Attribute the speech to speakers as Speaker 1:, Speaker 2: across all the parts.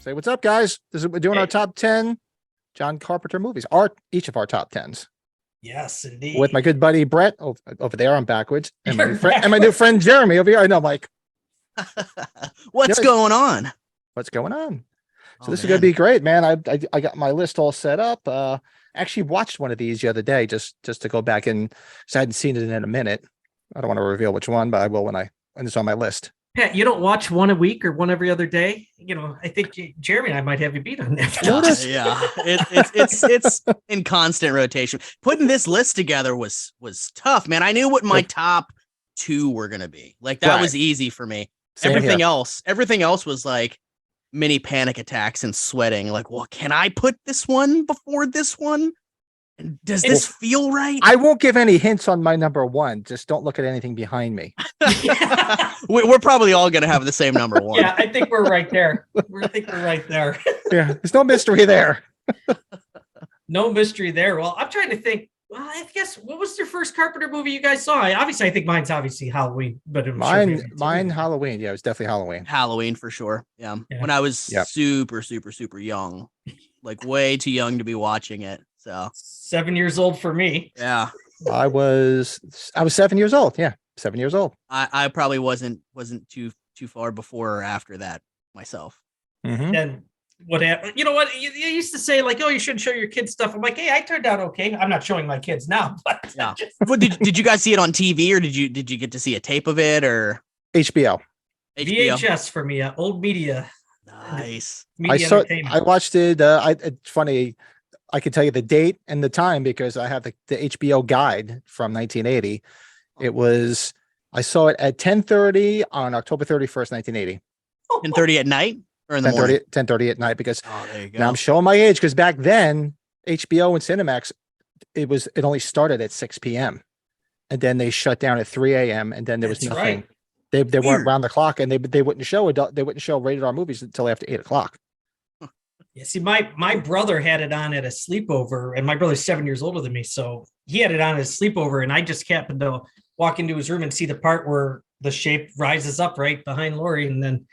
Speaker 1: Say what's up, guys. We're doing our top 10 John Carpenter movies. Each of our top 10s.
Speaker 2: Yes, indeed.
Speaker 1: With my good buddy Brett over there. I'm backwards, and my new friend Jeremy over here. I know, I'm like,
Speaker 3: what's going on?
Speaker 1: What's going on? So this is gonna be great, man. I got my list all set up. Actually watched one of these the other day just to go back in, because I hadn't seen it in a minute. I don't want to reveal which one, but I will when it's on my list.
Speaker 2: Pat, you don't watch one a week or one every other day? You know, I think Jeremy and I might have you beat on that.
Speaker 3: Yeah, it's in constant rotation. Putting this list together was tough, man. I knew what my top 2 were gonna be. Like that was easy for me. Everything else was like mini panic attacks and sweating. Like, well, can I put this one before this one? Does this feel right?
Speaker 1: I won't give any hints on my number 1. Just don't look at anything behind me.
Speaker 3: We're probably all going to have the same number 1.
Speaker 2: Yeah, I think we're right there.
Speaker 1: Yeah, there's no mystery there.
Speaker 2: No mystery there. Well, I'm trying to think. Well, I guess, what was your first Carpenter movie you guys saw? I think mine's Halloween, but
Speaker 1: mine Halloween. Yeah, it was definitely Halloween.
Speaker 3: Halloween for sure. Yeah. When I was super, super, super young, like way too young to be watching it. So
Speaker 2: 7 years old for me.
Speaker 3: Yeah.
Speaker 1: I was 7 years old. Yeah. 7 years old.
Speaker 3: I probably wasn't too far before or after that myself.
Speaker 1: Mm-hmm.
Speaker 2: And what happened? You know what? You used to say like, oh, you shouldn't show your kids stuff. I'm like, hey, I turned out okay. I'm not showing my kids now, but
Speaker 3: yeah. Did you guys see it on TV, or did you get to see a tape of it, or
Speaker 1: HBO?
Speaker 2: VHS for me, old media.
Speaker 3: Nice.
Speaker 1: I watched it. It's funny. I can tell you the date and the time because I have the HBO guide from 1980. I saw it at 10:30 on October 31st, 1980.
Speaker 3: 10:30 at night or in the morning?
Speaker 1: 10:30 at night, because
Speaker 3: there you go.
Speaker 1: Now I'm showing my age, because back then HBO and Cinemax, it only started at 6 p.m. and then they shut down at 3 a.m. and then there was nothing. Right. They weren't round the clock, and they wouldn't show rated R movies until after 8 o'clock.
Speaker 2: Yeah, see, my brother had it on at a sleepover, and my brother's 7 years older than me, so he had it on at a sleepover, and I just happened to walk into his room and see the part where the shape rises up right behind Lori, and then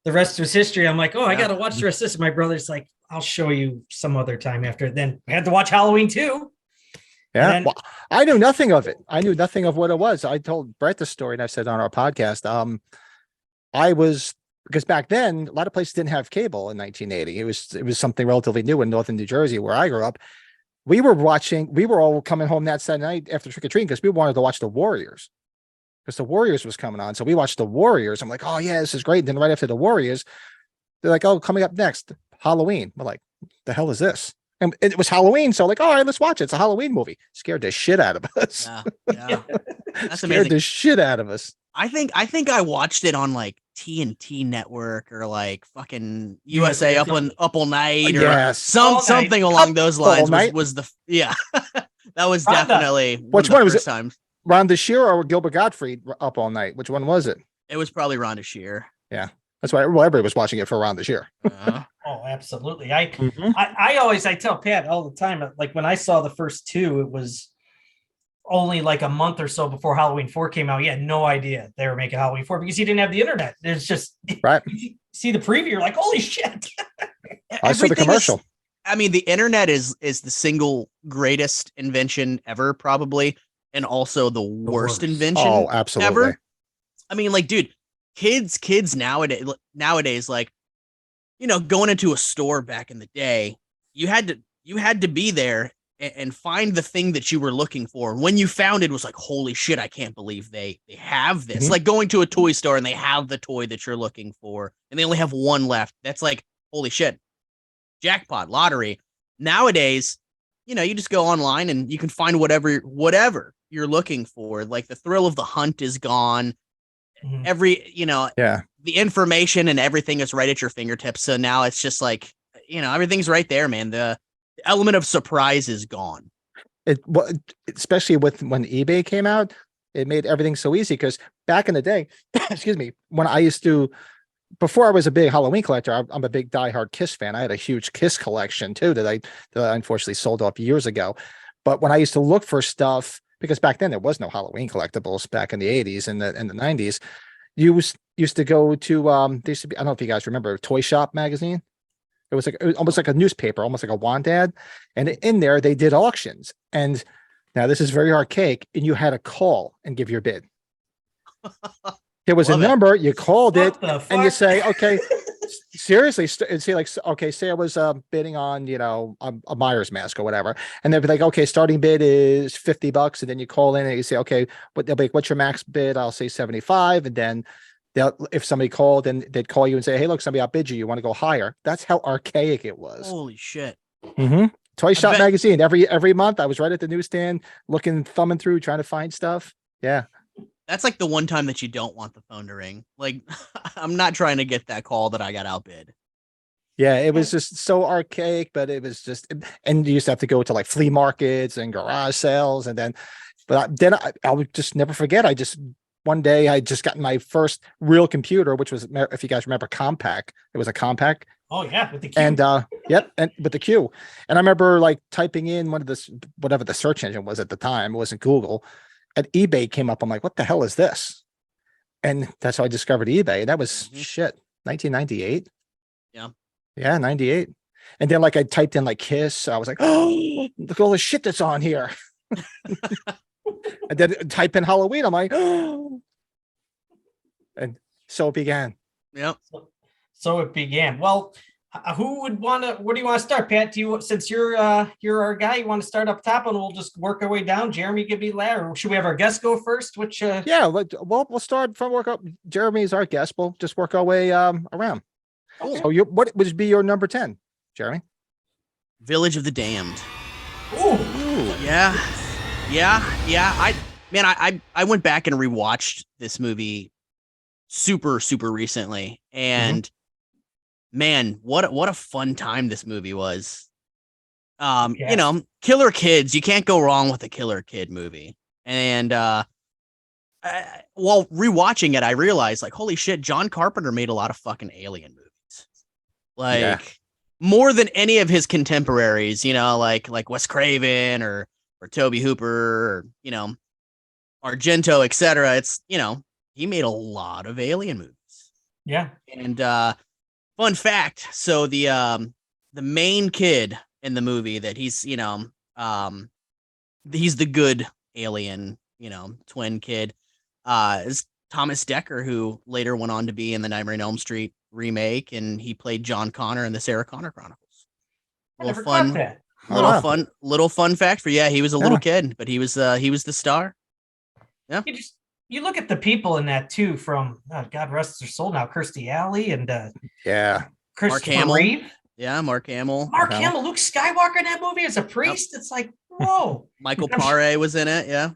Speaker 2: the rest was history. I'm like, oh, I got to watch the rest of this. And my brother's like, I'll show you some other time after. Then I had to watch Halloween too.
Speaker 1: Yeah, then, well, I knew nothing of it. I knew nothing of what it was. I told Brett the story, and I said on our podcast, because back then a lot of places didn't have cable in 1980. It was something relatively new in northern New Jersey, where I grew up. We were all coming home that Saturday night after trick-or-treating because we wanted to watch the Warriors, because the Warriors was coming on. So we watched the Warriors. I'm like, oh yeah, this is great. And then right after the Warriors, they're like, oh, coming up next, Halloween. We're like, the hell is this? And it was Halloween. So like, all right, let's watch it. It's a Halloween movie. Scared the shit out of us.
Speaker 3: Yeah. That's
Speaker 1: Scared
Speaker 3: amazing.
Speaker 1: the shit out of us.
Speaker 3: I think I watched it on like TNT Network or like fucking USA Up All Night or something along those lines. Was the that was definitely
Speaker 1: which one was it?
Speaker 3: Times.
Speaker 1: Rhonda Shear or Gilbert Gottfried Up All Night? Which one was it?
Speaker 3: It was probably Rhonda Shear.
Speaker 1: Yeah, that's why everybody was watching it for Rhonda Shear.
Speaker 2: Oh, absolutely. I tell Pat all the time, like when I saw the first 2, it was only like a month or so before Halloween 4 came out. He had no idea they were making Halloween 4 because he didn't have the internet. It's just
Speaker 1: right.
Speaker 2: You see the preview, you're like, holy shit.
Speaker 1: I saw the commercial.
Speaker 3: The internet is the single greatest invention ever, probably, and also the worst invention.
Speaker 1: Oh, absolutely.
Speaker 3: Ever. I mean, like, dude, kids nowadays, like, you know, going into a store back in the day, you had to be there and find the thing that you were looking for. When you found it, was like, holy shit, I can't believe they have this. Mm-hmm. Like going to a toy store and they have the toy that you're looking for and they only have one left. That's like, holy shit, jackpot, lottery. Nowadays, you know, you just go online and you can find whatever you're looking for. Like the thrill of the hunt is gone.
Speaker 1: Mm-hmm.
Speaker 3: The information and everything is right at your fingertips. So now it's just like, you know, everything's right there, man. The element of surprise is gone.
Speaker 1: Especially with when eBay came out, it made everything so easy, because back in the day, excuse me, when I used to, before I was a big Halloween collector, I'm a big diehard Kiss fan. I had a huge Kiss collection too that I unfortunately sold off years ago. But when I used to look for stuff, because back then there was no Halloween collectibles back in the 80s and the 90s, you used to go to there used to be, I don't know if you guys remember Toy Shop magazine. it was almost like a newspaper, almost like a want ad. And in there, they did auctions. And now this is very archaic, and you had to call and give your bid. There was
Speaker 3: Love
Speaker 1: a
Speaker 3: it.
Speaker 1: number, you called it,
Speaker 2: What the
Speaker 1: and you
Speaker 2: fuck?
Speaker 1: say, okay, seriously, and say like, okay, say I was bidding on, a Myers mask or whatever. And they'd be like, okay, starting bid is $50. And then you call in and you say, okay, they'll be like, what's your max bid? I'll say 75. And then if somebody called, then they'd call you and say, hey, look, somebody outbid you. You want to go higher? That's how archaic it was.
Speaker 3: Holy shit.
Speaker 1: Mm-hmm. Toy Shop
Speaker 3: bet-
Speaker 1: magazine. Every month I was right at the newsstand thumbing through, trying to find stuff. Yeah.
Speaker 3: That's like the one time that you don't want the phone to ring. Like, I'm not trying to get that call that I got outbid.
Speaker 1: Yeah, it was just so archaic, but it was just, and you used to have to go to like flea markets and garage sales. And then I would just never forget. One day I just got my first real computer, which was, if you guys remember, Compaq. It was a Compaq.
Speaker 2: Oh yeah, with the Q.
Speaker 1: And yep, and with the Q. And I remember like typing in whatever the search engine was at the time, it wasn't Google. And eBay came up. I'm like, what the hell is this? And that's how I discovered eBay. And that was shit, 1998.
Speaker 3: Yeah.
Speaker 1: Yeah, 98. And then like I typed in like Kiss. I was like, oh, look at all the shit that's on here. And then type in Halloween. I'm like, oh. And so it began.
Speaker 3: Yep.
Speaker 2: So it began. Well, who would want to? Where do you want to start, Pat? Since you're our guy, you want to start up top, and we'll just work our way down. Jeremy, give me that, or should we have our guest go first? Which?
Speaker 1: Yeah, we'll start from work up. Jeremy is our guest. We'll just work our way around.
Speaker 2: Okay.
Speaker 1: So what would be your number 10, Jeremy?
Speaker 3: Village of the Damned.
Speaker 2: Ooh.
Speaker 3: Yeah. I went back and rewatched this movie super recently, and man, what a fun time this movie was.
Speaker 2: Yes.
Speaker 3: Killer kids, you can't go wrong with a killer kid movie. And while rewatching it, I realized, like, holy shit, John Carpenter made a lot of fucking alien movies. Like, more than any of his contemporaries, like Wes Craven or Tobe Hooper, or, Argento, etc. It's, he made a lot of alien movies.
Speaker 2: Yeah.
Speaker 3: And fun fact, so the main kid in the movie that he's the good alien, twin kid, is Thomas Dekker, who later went on to be in the Nightmare on Elm Street remake, and he played John Connor in the Sarah Connor Chronicles.
Speaker 2: I never caught that.
Speaker 3: Little fun fact for he was a little kid, but he was the star. Yeah.
Speaker 2: You look at the people in that too, from God rest their soul now, Kirstie Alley and Christopher Reeve.
Speaker 3: Yeah, Mark Hamill.
Speaker 2: Mark Hamill, Luke Skywalker in that movie as a priest. Yep. It's like, whoa.
Speaker 3: Michael Paré was in it. Yeah.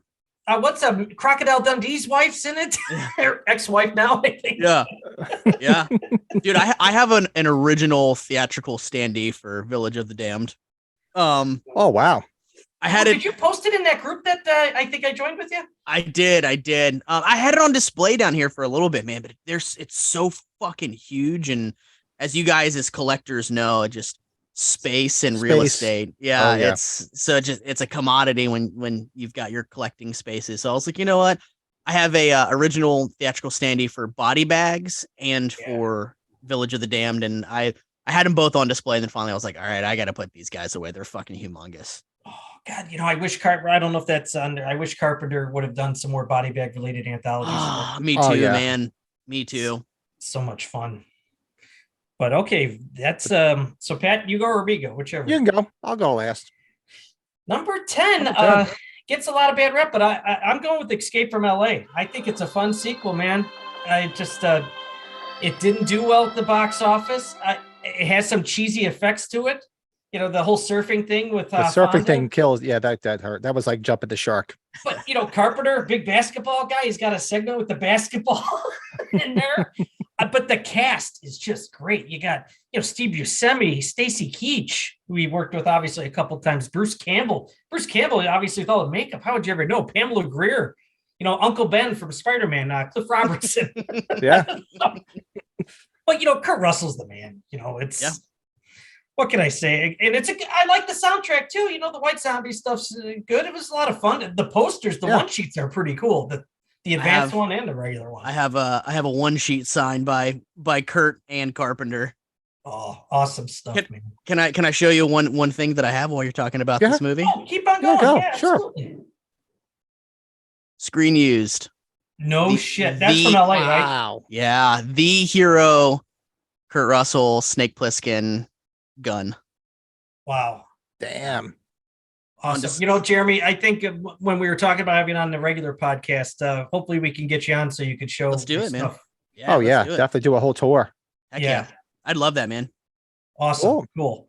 Speaker 2: What's Crocodile Dundee's wife's in it? Her ex-wife now, I think.
Speaker 3: Yeah. Yeah. Dude, I have an original theatrical standee for Village of the Damned.
Speaker 1: Oh wow.
Speaker 2: Did you post it in that group that I think I joined with you?
Speaker 3: I did. I had it on display down here for a little bit, man, but it's so fucking huge. And as you guys as collectors know, just space and real estate. Yeah, it's a commodity when you've got your collecting spaces. So I was like, you know what? I have a original theatrical standee for Body Bags and for Village of the Damned, and I had them both on display. And then finally I was like, all right, I got to put these guys away. They're fucking humongous.
Speaker 2: Oh God, I wish I don't know if that's on there. I wish Carpenter would have done some more body bag related anthologies.
Speaker 3: Me too, man. Me too.
Speaker 2: So much fun. But okay, that's so Pat, you go or me go, whichever.
Speaker 1: You can go. I'll go last.
Speaker 2: Number 10 gets a lot of bad rep, but I'm going with Escape from LA. I think it's a fun sequel, man. I just it didn't do well at the box office. It has some cheesy effects to it. The whole surfing thing with
Speaker 1: the surfing
Speaker 2: Fonda.
Speaker 1: thing kills. Yeah, that hurt. That was like jumping the shark.
Speaker 2: But Carpenter, big basketball guy, he's got a segment with the basketball in there. But the cast is just great. You got Steve Buscemi, Stacy Keach, who we worked with obviously a couple times. Bruce Campbell, obviously with all the makeup. How would you ever know? Pamela Greer, Uncle Ben from Spider-Man, Cliff Robertson.
Speaker 1: Yeah.
Speaker 2: But Kurt Russell's the man. It's. What can I say? And I like the soundtrack too. The White Zombie stuff's good. It was a lot of fun. The posters, the one sheets are pretty cool. The advanced one and the regular one.
Speaker 3: I have a one sheet signed by Kurt and Carpenter.
Speaker 2: Oh, awesome stuff, man.
Speaker 3: Can I show you one thing that I have while you're talking about
Speaker 1: Yeah.
Speaker 3: this movie?
Speaker 2: Oh, keep on
Speaker 1: Yeah,
Speaker 2: going.
Speaker 1: go.
Speaker 2: Yeah,
Speaker 1: Sure.
Speaker 2: absolutely.
Speaker 3: Screen used.
Speaker 2: No
Speaker 3: The-
Speaker 2: shit. That's
Speaker 3: the-
Speaker 2: from LA, right?
Speaker 1: Wow.
Speaker 3: Yeah, the hero, Kurt Russell, Snake Plissken gun.
Speaker 2: Wow.
Speaker 1: Damn.
Speaker 2: Awesome. You know, Jeremy, I think when we were talking about having on the regular podcast, hopefully we can get you on so you could show
Speaker 3: Let's do
Speaker 2: your
Speaker 3: it, man.
Speaker 2: stuff.
Speaker 3: Yeah,
Speaker 1: Oh
Speaker 3: let's
Speaker 1: yeah,
Speaker 3: do it.
Speaker 1: definitely do a whole tour.
Speaker 3: Heck yeah. I'd love that, man.
Speaker 2: Awesome. Cool.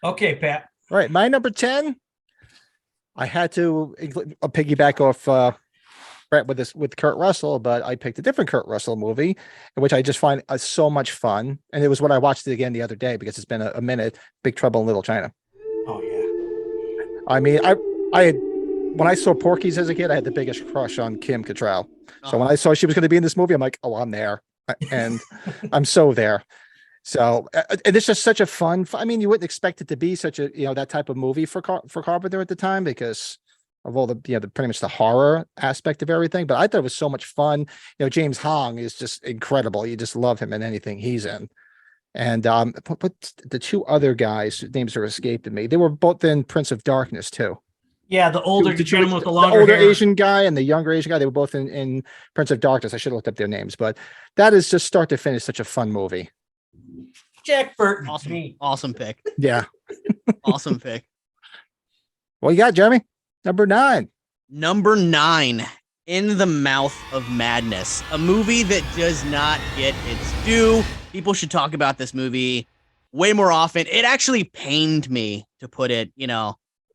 Speaker 2: Okay, Pat.
Speaker 1: All right, my number 10. I had to piggyback off Brett with Kurt Russell, but I picked a different Kurt Russell movie, which I just find so much fun, and it was what I watched it again the other day because it's been a minute. Big Trouble in Little China.
Speaker 2: Oh yeah.
Speaker 1: I mean, I had when I saw Porky's as a kid, I had the biggest crush on Kim Cattrall. So when I saw she was going to be in this movie, I'm like, oh, I'm there, and I'm so there. So and it's just such a fun. I mean, you wouldn't expect it to be such a that type of movie for Carpenter at the time because of all the the pretty much the horror aspect of everything. But I thought it was so much fun. James Hong is just incredible. You just love him in anything he's in. And but the two other guys, names are escaping me. They were both in Prince of Darkness too.
Speaker 2: Yeah, the older gentleman with the longer
Speaker 1: older
Speaker 2: hair.
Speaker 1: Asian guy and the younger Asian guy. They were both in Prince of Darkness. I should have looked up their names, but that is just start to finish such a fun movie.
Speaker 2: Jack Burton.
Speaker 3: Awesome pick.
Speaker 1: Yeah.
Speaker 3: Awesome pick.
Speaker 1: What you got, Jeremy? Number 9.
Speaker 3: Number 9, In the Mouth of Madness, a movie that does not get its due. People should talk about this movie way more often. It actually pained me to put it,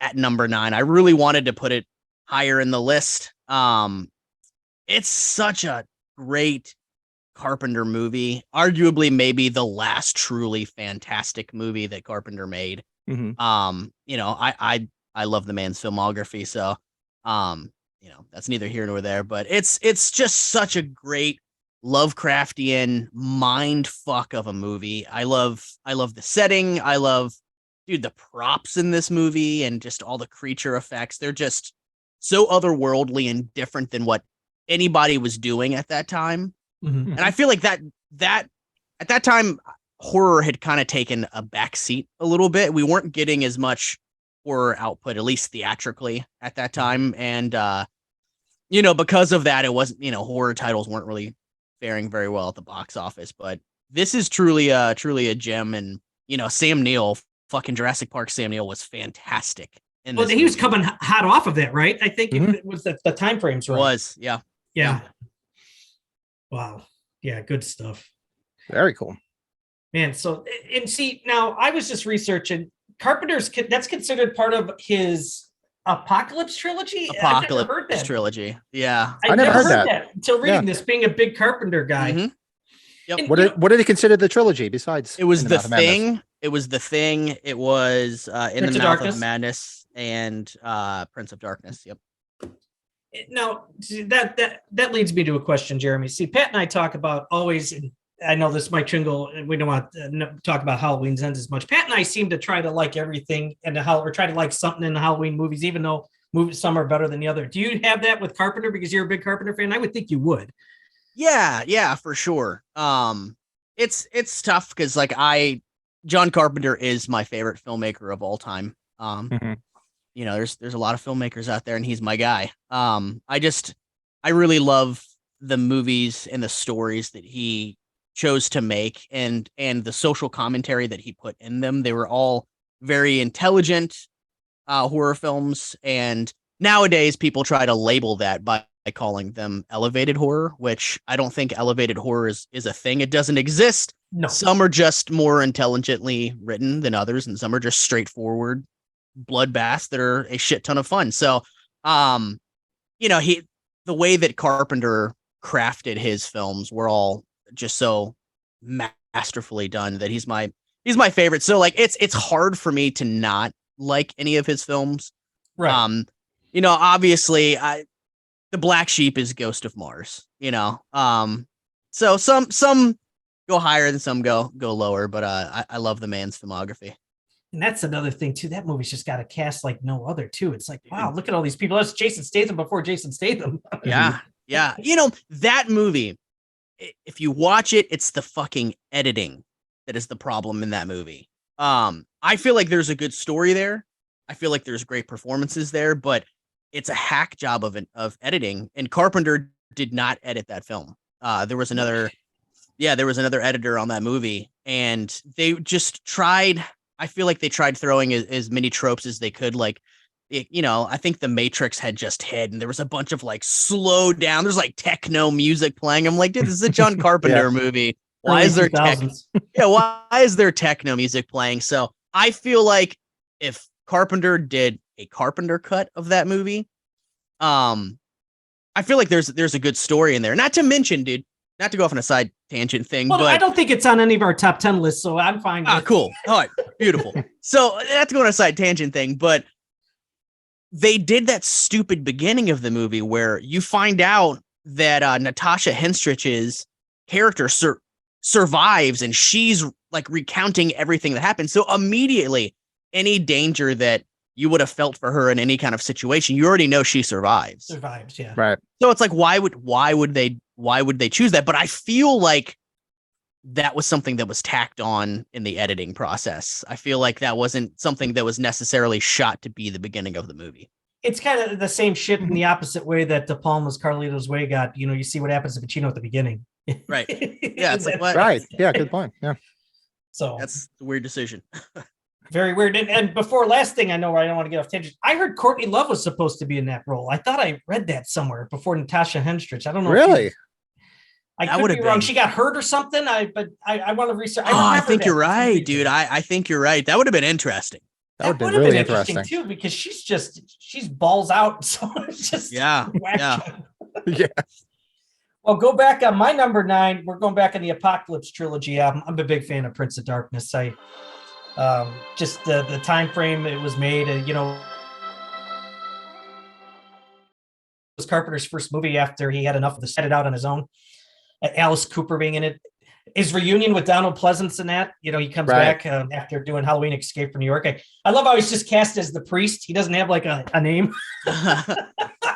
Speaker 3: at number 9. I really wanted to put it higher in the list. It's such a great Carpenter movie, arguably maybe the last truly fantastic movie that Carpenter made.
Speaker 1: Mm-hmm.
Speaker 3: I love the man's filmography, so that's neither here nor there, but it's just such a great Lovecraftian mind fuck of a movie. I love the setting. I love the props in this movie and just all the creature effects. They're just so otherworldly and different than what anybody was doing at that time.
Speaker 2: Mm-hmm.
Speaker 3: And I feel like that at that time, horror had kind of taken a backseat a little bit. We weren't getting as much horror output, at least theatrically at that time. And, because of that, it wasn't, horror titles weren't really faring very well at the box office, but this is truly a gem. And, Sam Neill, fucking Jurassic Park Sam Neill was fantastic.
Speaker 2: Well, he was coming hot off of that, right? I think it was the time frames, right?
Speaker 3: It was, yeah.
Speaker 2: Yeah. Wow. Yeah, good stuff.
Speaker 1: Very cool.
Speaker 2: Man, so, and see, now I was just researching Carpenter's, that's considered part of his Apocalypse trilogy?
Speaker 3: Apocalypse trilogy. Yeah.
Speaker 2: I never heard that until reading this, being a big Carpenter guy.
Speaker 3: Mm-hmm. Yep.
Speaker 1: What did he consider the trilogy besides?
Speaker 3: It was The Thing. It was The Thing. It was In the Mouth of Madness and Prince of Darkness. Yep.
Speaker 2: Now that leads me to a question, Jeremy. See, Pat and I talk about always, and I know this might tringle, and we don't want to talk about Halloween's ends as much. Pat and I seem to try to like everything or try to like something in the Halloween movies, even though some are better than the other. Do you have that with Carpenter because you're a big Carpenter fan? I would think you would.
Speaker 3: Yeah, for sure. It's tough because John Carpenter is my favorite filmmaker of all time. There's a lot of filmmakers out there, and he's my guy. I really love the movies and the stories that he chose to make and the social commentary that he put in them. They were all very intelligent horror films, and nowadays people try to label that by calling them elevated horror, which I don't think elevated horror is a thing. It doesn't exist.
Speaker 2: No.
Speaker 3: Some are just more intelligently written than others, and some are just straightforward bloodbaths that are a shit ton of fun. So the way that Carpenter crafted his films were all just so masterfully done that he's my favorite. So it's hard for me to not like any of his films.
Speaker 2: Right.
Speaker 3: Obviously the Black Sheep is Ghost of Mars, so some go higher and some go lower, but I love the man's filmography.
Speaker 2: And that's another thing too. That movie's just got a cast like no other too. It's like, wow, look at all these people. That's Jason Statham before Jason Statham.
Speaker 3: Yeah. That movie, if you watch it, it's the fucking editing that is the problem in that movie. I feel like there's a good story there. I feel like there's great performances there, but it's a hack job of editing. And Carpenter did not edit that film. There was another editor on that movie, and they just tried. I feel like they tried throwing as many tropes as they could. Like, I think The Matrix had just hit, and there was a bunch of like slow down. There's like techno music playing. I'm like, dude, this is a John Carpenter movie. Why is there why is there techno music playing? So I feel like if Carpenter did a Carpenter cut of that movie, I feel like there's a good story in there. Not to mention, dude, not to go off on a side tangent thing,
Speaker 2: well,
Speaker 3: but
Speaker 2: I don't think it's on any of our top 10 lists, so I'm fine.
Speaker 3: Cool. All right, beautiful. So not to go on a side tangent thing, but they did that stupid beginning of the movie where you find out that Natasha Henstridge's character survives, and she's like recounting everything that happened. So immediately, any danger that you would have felt for her in any kind of situation, you already know she survives.
Speaker 2: Yeah.
Speaker 1: Right.
Speaker 3: So it's like, why would they choose that? But I feel like that was something that was tacked on in the editing process. I feel like that wasn't something that was necessarily shot to be the beginning of the movie.
Speaker 2: It's kind of the same shit in the opposite way that De Palma's Carlito's Way got. You see what happens to Pacino at the beginning.
Speaker 3: Right. Yeah. It's like, what?
Speaker 1: Right. Yeah. Good point. Yeah.
Speaker 2: So
Speaker 3: that's a weird decision.
Speaker 2: Very weird. And before last thing I know, where I don't want to get off tangent, I heard Courtney Love was supposed to be in that role. I thought I read that somewhere before Natasha Henstridge. I don't know.
Speaker 1: Really?
Speaker 2: I could be wrong. She got hurt or something. I want to research.
Speaker 3: I think you're right, dude. I think you're right. That would have been interesting.
Speaker 1: That would have been really interesting
Speaker 2: too, because she's balls out. So it's just
Speaker 3: yeah.
Speaker 1: Yeah.
Speaker 2: Well, go back on my number 9. We're going back on the Apocalypse trilogy album. I'm a big fan of Prince of Darkness. I just the time frame it was made, it was Carpenter's first movie after he had enough of the set it out on his own. Alice Cooper being in it, his reunion with Donald Pleasance in that, he comes back after doing Halloween Escape from New York. I love how he's just cast as the priest. He doesn't have like a name.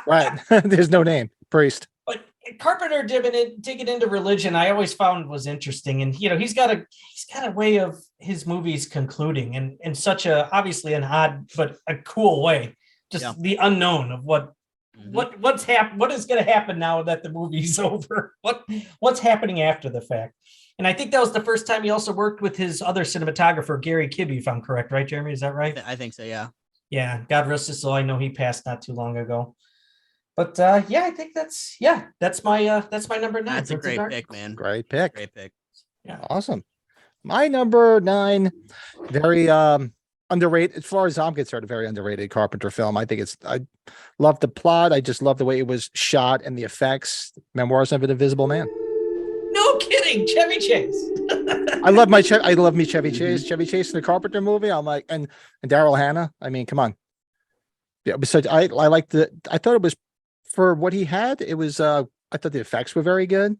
Speaker 1: Right. There's no name. Priest.
Speaker 2: But Carpenter digging into religion, I always found was interesting. And, he's got a way of his movies concluding in such obviously an odd, but a cool way. Just the unknown of what is going to happen now that the movie's over. What's happening after the fact? And I think that was the first time he also worked with his other cinematographer, Gary Kibbe, if I'm correct, right, Jeremy? Is that right?
Speaker 3: I think so, yeah.
Speaker 2: Yeah, God rest his soul. I know he passed not too long ago. But I think that's my number 9.
Speaker 3: That's a great pick, man.
Speaker 1: Great pick.
Speaker 3: Great pick.
Speaker 2: Yeah.
Speaker 1: Awesome. My number 9, very underrated, as far as I'm concerned, a very underrated Carpenter film. I love the plot. I just love the way it was shot and the effects. Memoirs of an Invisible Man.
Speaker 2: No kidding, Chevy Chase.
Speaker 1: I love me Chevy Chase. Chevy Chase in the Carpenter movie. I'm like, and Daryl Hannah. I mean, come on. Yeah, besides, I thought it was, for what he had, it was I thought the effects were very good.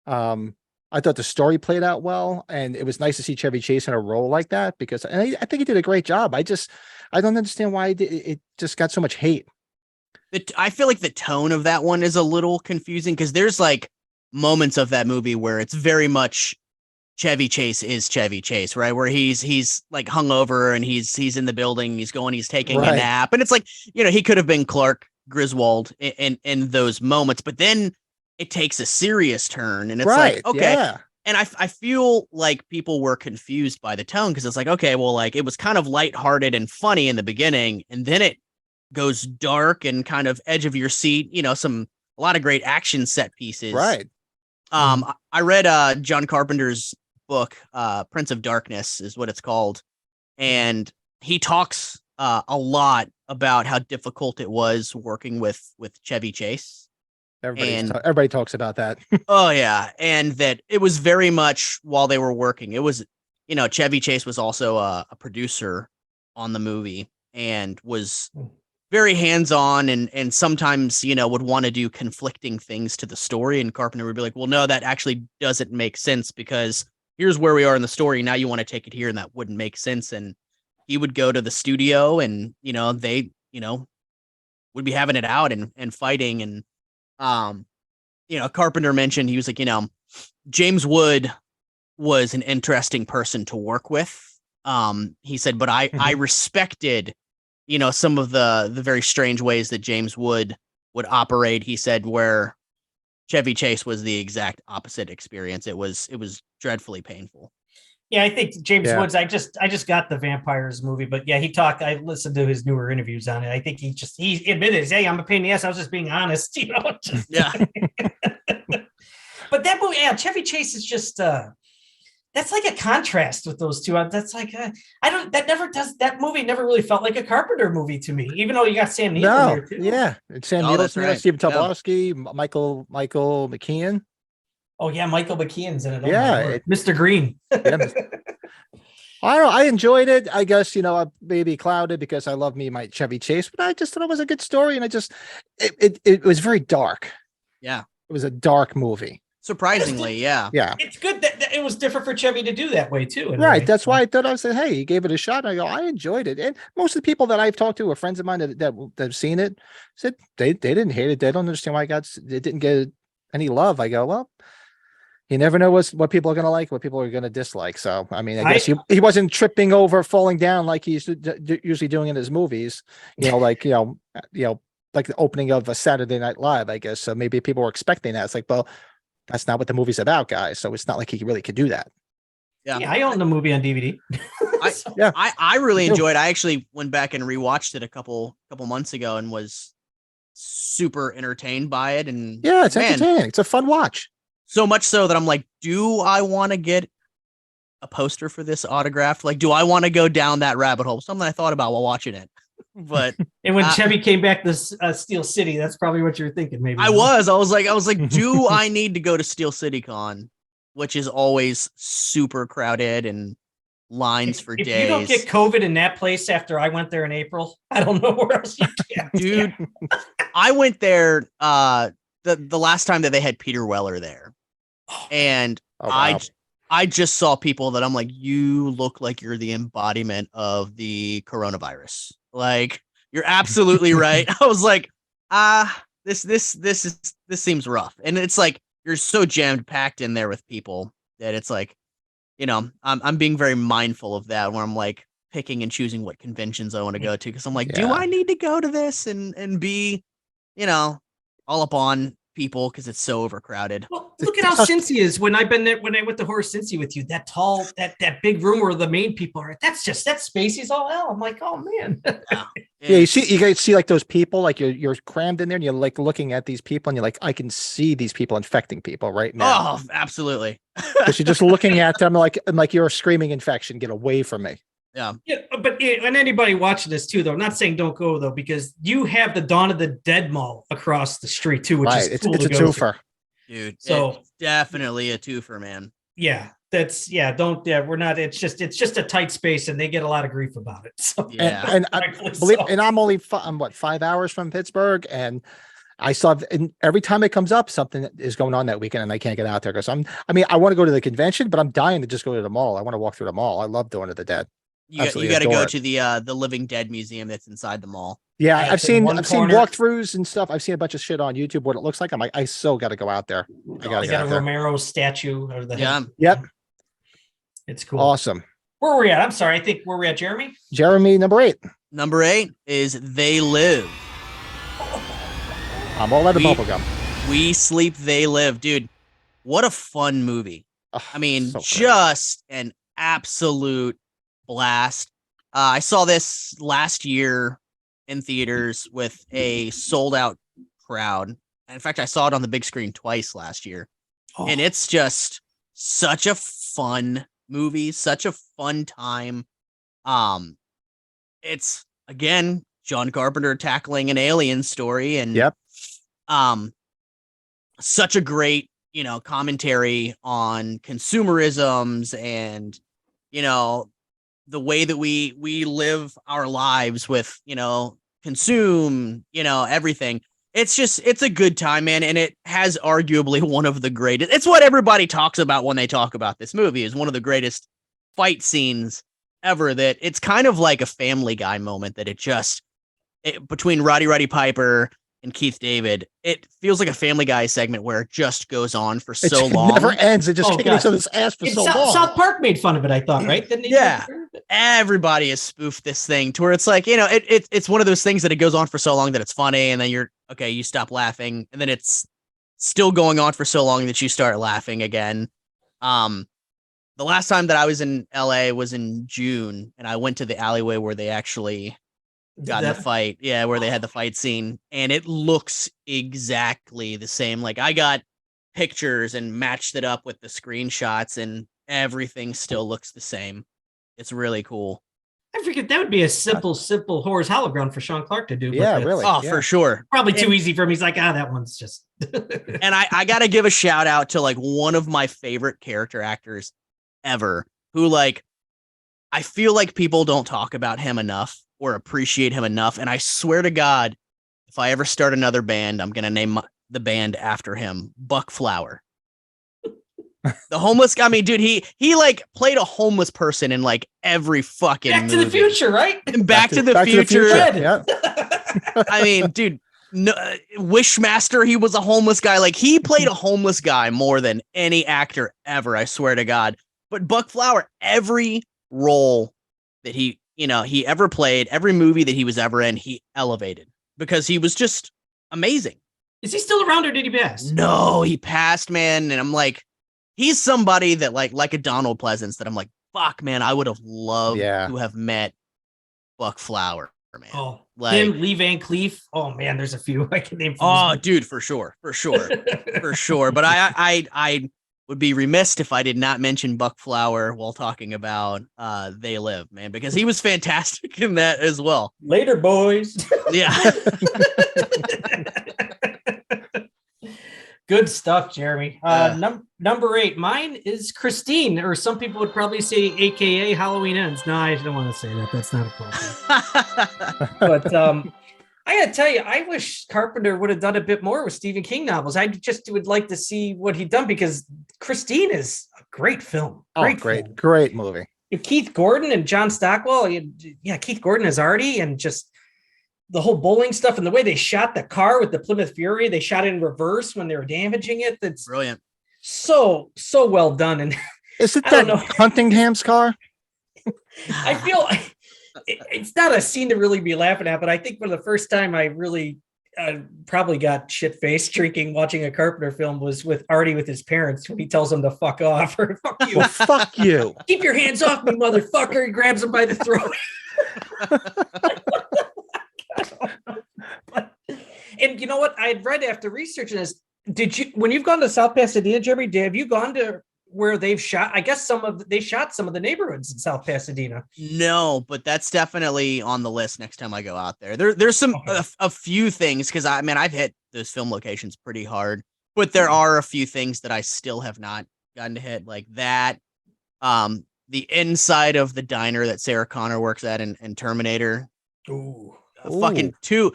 Speaker 1: I thought the story played out well, and it was nice to see Chevy Chase in a role like that, because I think he did a great job. I don't understand why it just got so much hate.
Speaker 3: I feel like the tone of that one is a little confusing, because there's like moments of that movie where it's very much Chevy Chase is Chevy Chase, right? Where he's like hungover and he's in the building, he's taking a nap, and it's like, he could have been Clark Griswold in those moments, but then it takes a serious turn, and it's like, okay. Yeah. And I feel like people were confused by the tone, because it's like, okay, well, like it was kind of lighthearted and funny in the beginning, and then it goes dark and kind of edge of your seat, a lot of great action set pieces.
Speaker 1: Right.
Speaker 3: I read John Carpenter's book, Prince of Darkness is what it's called, and he talks a lot about how difficult it was working with Chevy Chase.
Speaker 1: Everybody talks about that.
Speaker 3: Oh yeah, and that it was very much while they were working. It was, Chevy Chase was also a producer on the movie and was very hands-on, and sometimes, would want to do conflicting things to the story, and Carpenter would be like, well, no, that actually doesn't make sense, because here's where we are in the story. Now you want to take it here, and that wouldn't make sense. And he would go to the studio, and, they, would be having it out and fighting. And, Carpenter mentioned, he was like, James Wood was an interesting person to work with. He said, but I respected, some of the very strange ways that James would operate. He said where Chevy Chase was the exact opposite experience. It was dreadfully painful.
Speaker 2: Yeah, I think James
Speaker 1: Yeah.
Speaker 2: Woods. I just got the Vampires movie, but yeah, he talked. I listened to his newer interviews on it. I think he admitted, "Hey, I'm a pain in the ass. I was just being honest."
Speaker 3: Yeah.
Speaker 2: But that movie, yeah, Chevy Chase is just that's like a contrast with those two. That's like that movie never really felt like a Carpenter movie to me, even though you got Sam Neill in there too.
Speaker 1: Yeah, it's Sam
Speaker 3: Oh,
Speaker 1: Neill,
Speaker 3: that's right.
Speaker 1: Stephen
Speaker 3: Yeah.
Speaker 1: Tobolowsky, Michael McKean.
Speaker 2: Oh yeah, Michael McKean's in it. Oh,
Speaker 1: Yeah,
Speaker 2: my Lord. Mr. Green.
Speaker 1: Yeah, I don't know. I enjoyed it. I guess, I maybe clouded because I love me my Chevy Chase, but I just thought it was a good story, and it was very dark.
Speaker 3: Yeah.
Speaker 1: It was a dark movie.
Speaker 3: Surprisingly, yeah.
Speaker 1: Yeah.
Speaker 2: It's good that it was different for Chevy to do that way too. in a
Speaker 1: Right.
Speaker 2: way.
Speaker 1: That's why I thought, I said, hey, he gave it a shot. And I go, I enjoyed it. And most of the people that I've talked to are friends of mine that have seen it, said they didn't hate it. They don't understand why it didn't get any love. I go, well, you never know what people are going to like, what people are going to dislike. So, I mean, I guess he wasn't tripping over, falling down like he's usually doing in his movies, like the opening of a Saturday Night Live, I guess. So maybe people were expecting that. It's like, well, that's not what the movie's about, guys. So it's not like he really could do that.
Speaker 3: Yeah.
Speaker 2: I own the movie on DVD.
Speaker 3: I really enjoyed. I actually went back and rewatched it a couple months ago and was super entertained by it. And
Speaker 1: yeah, it's entertaining. It's a fun watch.
Speaker 3: So much so that I'm like, do I want to get a poster for this autograph? Like, do I want to go down that rabbit hole? Something I thought about while watching it. But
Speaker 2: and when Chevy came back to Steel City, that's probably what you're thinking. Maybe
Speaker 3: I was like, do I need to go to Steel City Con, which is always super crowded and lines for days.
Speaker 2: If you don't get COVID in that place after I went there in April, I don't know where else you can.
Speaker 3: Dude, I went there the last time that they had Peter Weller there. And
Speaker 1: wow.
Speaker 3: I just saw people that I'm like, you look like you're the embodiment of the coronavirus. Like, you're absolutely right. I was like, this seems rough. And it's like, you're so jammed packed in there with people that it's like, I'm being very mindful of that, where I'm like picking and choosing what conventions I want to go to. Cause I'm like, do I need to go to this and be, all up on people because it's so overcrowded?
Speaker 2: Well, look at how Cincy is. When I went to Horror Cincy with you, that tall, that big room where the main people are, that space is all hell. I'm like, oh man.
Speaker 1: Yeah, you guys see like those people, like you're crammed in there and you're like looking at these people and you're like, I can see these people infecting people right now.
Speaker 3: Oh, absolutely.
Speaker 1: Because you're just looking at them like you're a screaming infection. Get away from me.
Speaker 2: Yeah, but and anybody watching this too, though, I'm not saying don't go though, because you have the Dawn of the Dead Mall across the street too, which is cool.
Speaker 1: It's a twofer,
Speaker 3: dude.
Speaker 2: So
Speaker 3: it's definitely a twofer, man.
Speaker 2: Yeah, we're not. It's just a tight space, and they get a lot of grief about it. So,
Speaker 3: yeah,
Speaker 1: and I believe, and I'm only 5 hours from Pittsburgh, and I saw, and every time it comes up, something is going on that weekend, and I can't get out there because I want to go to the convention, but I'm dying to just go to the mall. I want to walk through the mall. I love Dawn of the Dead.
Speaker 3: You got to go to the Living Dead Museum that's inside the mall.
Speaker 1: Yeah, I've seen walkthroughs and stuff. I've seen a bunch of shit on YouTube what it looks like. I'm like, I still got to go out there. I got to get out there.
Speaker 2: Romero statue or the
Speaker 1: Yep.
Speaker 2: It's cool.
Speaker 1: Awesome.
Speaker 2: Where were we at? I'm sorry. I think where we at, Jeremy?
Speaker 1: Jeremy, number 8.
Speaker 3: Number 8 is They Live.
Speaker 1: I'm all out of bubblegum.
Speaker 3: We Sleep, They Live. Dude, what a fun movie. I mean,
Speaker 1: so
Speaker 3: just an absolute blast. I saw this last year in theaters with a sold out crowd. In fact, I saw it on the big screen twice last year. And it's just such a fun movie, such a fun time. It's again John Carpenter tackling an alien story, and such a great commentary on consumerisms and the way that we live our lives with consume everything. It's a good time, man, and it has arguably one of the greatest. It's what everybody talks about when they talk about this movie, is one of the greatest fight scenes ever. That it's kind of like a Family Guy moment, that between Roddy Piper and Keith David, it feels like a Family Guy segment where it just goes on for
Speaker 1: It
Speaker 3: so long.
Speaker 1: never ends. It just
Speaker 2: Oh,
Speaker 1: kicking
Speaker 2: God.
Speaker 1: each other's ass for so
Speaker 2: South,
Speaker 1: long.
Speaker 2: South Park made fun of it, I thought, right? Didn't they?
Speaker 3: Yeah. Everybody has spoofed this thing to where it's like, it's one of those things that it goes on for so long that it's funny, and then you stop laughing, and then it's still going on for so long that you start laughing again. The last time that I was in LA was in June, and I went to the alleyway where they actually got in the fight. Yeah, where they had the fight scene, and it looks exactly the same. Like, I got pictures and matched it up with the screenshots, and everything still looks the same. It's really cool.
Speaker 2: I figured that would be a simple horror's hologround for Sean Clark to do.
Speaker 1: Yeah,
Speaker 2: but
Speaker 1: really.
Speaker 3: Oh,
Speaker 1: Yeah.
Speaker 3: for sure.
Speaker 2: Probably too easy for him. He's like, that one's just.
Speaker 3: And I got to give a shout out to like one of my favorite character actors ever, who like, I feel like people don't talk about him enough or appreciate him enough. And I swear to God, if I ever start another band, I'm going to name the band after him, Buck Flower. The homeless guy. I mean, dude, he like played a homeless person in like every fucking
Speaker 2: Back to the
Speaker 3: movie.
Speaker 2: Future, right?
Speaker 3: And Back to the Future.
Speaker 1: Yeah.
Speaker 3: I mean, dude, no, Wishmaster, he was a homeless guy. Like, he played a homeless guy more than any actor ever, I swear to God. But Buck Flower, every role that he ever played, every movie that he was ever in, he elevated because he was just amazing.
Speaker 2: Is he still around or did he pass?
Speaker 3: No, he passed, man. And I'm like, he's somebody that like a Donald Pleasance that I'm like, fuck, man, I would have loved to have met Buck Flower, man.
Speaker 2: Oh,
Speaker 3: like
Speaker 2: him, Lee Van Cleef. Oh man, there's a few I can name.
Speaker 3: Oh, dude, for sure. For sure. But I would be remiss if I did not mention Buck Flower while talking about They Live, man, because he was fantastic in that as well.
Speaker 2: Later, boys.
Speaker 3: Yeah.
Speaker 2: Good stuff, Jeremy. Number 8, mine is Christine, or some people would probably say AKA Halloween Ends. No, I don't want to say that. That's not appropriate. But I gotta tell you, I wish Carpenter would have done a bit more with Stephen King novels. I just would like to see what he'd done because Christine is a great film.
Speaker 1: Great movie.
Speaker 2: Keith Gordon and John Stockwell. Yeah, Keith Gordon is Artie, and just the whole bowling stuff and the way they shot the car with the Plymouth Fury. They shot it in reverse when they were damaging it. That's
Speaker 3: brilliant.
Speaker 2: So well done. And
Speaker 1: is it that Huntingham's car?
Speaker 2: I feel it's not a scene to really be laughing at, but I think for the first time I really probably got shit-faced drinking watching a Carpenter film was with Artie with his parents when he tells them to fuck off or fuck you.
Speaker 1: Well, fuck you.
Speaker 2: Keep your hands off me, motherfucker. He grabs him by the throat. And you know what? I had read after researching this. When you've gone to South Pasadena, Jeremy, have you gone to where they've shot? I guess they shot some of the neighborhoods in South Pasadena.
Speaker 3: No, but that's definitely on the list next time I go out there. There's some a few things because I've hit those film locations pretty hard, but there are a few things that I still have not gotten to hit, like that. The inside of the diner that Sarah Connor works at in Terminator.
Speaker 2: Ooh.
Speaker 3: Fucking two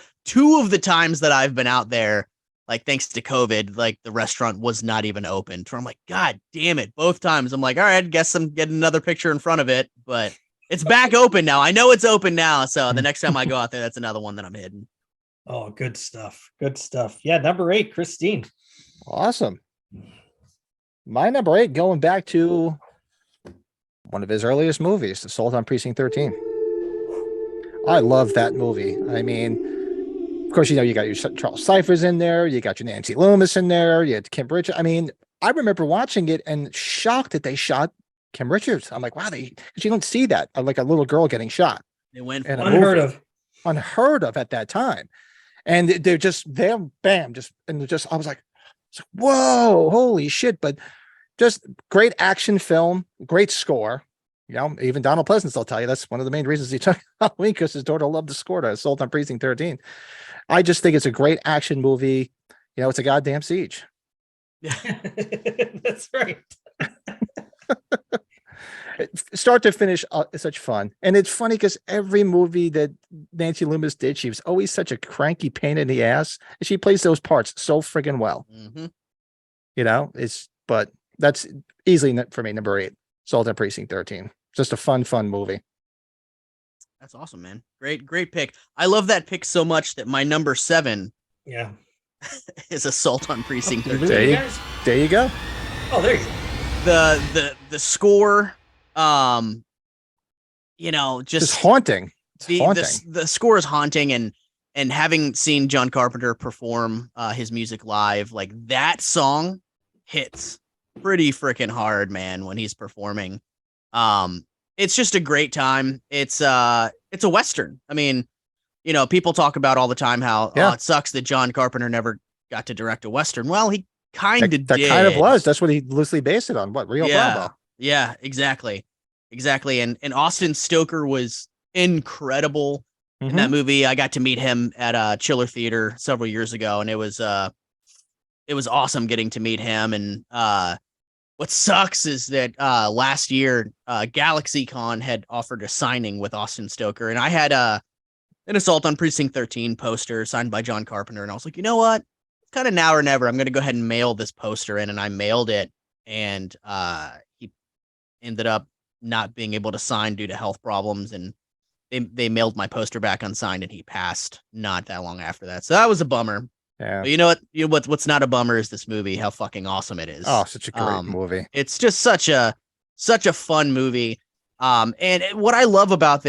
Speaker 3: of the times that I've been out there, like thanks to COVID, like the restaurant was not even open. So I'm like, God damn it. Both times I'm like, all right, guess I'm getting another picture in front of it, but it's back open now. I know it's open now. So the next time I go out there, that's another one that I'm hitting.
Speaker 2: Oh, good stuff. Good stuff. Yeah. Number 8, Christine.
Speaker 1: Awesome. My number 8, going back to one of his earliest movies, Assault on Precinct 13. I love that movie. I mean, of course, you got your Charles Cyphers in there. You got your Nancy Loomis in there. You had Kim Richards. I mean, I remember watching it and shocked that they shot Kim Richards. I'm like, wow, because you don't see that. Like a little girl getting shot.
Speaker 3: They went
Speaker 2: unheard
Speaker 1: of at that time. And they're just there, bam, I was like, whoa, holy shit. But just great action film, great score. You know, even Donald Pleasance will tell you that's one of the main reasons he took Halloween, because his daughter loved the score to Assault on Precinct 13. I just think it's a great action movie. You know, it's a goddamn siege.
Speaker 2: That's right.
Speaker 1: Start to finish, it's such fun. And it's funny because every movie that Nancy Loomis did, she was always such a cranky pain in the ass. And she plays those parts so friggin' well.
Speaker 3: Mm-hmm.
Speaker 1: You know, but that's easily for me, number 8, Assault on Precinct 13. Just a fun movie.
Speaker 3: That's awesome, man. Great pick. I love that pick so much that my number 7
Speaker 2: Yeah.
Speaker 3: His assault on precinct
Speaker 2: Did
Speaker 3: 13.
Speaker 2: we
Speaker 1: There
Speaker 2: lose
Speaker 1: you-
Speaker 2: you guys?
Speaker 1: There you go.
Speaker 2: Oh, there you go.
Speaker 3: The score, you know,
Speaker 1: It's
Speaker 3: just
Speaker 1: haunting. It's
Speaker 3: the
Speaker 1: haunting.
Speaker 3: the score is haunting, and having seen John Carpenter perform his music live, like that song hits pretty freaking hard, man, when he's performing. It's just a great time. It's a Western. I mean, you know, people talk about all the time how
Speaker 1: Yeah.
Speaker 3: it sucks that John Carpenter never got to direct a Western. Well, he kind of
Speaker 1: That
Speaker 3: did.
Speaker 1: kind of was. That's what he loosely based it on. What, Rio
Speaker 3: Yeah.
Speaker 1: Bravo?
Speaker 3: Yeah, exactly. And Austin Stoker was incredible in that
Speaker 1: Mhm.
Speaker 3: movie. I got to meet him at Chiller Theater several years ago, and it was awesome getting to meet him. And what sucks is that last year GalaxyCon had offered a signing with Austin Stoker, and I had an Assault on Precinct 13 poster signed by John Carpenter, and I was like, you know what? It's kind of now or never. I'm going to go ahead and mail this poster in, and I mailed it, and he ended up not being able to sign due to health problems, and they mailed my poster back unsigned, and he passed not that long after that. So that was a bummer.
Speaker 1: Yeah.
Speaker 3: But you know what? What's not a bummer is this movie. How fucking awesome it is.
Speaker 1: Oh, such a great movie.
Speaker 3: It's just such a fun movie. And what I love about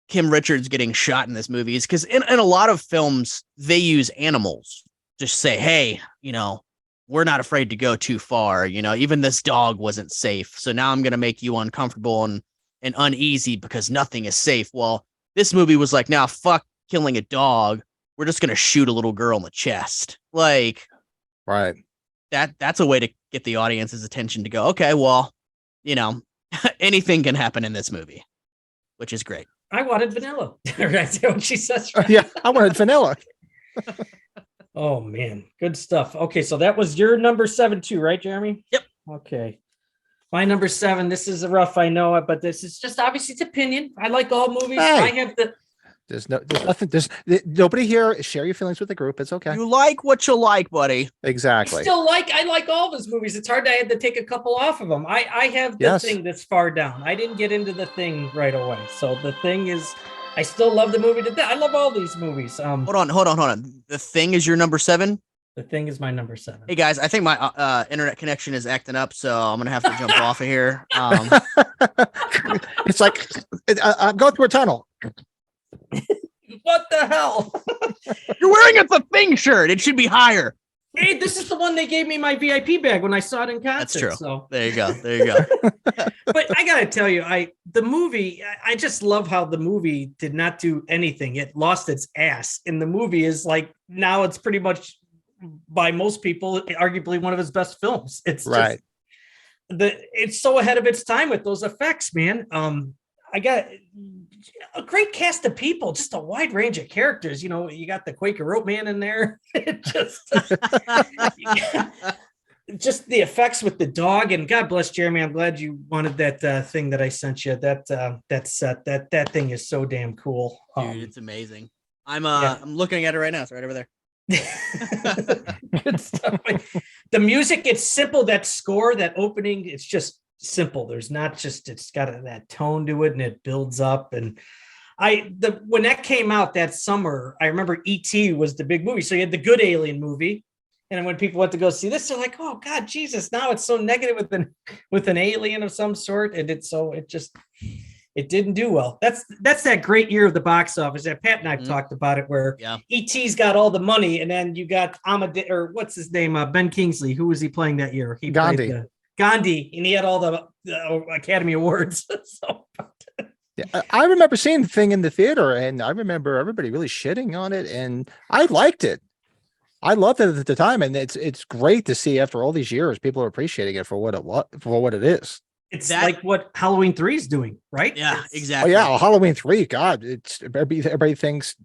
Speaker 3: Kim Richards getting shot in this movie is because in a lot of films they use animals. Just say, hey, we're not afraid to go too far. Even this dog wasn't safe, so now I'm gonna make you uncomfortable and uneasy because nothing is safe. Well, this movie was like, now fuck killing a dog. We're just gonna shoot a little girl in the chest. Like,
Speaker 1: Right.
Speaker 3: That's a way to get the audience's attention to go, okay, well, anything can happen in this movie, which is great.
Speaker 2: I wanted vanilla. Right? What she says. Right?
Speaker 1: Yeah, I wanted vanilla.
Speaker 2: Oh man, good stuff. Okay, so that was your number 7 too, right, Jeremy?
Speaker 3: Yep.
Speaker 2: Okay. My number 7. This is rough, I know it, but this is just obviously it's opinion. I like all movies.
Speaker 1: Hey.
Speaker 2: I have
Speaker 1: There's nothing. Nobody here. Share your feelings with the group. It's okay.
Speaker 3: You like what you like, buddy.
Speaker 1: Exactly.
Speaker 2: I like all of his movies. It's hard. I had to take a couple off of them. I have the Thing that's far down. I didn't get into The Thing right away. So The Thing is, I still love the movie to death. I love all these movies.
Speaker 3: Hold on. The Thing is your number 7?
Speaker 2: The Thing is my number 7.
Speaker 3: Hey guys, I think my internet connection is acting up, so I'm gonna have to jump off of here.
Speaker 1: It's like go through a tunnel.
Speaker 2: What the hell?
Speaker 3: You're wearing a The Thing shirt. It should be higher.
Speaker 2: Hey, this is the one they gave me my VIP bag when I saw it in concert.
Speaker 3: That's true.
Speaker 2: So
Speaker 3: There you go.
Speaker 2: but I gotta tell you, the movie, I just love how the movie did not do anything. It lost its ass. And the movie is like, now it's pretty much by most people, arguably one of his best films. It's
Speaker 1: Right.
Speaker 2: It's so ahead of its time with those effects, man. I got a great cast of people, just a wide range of characters. You got the Quaker Rope Man in there. It just the effects with the dog, and God bless Jeremy. I'm glad you wanted that thing that I sent you. That thing is so damn cool.
Speaker 3: Dude, it's amazing. I'm looking at it right now. It's right over there.
Speaker 2: Good stuff. The music, it's simple. That score, that opening, it's just simple. There's not just, it's got that tone to it, and it builds up. And when that came out that summer, I remember E.T. was the big movie. So you had the good Alien movie, and when people went to go see this, they're like, "Oh God, Jesus!" Now it's so negative with an alien of some sort, and it didn't do well. That's that great year of the box office that Pat and I've talked about it, where E.T.'s got all the money, and then you got or what's his name, Ben Kingsley. Who was he playing that year? He
Speaker 1: Gandhi.
Speaker 2: played Gandhi, and he had all the Academy Awards. So.
Speaker 1: Yeah, I remember seeing the Thing in the theater, and I remember everybody really shitting on it, and I liked it. I loved it at the time, and it's great to see after all these years people are appreciating it for what it is.
Speaker 2: It's like what Halloween 3 is doing, right?
Speaker 3: Yeah,
Speaker 2: It's,
Speaker 3: exactly.
Speaker 1: Oh yeah, Halloween 3. God, it's everybody thinks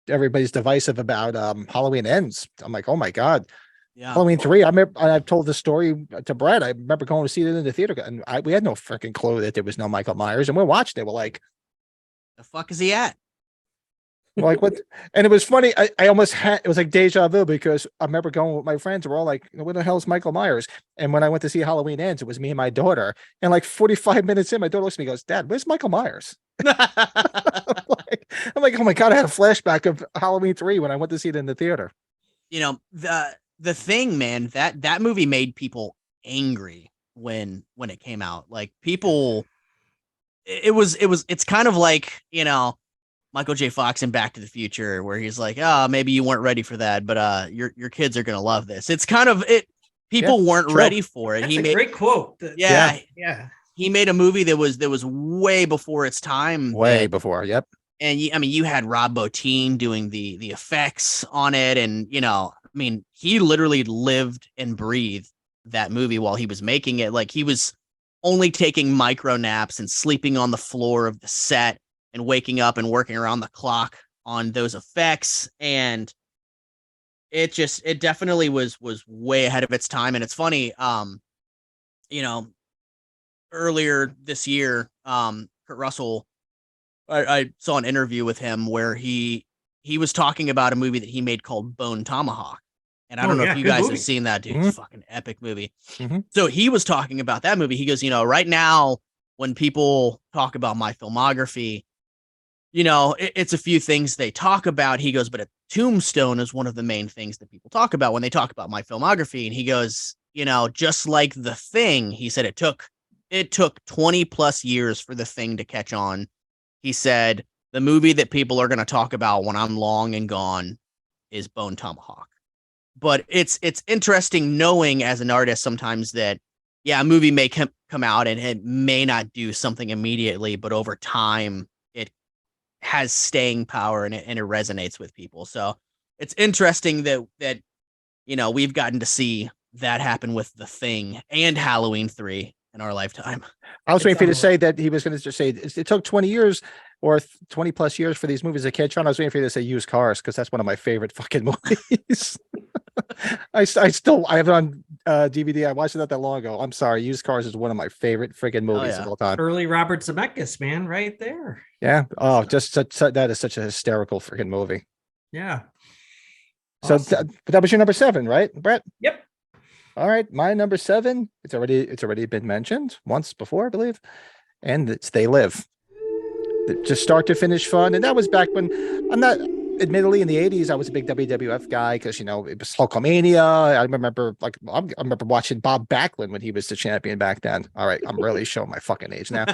Speaker 1: everybody's divisive about Halloween Ends. I'm like, oh my God.
Speaker 3: Yeah.
Speaker 1: Halloween 3. I've told this story to Brad. I remember going to see it in the theater, and we had no freaking clue that there was no Michael Myers, and we're watching it. We're like,
Speaker 3: the fuck is he at?
Speaker 1: like what? And it was funny. I almost had, it was like deja vu, because I remember going with my friends. We're all like, "What the hell is Michael Myers?" And when I went to see Halloween Ends, it was me and my daughter. And like 45 minutes in, my daughter looks at me and goes, "Dad, where's Michael Myers?" Like, I'm like, oh my God, I had a flashback of Halloween 3 when I went to see it in the theater.
Speaker 3: You know, the thing, man, that movie made people angry when it came out. Like people, it's kind of like, you know, Michael J. Fox in Back to the Future, where he's like, oh, maybe you weren't ready for that, but your kids are gonna love this. It's kind of it. People weren't
Speaker 1: true.
Speaker 3: ready for it.
Speaker 2: That's a great quote.
Speaker 3: Yeah,
Speaker 2: Yeah.
Speaker 3: he made a movie that was way before its time.
Speaker 1: Way before. Yep.
Speaker 3: And I mean, you had Rob Bottin doing the effects on it, and you know, I mean, he literally lived and breathed that movie while he was making it. Like he was only taking micro naps and sleeping on the floor of the set and waking up and working around the clock on those effects. And it definitely was way ahead of its time. And it's funny, you know, earlier this year, Kurt Russell, I saw an interview with him where he was talking about a movie that he made called Bone Tomahawk. And I don't know if you guys have seen that, dude. It's a fucking epic movie. So he was talking about that movie. He goes, you know, right now when people talk about my filmography, you know, it's a few things they talk about. He goes, but a Tombstone is one of the main things that people talk about when they talk about my filmography. And he goes, you know, just like The Thing, he said it took 20 plus years for The Thing to catch on. He said, the movie that people are going to talk about when I'm long and gone is Bone Tomahawk. But it's interesting knowing as an artist sometimes that, yeah, a movie may come out and it may not do something immediately, but over time it has staying power and it resonates with people. So it's interesting that you know, we've gotten to see that happen with The Thing and Halloween 3 in our lifetime.
Speaker 1: I was waiting for you to say that he was going to just say it took 20 years or 20 plus years for these movies to catch on. I was waiting for you to say Used Cars because that's one of my favorite fucking movies. I have it on DVD. I watched it not that long ago. I'm sorry. Used Cars is one of my favorite freaking movies of all time.
Speaker 2: Early Robert Zemeckis, man, right there.
Speaker 1: Yeah. Oh, just that is such a hysterical freaking movie.
Speaker 2: Yeah.
Speaker 1: Awesome. So that was your number 7, right, Brett?
Speaker 2: Yep. All
Speaker 1: right. My number 7. It's already been mentioned once before, I believe. And it's They Live. Just start to finish fun. And that was back when admittedly in the 80s, I was a big WWF guy because, you know, it was Hulkamania. I remember watching Bob Backlund when he was the champion back then. All right. I'm really showing my fucking age now.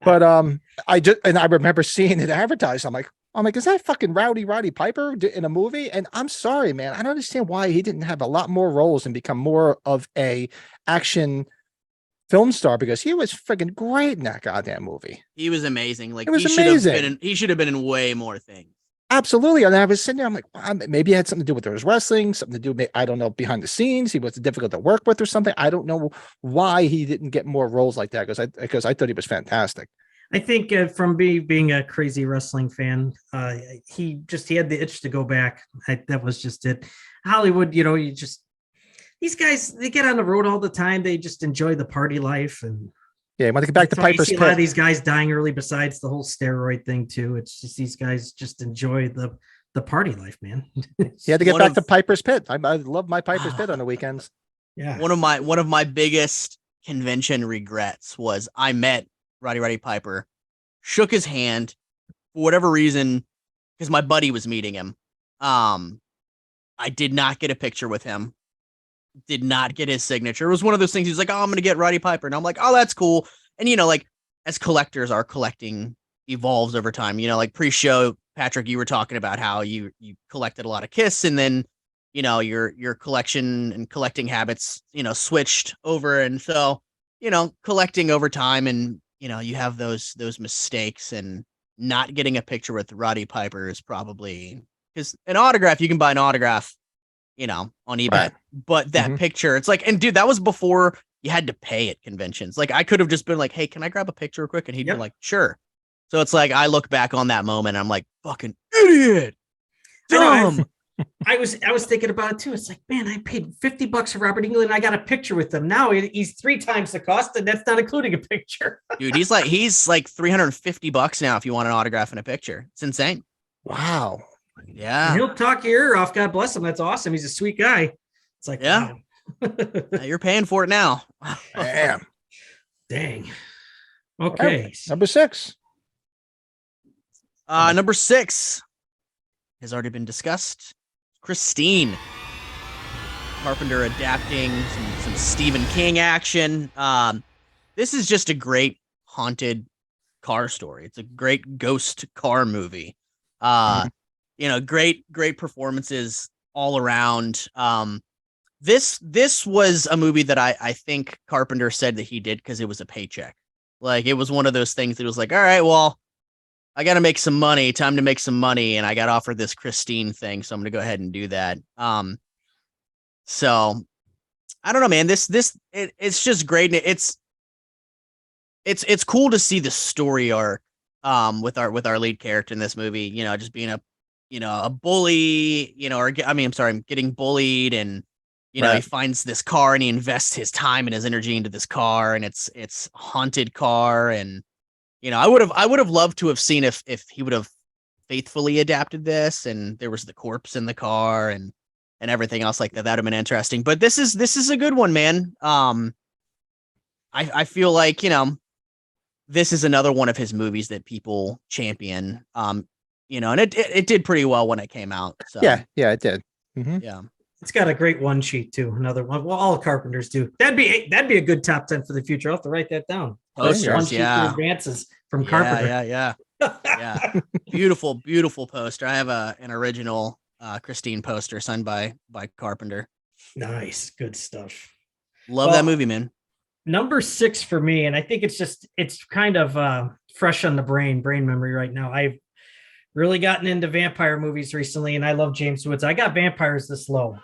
Speaker 1: But I remember seeing it advertised. I'm like, is that fucking Roddy Piper in a movie? And I'm sorry, man. I don't understand why he didn't have a lot more roles and become more of a action film star, because he was freaking great in that goddamn movie.
Speaker 3: He was amazing. Like,
Speaker 1: it was amazing.
Speaker 3: He should have been in way more things.
Speaker 1: Absolutely. And I was sitting there, I'm like, well, maybe it had something to do with his wrestling, something to do with, I don't know, behind the scenes. He was difficult to work with or something. I don't know why he didn't get more roles like that, because I thought he was fantastic.
Speaker 2: I think from being a crazy wrestling fan, he had the itch to go back. That was just it. Hollywood, you know, these guys, they get on the road all the time. They just enjoy the party life. And
Speaker 1: yeah, when they get back to Piper's Pit.
Speaker 2: A lot of these guys dying early besides the whole steroid thing too. It's just these guys just enjoy the party life, man.
Speaker 1: He had to get back to Piper's Pit. I love my Piper's Pit on the weekends.
Speaker 2: Yeah.
Speaker 3: One of my biggest convention regrets was I met Roddy Piper, shook his hand for whatever reason, because my buddy was meeting him. I did not get a picture with him. Did not get his signature. It was one of those things. He's like, oh, I'm going to get Roddy Piper. And I'm like, oh, that's cool. And, you know, like as collectors, our collecting evolves over time. You know, like pre-show, Patrick, you were talking about how you collected a lot of Kiss, and then, you know, your collection and collecting habits, you know, switched over. And so, you know, collecting over time, and, you know, you have those mistakes, and not getting a picture with Roddy Piper is probably, because an autograph, you can buy an autograph, you know, on eBay,
Speaker 1: right.
Speaker 3: But that picture, it's like, and dude, that was before you had to pay at conventions. Like I could have just been like, hey, can I grab a picture real quick? And he'd be like, sure. So it's like, I look back on that moment and I'm like, fucking idiot. Dumb.
Speaker 2: I was thinking about it too. It's like, man, I paid $50 for Robert Englund. I got a picture with him. Now he's 3 times the cost, and that's not including a picture.
Speaker 3: Dude, he's like $350 now if you want an autograph and a picture. It's insane.
Speaker 1: Wow.
Speaker 3: Yeah.
Speaker 2: And he'll talk your ear off. God bless him. That's awesome. He's a sweet guy. It's like,
Speaker 3: yeah. You're paying for it now.
Speaker 1: Damn.
Speaker 2: Dang. Okay.
Speaker 1: Number 6.
Speaker 3: Number 6 has already been discussed. Christine. Carpenter adapting some Stephen King action. This is just a great haunted car story. It's a great ghost car movie. Great performances all around. This was a movie that I think Carpenter said that he did because it was a paycheck. Like, it was one of those things that was like, all right, well, I got to make some money. Time to make some money, and I got offered this Christine thing, so I'm gonna go ahead and do that. So I don't know, man. It's just great. It's cool to see the story arc with our lead character in this movie. Just being a bully. I'm getting bullied, and
Speaker 1: Right.
Speaker 3: he finds this car and he invests his time and his energy into this car, and it's a haunted car. And I would have loved to have seen if he would have faithfully adapted this, and there was the corpse in the car and everything else like that. That would have been interesting. But this is a good one, man. I feel like this is another one of his movies that people champion. And it did pretty well when it came out. So
Speaker 1: Yeah, it did. Mhm.
Speaker 3: yeah.
Speaker 2: It's got a great one sheet too. Another one. Well, all Carpenters do. That'd be a good top 10 for the future. I'll have to write that down.
Speaker 3: Posters,
Speaker 2: One sheet
Speaker 3: yeah.
Speaker 2: for advances from Carpenter.
Speaker 3: Yeah. Beautiful poster. I have an original Christine poster signed by Carpenter.
Speaker 2: Nice, good stuff.
Speaker 3: Love that movie, man.
Speaker 2: Number 6 for me, and I think it's kind of fresh on the brain memory right now. I've really gotten into vampire movies recently, and I love James Woods. I got vampires this low.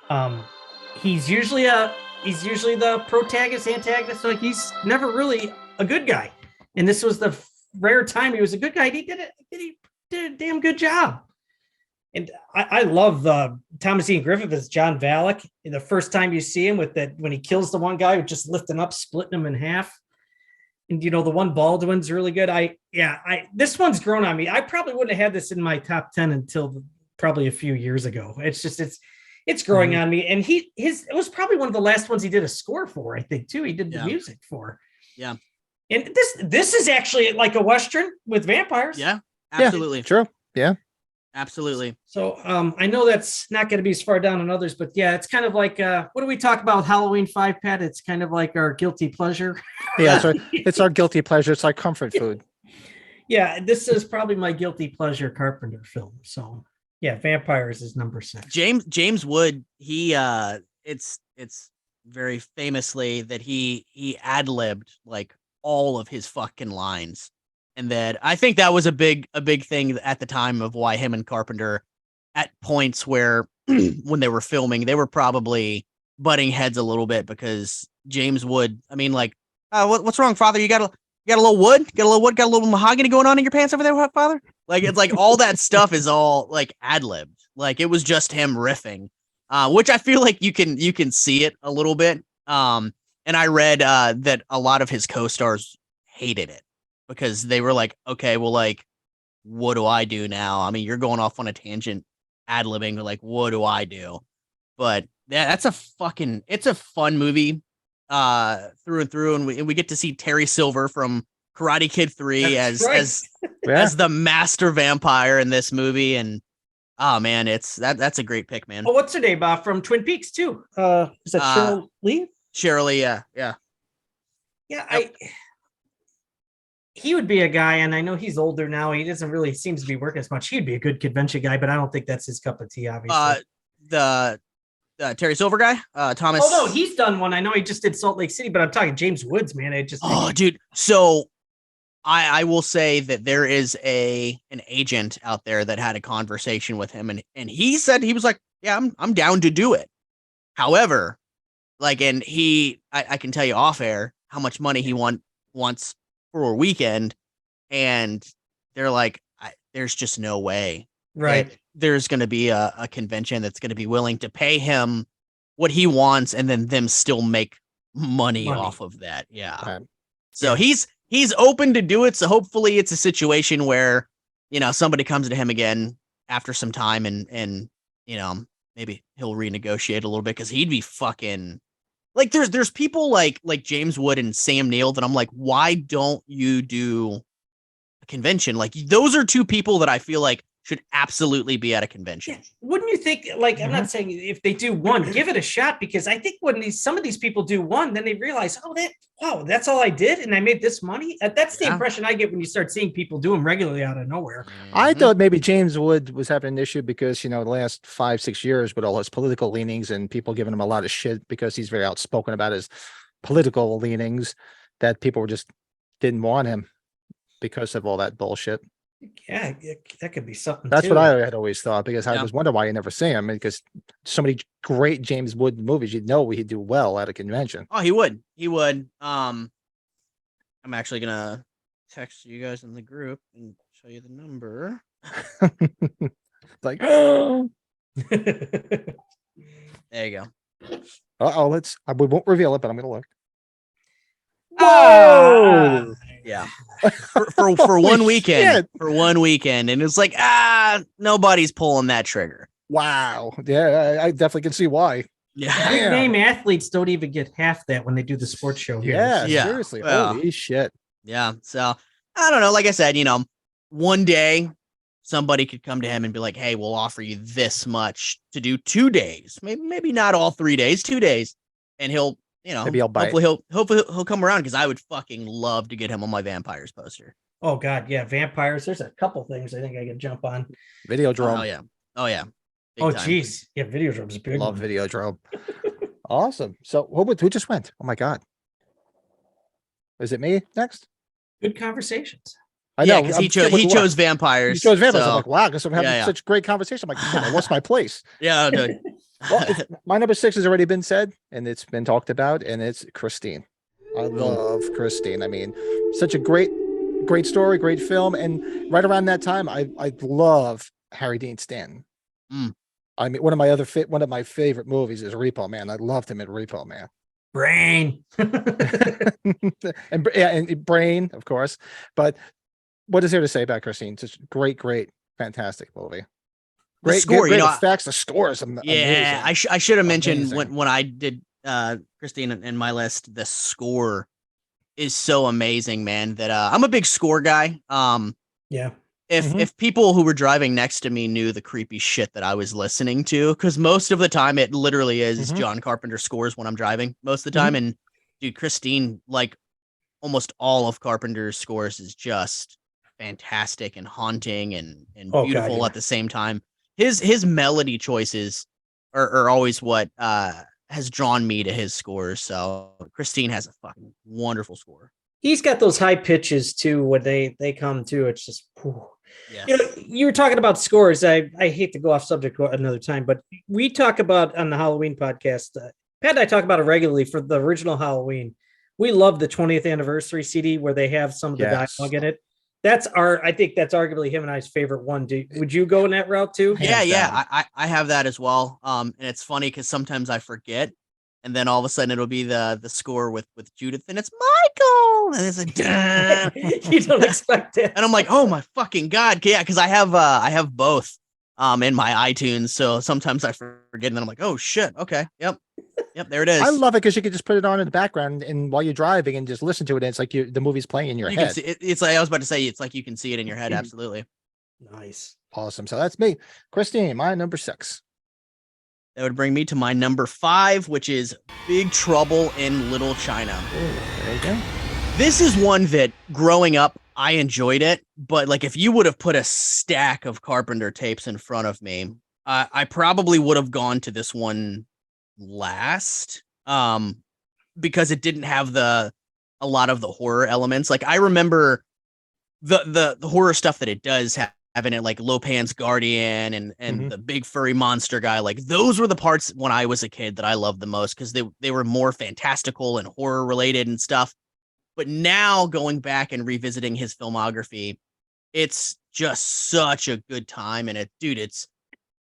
Speaker 2: He's usually the protagonist, antagonist. Like, he's never really a good guy, and this was the rare time he was a good guy. He did a damn good job. And I love Thomas Ian Griffith as John Valak. The first time you see him with that, when he kills the one guy who just lifting up, splitting him in half. And the one Baldwin's really good. This one's grown on me. I probably wouldn't have had this in my top 10 until probably a few years ago. It's growing on me. And it was probably one of the last ones he did a score for, I think, too. He did the music for.
Speaker 3: Yeah.
Speaker 2: And this is actually like a Western with vampires.
Speaker 3: Yeah, absolutely.
Speaker 1: Yeah, true. Yeah.
Speaker 3: Absolutely.
Speaker 2: So I know that's not going to be as far down on others, but yeah, it's kind of like what do we talk about Halloween 5, Pat? It's kind of like our guilty pleasure.
Speaker 1: Yeah, it's our guilty pleasure. It's like comfort food.
Speaker 2: Yeah, this is probably my guilty pleasure Carpenter film. So yeah, Vampires is number 6.
Speaker 3: James Wood, he it's very famously that he ad-libbed like all of his fucking lines. And that I think that was a big thing at the time of why him and Carpenter, at points where when they were filming, they were probably butting heads a little bit, because James Wood, what's wrong, Father? You got a little wood? Got a little mahogany going on in your pants over there, Father? Like, it's like all that stuff is all like ad-libbed. Like, it was just him riffing, which I feel like you can see it a little bit. And I read that a lot of his co-stars hated it, because they were like, okay, well, like, what do I do now? I mean, you're going off on a tangent, ad-libbing, like, what do I do? But yeah, it's a fun movie through and through. And we get to see Terry Silver from Karate Kid 3 as the master vampire in this movie. And oh man, that's a great pick, man.
Speaker 2: Oh, what's her name? From Twin Peaks too. Is that Cheryl Lee?
Speaker 3: Cheryl Lee, yeah.
Speaker 2: Yeah, yep. He would be a guy, and I know he's older now. He doesn't really seems to be working as much. He'd be a good convention guy, but I don't think that's his cup of tea, obviously.
Speaker 3: The Terry Silver guy, Thomas.
Speaker 2: Oh no, he's done one. I know he just did Salt Lake City, but I'm talking James Woods, man.
Speaker 3: Dude. So I will say that there is an agent out there that had a conversation with him, and he said, he was like, yeah, I'm down to do it. However, like, and I can tell you off air how much money he wants for a weekend, and they're like, there's just no way,
Speaker 2: right?
Speaker 3: There's going to be a convention that's going to be willing to pay him what he wants, and then them still make money off of that. Yeah. So he's open to do it. So hopefully it's a situation where, somebody comes to him again after some time, and maybe he'll renegotiate a little bit, because he'd be fucking. Like, there's people like James Wood and Sam Neill that I'm like, why don't you do a convention. Like those are two people that I feel like should absolutely be at a convention.
Speaker 2: Yeah. Wouldn't you think, like, I'm not saying if they do one, give it a shot, because I think when some of these people do one, then they realize, wow, that's all I did. And I made this money. That's the impression I get when you start seeing people do them regularly out of nowhere.
Speaker 1: I thought maybe James Wood was having an issue because, the last 5-6 years with all his political leanings and people giving him a lot of shit because he's very outspoken about his political leanings, that people didn't want him because of all that bullshit.
Speaker 2: Yeah, that could be something.
Speaker 1: That's
Speaker 2: too.
Speaker 1: what I had always thought, because I was wondering why you never see him, because so many great James Wood movies, he'd do well at a convention.
Speaker 3: Oh, he would. I'm actually gonna text you guys in the group and show you the number.
Speaker 1: Like,
Speaker 3: there you go.
Speaker 1: We won't reveal it, but I'm gonna look.
Speaker 2: Whoa!
Speaker 3: Yeah. For one weekend.
Speaker 1: Shit.
Speaker 3: For one weekend. And it's like, nobody's pulling that trigger.
Speaker 1: Wow. Yeah, I definitely can see why.
Speaker 3: Yeah.
Speaker 2: Big name athletes don't even get half that when they do the sports show here.
Speaker 1: Yeah, seriously.
Speaker 3: Well,
Speaker 1: Holy shit.
Speaker 3: Yeah. So I don't know. Like I said, one day somebody could come to him and be like, hey, we'll offer you this much to do 2 days. Maybe not all 3 days, 2 days. And he'll,
Speaker 1: Maybe I'll buy
Speaker 3: hopefully he'll come around, because I would fucking love to get him on my vampires poster.
Speaker 2: Oh God, yeah, vampires. There's a couple things I think I could jump on.
Speaker 1: Videodrome.
Speaker 3: Oh yeah. Big
Speaker 2: Oh
Speaker 3: time.
Speaker 2: geez, yeah, Videodrome's a big
Speaker 1: Love
Speaker 2: one.
Speaker 1: Videodrome. Awesome. So who just went? Oh my God. Is it me next?
Speaker 2: Good conversations.
Speaker 1: I
Speaker 3: Yeah,
Speaker 1: know.
Speaker 3: because
Speaker 1: I'm
Speaker 3: he
Speaker 1: scared with
Speaker 3: chose vampires.
Speaker 1: He chose vampires.
Speaker 3: so-
Speaker 1: I'm like, wow, because I'm having
Speaker 3: Yeah.
Speaker 1: such great conversation. I'm like, damn, I lost my place.
Speaker 3: Yeah, dude.
Speaker 1: Well, my number 6 has already been said and it's been talked about, and it's Christine. I love Christine. I mean, such a great story, great film. And right around that time, I love Harry Dean Stanton.
Speaker 3: Mm.
Speaker 1: I mean, one of my favorite movies is Repo Man. I loved him in Repo Man.
Speaker 2: Brain.
Speaker 1: and Brain, of course. But what is there to say about Christine? Just great, fantastic movie. Great
Speaker 3: score,
Speaker 1: great effects. The score is amazing.
Speaker 3: Yeah, I should have mentioned
Speaker 1: Amazing.
Speaker 3: when I did Christine in my list, the score is so amazing, man, that I'm a big score guy.
Speaker 2: Yeah.
Speaker 3: If people who were driving next to me knew the creepy shit that I was listening to, because most of the time it literally is John Carpenter scores when I'm driving most of the time. And dude, Christine, like almost all of Carpenter's scores, is just fantastic and haunting and beautiful
Speaker 2: God, yeah.
Speaker 3: at the same time. His melody choices are always what has drawn me to his scores. So Christine has a fucking wonderful score.
Speaker 2: He's got those high pitches too when they come to. It's just, whew.
Speaker 3: Yes.
Speaker 2: You were talking about scores. I hate to go off subject another time, but we talk about on the Halloween podcast. Pat and I talk about it regularly for the original Halloween. We love the 20th anniversary CD where they have some of the dialogue in it. I think that's arguably him and I's favorite one. Would you go in that route too?
Speaker 3: Yeah. I have that as well. And it's funny because sometimes I forget, and then all of a sudden it'll be the score with Judith, and it's Michael, and it's like,
Speaker 2: you don't expect it.
Speaker 3: and I'm like, oh my fucking God. Yeah. Cause I have both, in my iTunes. So sometimes I forget, and then I'm like, oh shit. Okay. Yep. There it is.
Speaker 1: I love it because you can just put it on in the background and while you're driving and just listen to it. And it's like the movie's playing in your head.
Speaker 3: It's like I was about to say, it's like you can see it in your head. Absolutely.
Speaker 2: Nice.
Speaker 1: Awesome. So that's me, Christine, my number 6.
Speaker 3: That would bring me to my number 5, which is Big Trouble in Little China.
Speaker 1: There you go.
Speaker 3: This is one that growing up, I enjoyed it, but like if you would have put a stack of Carpenter tapes in front of me, I probably would have gone to this one last, because it didn't have a lot of the horror elements. Like I remember the horror stuff that it does have in it, like Lopan's Guardian and the big furry monster guy. Like those were the parts when I was a kid that I loved the most, because they were more fantastical and horror related and stuff. But now going back and revisiting his filmography, it's just such a good time. And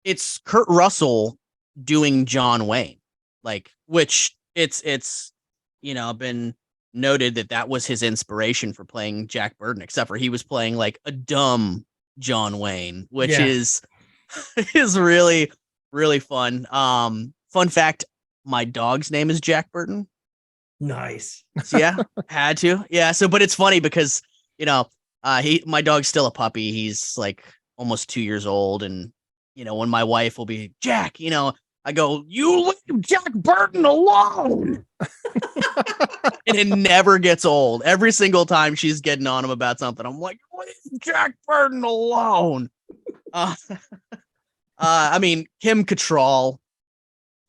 Speaker 3: it's Kurt Russell doing John Wayne, like, which it's been noted that was his inspiration for playing Jack Burton, except for he was playing like a dumb John Wayne, which is really, really fun. Fun fact, my dog's name is Jack Burton.
Speaker 2: Nice.
Speaker 3: So, yeah, had to. Yeah. So, but it's funny because, My dog's still a puppy. He's like almost 2 years old, and when my wife will be Jack, I go, "You leave Jack Burton alone," and it never gets old. Every single time she's getting on him about something, I'm like, "Leave Jack Burton alone." I mean, Kim Cattrall,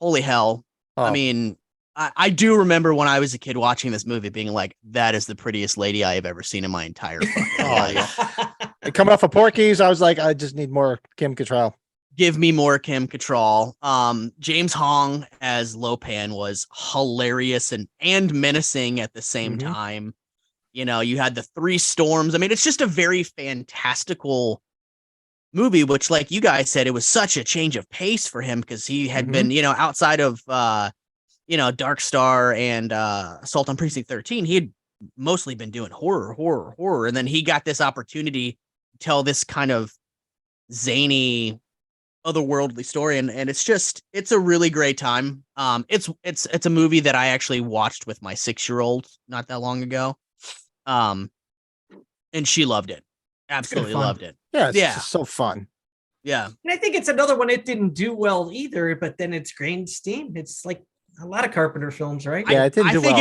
Speaker 3: holy hell!
Speaker 1: Oh.
Speaker 3: I mean, I do remember when I was a kid watching this movie, being like, "That is the prettiest lady I have ever seen in my entire fucking life."
Speaker 1: Coming off of Porky's, I was like, I just need more Kim Cattrall.
Speaker 3: Give me more Kim Cattrall. James Hong as Lopan was hilarious and menacing at the same time. You had the three storms. I mean, it's just a very fantastical movie, which, like you guys said, it was such a change of pace for him because he had been, outside of, Dark Star and Assault on Precinct 13, he had mostly been doing horror. And then he got this opportunity to tell this kind of zany, otherworldly story, and it's a really great time. It's a movie that I actually watched with my 6-year-old not that long ago, and she loved it, absolutely loved it.
Speaker 1: It's just so fun.
Speaker 3: Yeah,
Speaker 2: and I think it's another one it didn't do well either, but then it's gained steam. It's like a lot of Carpenter films, right?
Speaker 1: Yeah, it didn't do well.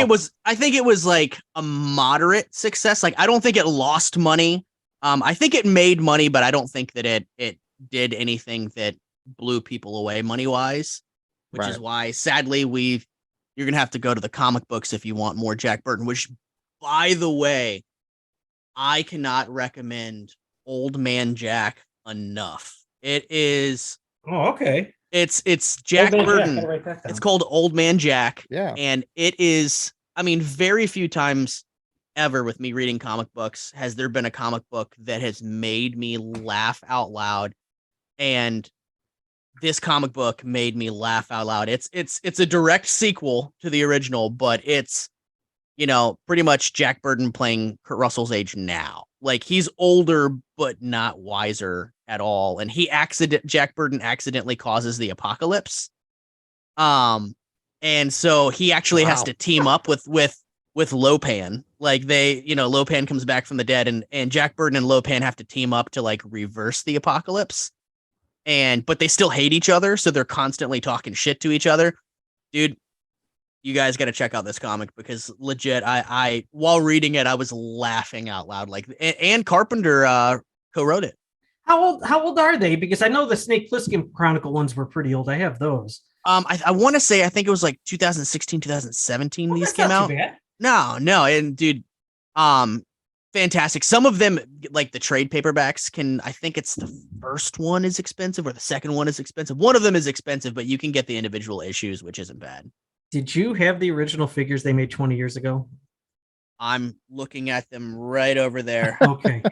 Speaker 3: I think it was like a moderate success. Like, I don't think it lost money. I think it made money, but I don't think that it did anything that blew people away money wise, which is why, sadly, you're gonna have to go to the comic books if you want more Jack Burton, which, by the way, I cannot recommend Old Man Jack enough. It is
Speaker 2: okay.
Speaker 3: It's Jack Burton. It's called Old Man Jack.
Speaker 1: Yeah.
Speaker 3: And it is, I mean, very few times ever with me reading comic books has there been a comic book that has made me laugh out loud, and this comic book made me laugh out loud. It's a direct sequel to the original, but it's pretty much Jack Burton playing Kurt Russell's age now. Like, he's older but not wiser at all, and Jack Burton accidentally causes the apocalypse. And so he actually has to team up with Lopan. Like, Lopan comes back from the dead, and Jack Burton and Lopan have to team up to like reverse the apocalypse. But they still hate each other, so they're constantly talking shit to each other. Dude, you guys got to check out this comic, because legit, I while reading it, I was laughing out loud. Like, and Carpenter co-wrote it.
Speaker 2: How old are they? Because I know the Snake Plissken Chronicle ones were pretty old. I have those.
Speaker 3: I want to say, I think it was like 2016, 2017 these came out. No, and dude, fantastic. Some of them, like the trade paperbacks, I think it's the first one is expensive or the second one is expensive. One of them is expensive, but you can get the individual issues, which isn't bad.
Speaker 2: Did you have the original figures they made 20 years ago?
Speaker 3: I'm looking at them right over there.
Speaker 2: Okay.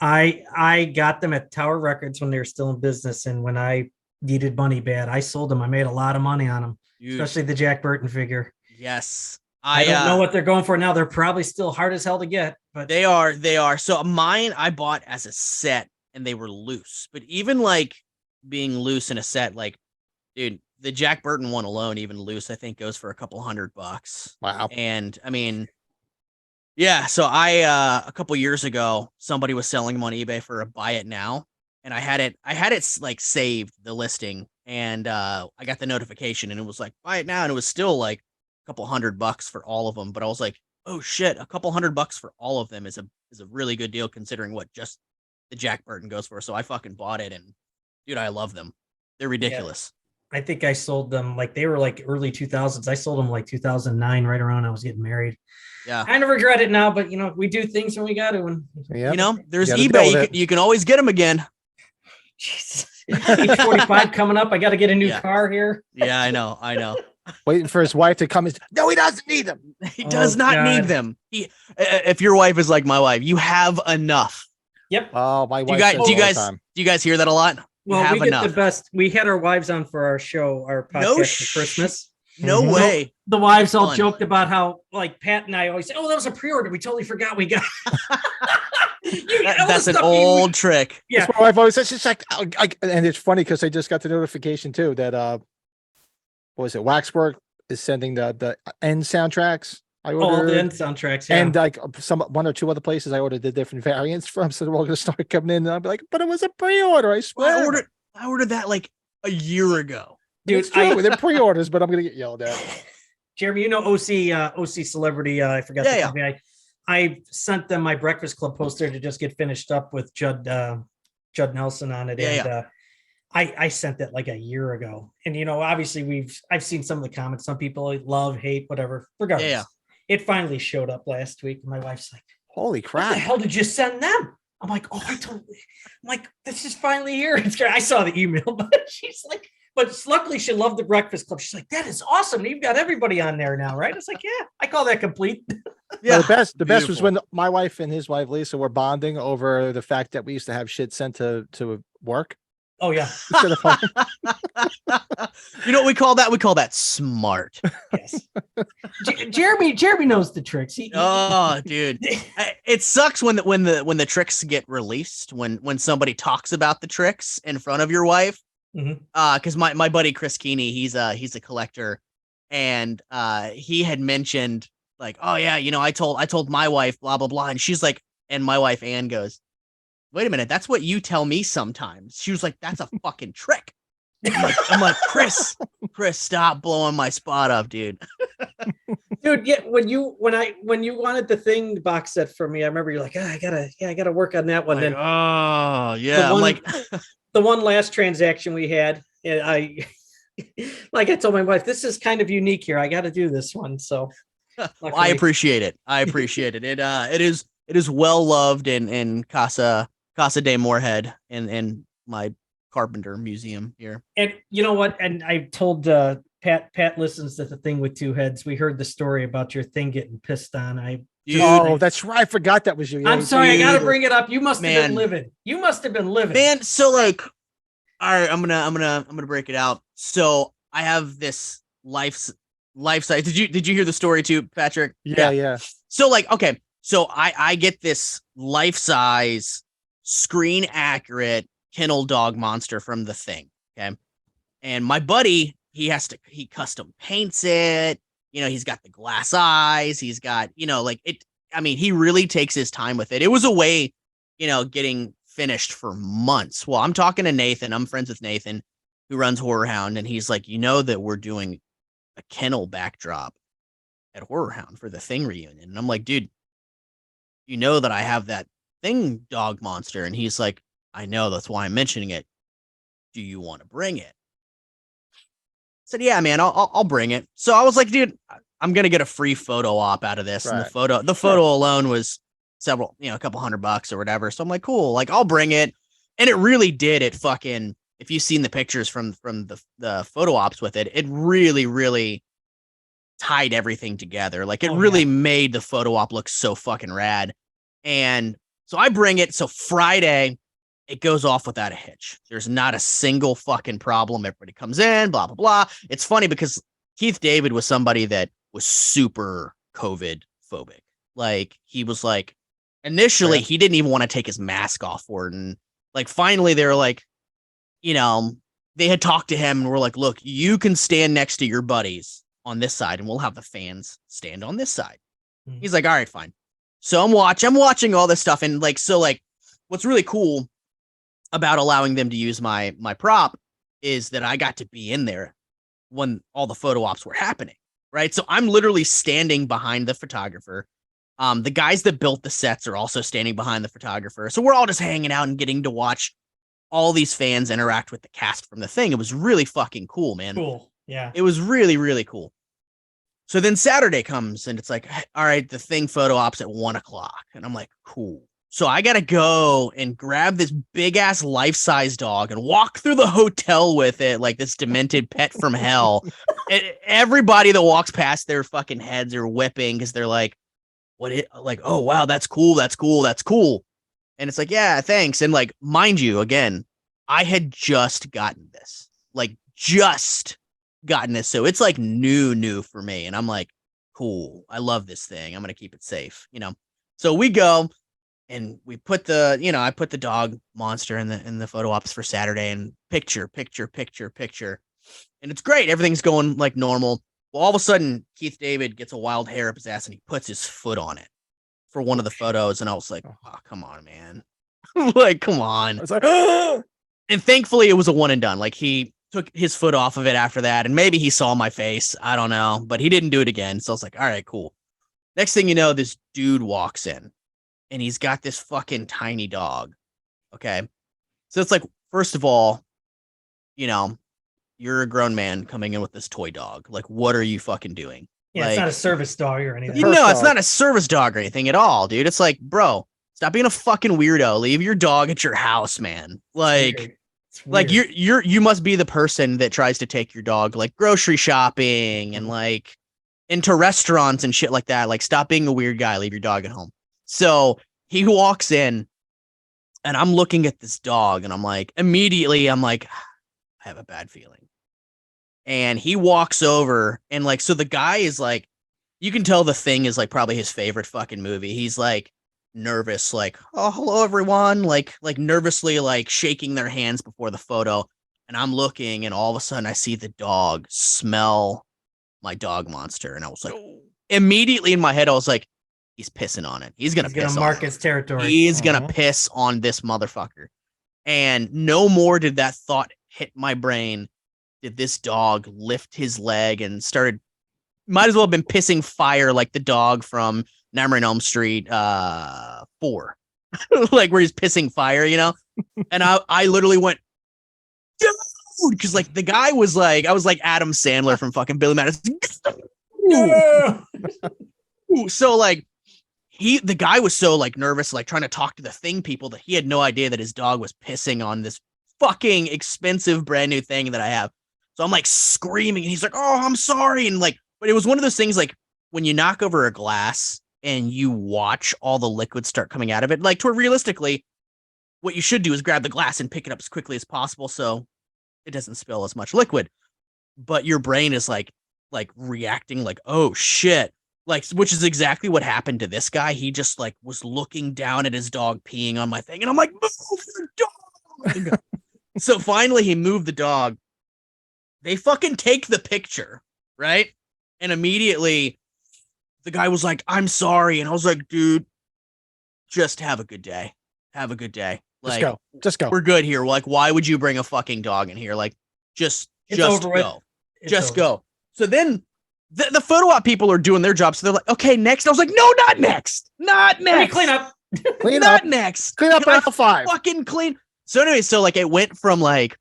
Speaker 2: I got them at Tower Records when they were still in business, and when I needed money bad, I sold them. I made a lot of money on them, especially the Jack Burton figure.
Speaker 3: Yes.
Speaker 2: I don't know what they're going for now. They're probably still hard as hell to get, but
Speaker 3: they are. So mine I bought as a set, and they were loose. But even like being loose in a set, like, dude, the Jack Burton one alone, even loose, I think goes for a couple $100.
Speaker 1: Wow.
Speaker 3: And I mean, yeah. So a couple years ago, somebody was selling them on eBay for a buy it now, and I had it like saved the listing, and I got the notification, and it was like buy it now, and it was still like couple $100 for all of them, but I was like, oh shit, a couple $100 for all of them is a really good deal considering what just the Jack Burton goes for. So I fucking bought it, and dude, I love them. They're ridiculous.
Speaker 2: Yeah. I think I sold them like they were like early 2000s. I sold them like 2009, right around I was getting married.
Speaker 3: Yeah,
Speaker 2: I kind of regret it now, but we do things when we got to. And
Speaker 3: there's eBay. You can always get them again.
Speaker 2: Jesus. Age 45 coming up. I got to get a new car here.
Speaker 3: Yeah, I know.
Speaker 1: Waiting for his wife to come. No, he doesn't need them.
Speaker 3: He does not need them. If your wife is like my wife, you have enough.
Speaker 2: Yep.
Speaker 1: Oh, my wife.
Speaker 3: Do you guys hear that a lot?
Speaker 2: Well, we get the best. We had our wives on for our show, our podcast for Christmas.
Speaker 3: No way.
Speaker 2: The wives all joked about how, like, Pat and I always say, "Oh, that was a pre-order. We totally forgot we got."
Speaker 3: That's an old trick.
Speaker 1: Yeah, that's what my wife always says. It's like, and it's funny because I just got the notification too that what was it? Waxwork is sending the end soundtracks I
Speaker 2: All the
Speaker 1: ordered,
Speaker 2: end soundtracks. Yeah.
Speaker 1: and like one or two other places I ordered the different variants from. So they're all going to start coming in, and I'll be like, but it was a pre-order, I swear.
Speaker 3: I ordered that like a year ago.
Speaker 2: Dude,
Speaker 1: It's true. They're pre-orders, but I'm going to get yelled at.
Speaker 2: Jeremy, you know OC Celebrity. I forgot the company. I sent them my Breakfast Club poster to just get finished up with Judd Nelson on it. I sent that like a year ago. And obviously I've seen some of the comments. Some people love, hate, whatever. Regardless. It finally showed up last week. My wife's like,
Speaker 1: holy crap.
Speaker 2: What the hell did you send them? I'm like, I'm like, this is finally here. I saw the email, but she's like, but luckily she loved the Breakfast Club. She's like, that is awesome. You've got everybody on there now, right? It's like, yeah, I call that complete.
Speaker 1: Yeah. Well, the best was when my wife and his wife, Lisa, were bonding over the fact that we used to have shit sent to work.
Speaker 2: Oh yeah.
Speaker 3: You know what we call that? We call that smart.
Speaker 2: Yes. Jeremy knows the tricks.
Speaker 3: Dude, it sucks when the tricks get released, when somebody talks about the tricks in front of your wife. Because my buddy Chris Keeney, he's a collector, and he had mentioned like, oh yeah, I told my wife blah blah blah, and she's like, and my wife Ann goes, wait a minute, that's what you tell me sometimes. She was like, that's a fucking trick. I'm like, Chris, stop blowing my spot up, dude.
Speaker 2: Dude, yeah, when you wanted the Thing box set for me, I remember you're like, I gotta work on that one.
Speaker 3: Like,
Speaker 2: then
Speaker 3: oh yeah, I'm like
Speaker 2: the one last transaction we had, and I told my wife, this is kind of unique here. I got to do this one. So
Speaker 3: well, I appreciate it. It is well loved in Casa de Moorhead in my Carpenter Museum here.
Speaker 2: And you know what? And I told Pat listens to the Thing with Two Heads. We heard the story about your Thing getting pissed on.
Speaker 1: That's right. I forgot that was you.
Speaker 2: I'm sorry. I got to bring it up. You must have been living. You must have been living,
Speaker 3: man. So like, all right, I'm gonna break it out. So I have this life size. Did you hear the story too, Patrick?
Speaker 1: Yeah.
Speaker 3: So like, okay, so I get this life size screen accurate kennel dog monster from the Thing. Okay. And my buddy, he custom paints it. He's got the glass eyes. He's got, like it. I mean, he really takes his time with it. It was a way, getting finished for months. Well, I'm talking to Nathan. I'm friends with Nathan, who runs Horror Hound. And he's like, that we're doing a kennel backdrop at Horror Hound for the Thing reunion. And I'm like, dude, that I have that Thing dog monster. And he's like, I know, that's why I'm mentioning it. Do you want to bring it? I said, yeah, man, I'll bring it. So I was like, dude, I'm going to get a free photo op out of this. Right. And the photo alone was a couple $100 or whatever. So I'm like, cool, like I'll bring it. And it really did. It fucking, if you've seen the pictures from the photo ops with it, it really, really tied everything together. Like it really made the photo op look so fucking rad. And so I bring it. So Friday, it goes off without a hitch. There's not a single fucking problem. Everybody comes in, blah, blah, blah. It's funny because Keith David was somebody that was super COVID phobic. Like he was like, initially, he didn't even want to take his mask off for it. And like, finally they were like, they had talked to him and were like, look, you can stand next to your buddies on this side and we'll have the fans stand on this side. Mm-hmm. He's like, all right, fine. So I'm watching all this stuff. And like, so like, what's really cool about allowing them to use my prop is that I got to be in there when all the photo ops were happening. Right. So I'm literally standing behind the photographer. The guys that built the sets are also standing behind the photographer. So we're all just hanging out and getting to watch all these fans interact with the cast from the Thing. It was really fucking cool, man.
Speaker 2: Cool. Yeah.
Speaker 3: It was really, really cool. So then Saturday comes and it's like, all right, the Thing photo ops at 1:00. And I'm like, cool. So I got to go and grab this big ass life-size dog and walk through the hotel with it like this demented pet from hell. And everybody that walks past their fucking heads are whipping because they're like, oh, wow, that's cool. That's cool. That's cool. And it's like, yeah, thanks. And like, mind you, again, I had just gotten this. So it's like new for me. And I'm like, cool. I love this thing. I'm going to keep it safe, So we go. And we put I put the dog monster in the photo ops for Saturday and picture. And it's great. Everything's going like normal. Well, all of a sudden, Keith David gets a wild hair up his ass and he puts his foot on it for one of the photos. And I was like, oh, come on, man. Like, come on.
Speaker 1: I was like,
Speaker 3: And thankfully, it was a one and done. Like, he took his foot off of it after that. And maybe he saw my face. I don't know. But he didn't do it again. So I was like, all right, cool. Next thing you know, this dude walks in and he's got this fucking tiny dog. Okay. So it's like, first of all, you know, you're a grown man coming in with this toy dog. Like, what are you fucking doing?
Speaker 2: Yeah,
Speaker 3: like,
Speaker 2: it's not a service dog or anything.
Speaker 3: You know, it's not a service dog or anything at all, dude. It's like, bro, stop being a fucking weirdo. Leave your dog at your house, man. Like, you must be the person that tries to take your dog like grocery shopping and like into restaurants and shit like that. Like, stop being a weird guy. Leave your dog at home. So he walks in and I'm looking at this dog and I'm like, immediately, I'm like, I have a bad feeling. And he walks over and like, so the guy is like, you can tell The Thing is like probably his favorite fucking movie. He's like nervous, like, oh, hello, everyone. Like nervously, like shaking their hands before the photo. And I'm looking and all of a sudden I see the dog smell my dog monster. And I was like, immediately in my head, I was like, he's pissing on it. He's going to
Speaker 2: mark his territory.
Speaker 3: He's going to piss on this motherfucker. And no more did that thought hit my brain. Did this dog lift his leg and started, might as well have been pissing fire like the dog from Nightmare on Elm Street 4. Like where he's pissing fire, you know? And I literally went, dude, because like the guy was like, I was like Adam Sandler from fucking Billy Madison. So like the guy was so like nervous, like trying to talk to the Thing people that he had no idea that his dog was pissing on this fucking expensive brand new thing that I have. So I'm like screaming and he's like, oh, I'm sorry. And like, but it was one of those things like when you knock over a glass and you watch all the liquid start coming out of it, like to realistically, what you should do is grab the glass and pick it up as quickly as possible so it doesn't spill as much liquid. But your brain is like reacting like, oh shit. Like, which is exactly what happened to this guy. He just like was looking down at his dog peeing on my thing. And I'm like, move your dog. So finally he moved the dog. They fucking take the picture, right? And immediately the guy was like, I'm sorry. And I was like, dude, just have a good day. Have a good day. Like,
Speaker 1: just go.
Speaker 3: We're good here. Like, why would you bring a fucking dog in here? Like, just go. Just go. So then the photo op people are doing their job. So they're like, okay, next. I was like, no, not next. Not next.
Speaker 2: Let me clean up.
Speaker 3: Not next.
Speaker 1: Clean up aisle 5.
Speaker 3: Fucking clean. So anyway, so like it went from like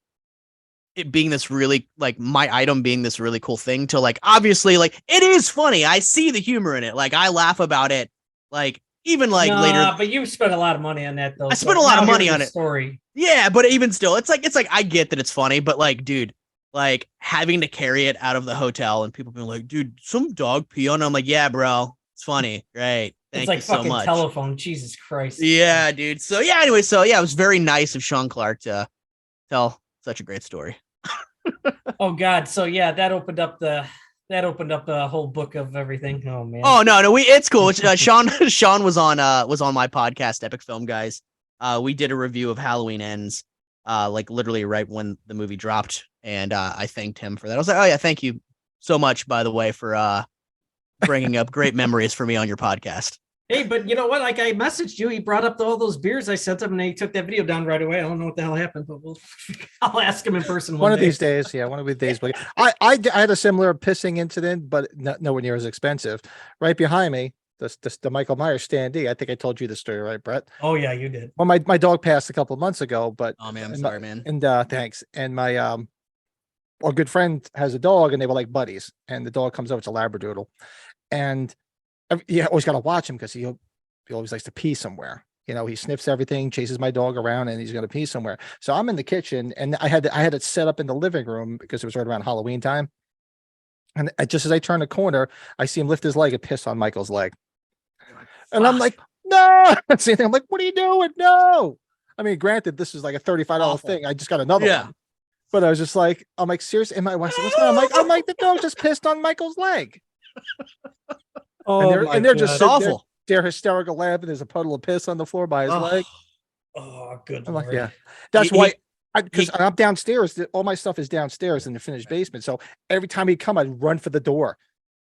Speaker 3: it being this really like my item being this really cool thing to like obviously like it is funny. I see the humor in it. Like I laugh about it. Like even like later.
Speaker 2: But you spent a lot of money on that though.
Speaker 3: I spent a lot of money on it.
Speaker 2: Story.
Speaker 3: Yeah, but even still, it's like I get that it's funny, but like, dude, like having to carry it out of the hotel and people being like, dude, some dog pee on. I'm like, yeah, bro, it's funny, great. Thank you so much.
Speaker 2: Telephone, Jesus Christ.
Speaker 3: Yeah, dude. So yeah, anyway, so yeah, it was very nice of Sean Clark to tell such a great story.
Speaker 2: Oh God. So yeah, that opened up the whole book of everything. Oh man.
Speaker 3: Oh no, it's cool. Sean was on my podcast, Epic Film Guys. We did a review of Halloween Ends, like literally right when the movie dropped, and I thanked him for that. I was like, oh yeah, thank you so much, by the way, for bringing up great memories for me on your podcast.
Speaker 2: Hey, but you know what? Like I messaged you, he brought up all those beers I sent him, and he took that video down right away. I don't know what the hell happened, but I'll ask him in person
Speaker 1: one of these days. Yeah, one of these days. But I had a similar pissing incident, but nowhere near as expensive. Right behind me, the Michael Myers standee. I think I told you the story, right, Brett?
Speaker 2: Oh yeah, you did.
Speaker 1: Well, my dog passed a couple of months ago, but
Speaker 3: oh man, I'm sorry, man.
Speaker 1: And thanks. And my our good friend has a dog, and they were like buddies. And the dog comes over, it's a Labradoodle, and you always got to watch him because he always likes to pee somewhere. You know, he sniffs everything, chases my dog around, and he's going to pee somewhere. So I'm in the kitchen, and I had it set up in the living room because it was right around Halloween time. And just as I turn the corner, I see him lift his leg and piss on Michael's leg. And I'm like, no. I'm like, what are you doing? No. I mean, granted, this is like a $35 thing. I just got another one. But I was just like, I'm like, seriously? And my wife said, what's that? I'm like, the dog just pissed on Michael's leg. And they're just awful. They're hysterical laughing. There's a puddle of piss on the floor by his leg.
Speaker 2: Oh, good.
Speaker 1: I'm
Speaker 2: Lord.
Speaker 1: like, yeah. That's why Because I'm downstairs, all my stuff is downstairs in the finished basement. So every time he'd come, I'd run for the door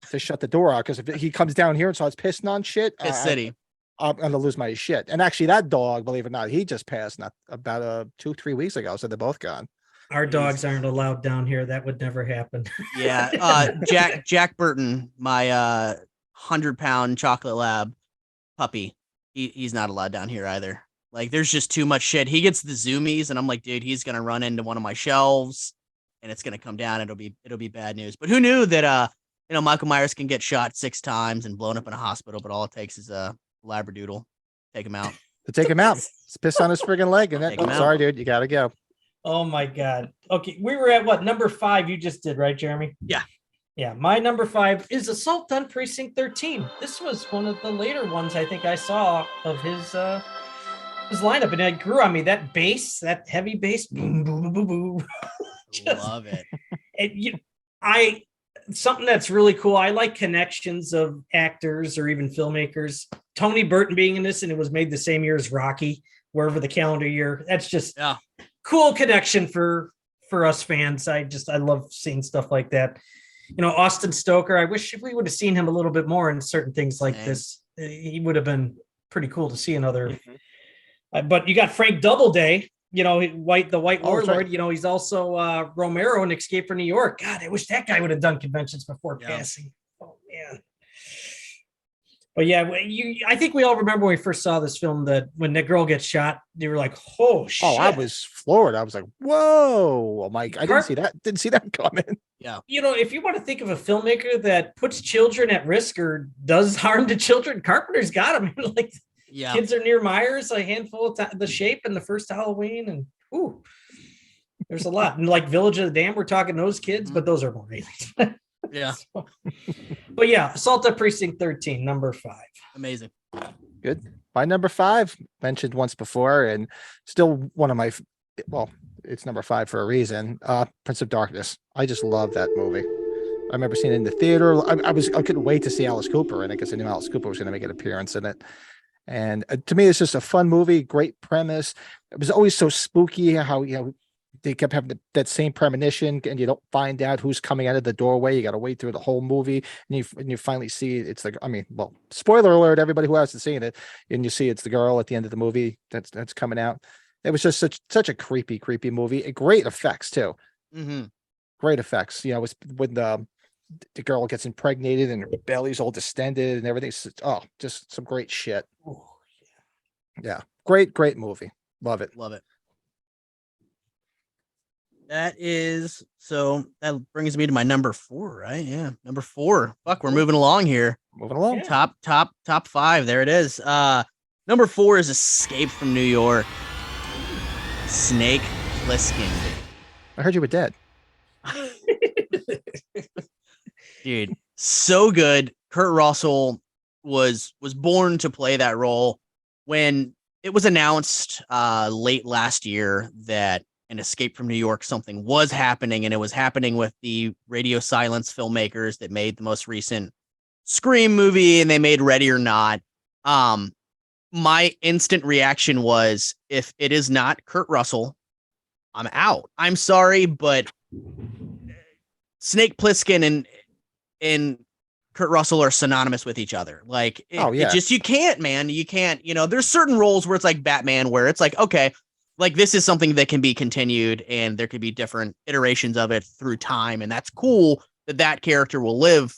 Speaker 1: to shut the door out. Because if he comes down here and starts pissing on shit,
Speaker 3: Piss City.
Speaker 1: I'm gonna lose my shit. And actually, that dog, believe it or not, he just passed not about 2-3 weeks ago. So they're both gone.
Speaker 2: Our dogs aren't allowed down here. That would never happen.
Speaker 3: Yeah. Jack Burton, my 100-pound chocolate lab puppy, he's not allowed down here either. Like, there's just too much shit. He gets the zoomies, and I'm like, dude, he's gonna run into one of my shelves, and it's gonna come down. It'll be bad news. But who knew that Michael Myers can get shot 6 times and blown up in a hospital, but all it takes is a labradoodle. Take him out.
Speaker 1: To take him out, it's piss on his friggin' leg, and
Speaker 3: Take him out.
Speaker 1: sorry, dude, you gotta go.
Speaker 2: Oh my God. Okay, we were at what, number 5 you just did, right, Jeremy?
Speaker 3: Yeah.
Speaker 2: Yeah, my number 5 is Assault on Precinct 13. This was one of the later ones I think I saw of his lineup, and it grew on me. That bass, that heavy bass, boom, boom, boom, boom.
Speaker 3: Love it.
Speaker 2: And something that's really cool. I like connections of actors or even filmmakers. Tony Burton being in this, and it was made the same year as Rocky, wherever the calendar year. That's just cool connection for us fans. I love seeing stuff like that. Austin Stoker, I wish we would have seen him a little bit more in certain things like this. He would have been pretty cool to see another. But you got Frank Doubleday, the White Warlord. Right. He's also Romero in Escape from New York. God, I wish that guy would have done conventions before passing. Oh man. But yeah, I think we all remember when we first saw this film that when the girl gets shot, they were like, "Oh shit!"
Speaker 1: Oh, I was floored. I was like, "Whoa!" I'm like, I didn't see that. Didn't see that coming.
Speaker 3: Yeah.
Speaker 2: If you want to think of a filmmaker that puts children at risk or does harm to children, Carpenter's got him. Like, Kids Are Near Myers, a handful of The Shape, and the first Halloween, and there's a lot. And like Village of the Damned, we're talking those kids, but those are more aliens.
Speaker 3: Yeah.
Speaker 2: But yeah, Assault on Precinct 13, number 5.
Speaker 3: Amazing.
Speaker 1: Good. My number 5, mentioned once before, and still one of my, it's number 5 for a reason. Prince of Darkness. I just love that movie. I remember seeing it in the theater. I couldn't wait to see Alice Cooper, and I guess I knew Alice Cooper was going to make an appearance in it. And to me, it's just a fun movie, great premise. It was always so spooky how they kept having that same premonition, and you don't find out who's coming out of the doorway. You got to wait through the whole movie, and you finally see it's like, spoiler alert, everybody who hasn't seen it, and you see it's the girl at the end of the movie that's coming out. It was just such a creepy movie. And great effects too. Mm-hmm. Great effects. It was when the girl gets impregnated and her belly's all distended and everything. Just some great shit. Oh, yeah. Great movie. Love it.
Speaker 3: That brings me to my number 4, right? Yeah, number 4. Fuck, we're moving along here.
Speaker 1: Yeah.
Speaker 3: Top 5. There it is. Number 4 is Escape from New York. Snake Plissken.
Speaker 1: I heard you were dead.
Speaker 3: Dude, so good. Kurt Russell was born to play that role. When it was announced late last year that an Escape from New York something was happening, and it was happening with the Radio Silence filmmakers that made the most recent Scream movie, and they made Ready or Not. My instant reaction was, if it is not Kurt Russell, I'm out. I'm sorry, but Snake Plissken and Kurt Russell are synonymous with each other. Like, you can't, man. You can't, there's certain roles where it's like Batman, where it's like, okay, like this is something that can be continued and there could be different iterations of it through time. And that's cool that character will live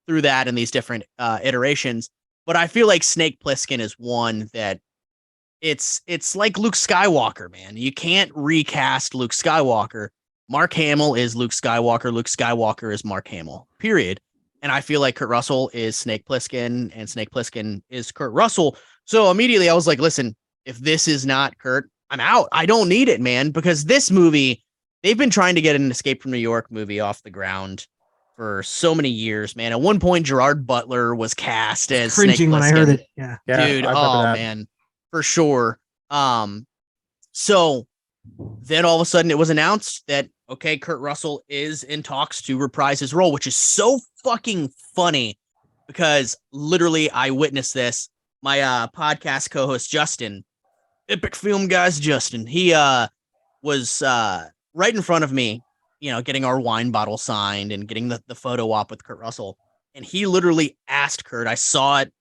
Speaker 3: through that in these different iterations. But I feel like Snake Plissken is one that it's like Luke Skywalker, man. You can't recast Luke Skywalker. Mark Hamill is Luke Skywalker. Luke Skywalker is Mark Hamill, period. And I feel like Kurt Russell is Snake Plissken and Snake Plissken is Kurt Russell. So immediately I was like, listen, if this is not Kurt, I'm out. I don't need it, man, because this movie, they've been trying to get an Escape from New York movie off the ground for so many years, man. At one point, Gerard Butler was cast as Snake Plissken.
Speaker 2: When I heard it. Yeah.
Speaker 3: Dude, man, for sure. So then all of a sudden it was announced that, okay, Kurt Russell is in talks to reprise his role, which is so fucking funny because literally I witnessed this. My podcast co-host Justin, Epic Film Guys Justin, he was right in front of me, you know, getting our wine bottle signed and getting the photo op with Kurt Russell. And he literally asked Kurt, I saw it,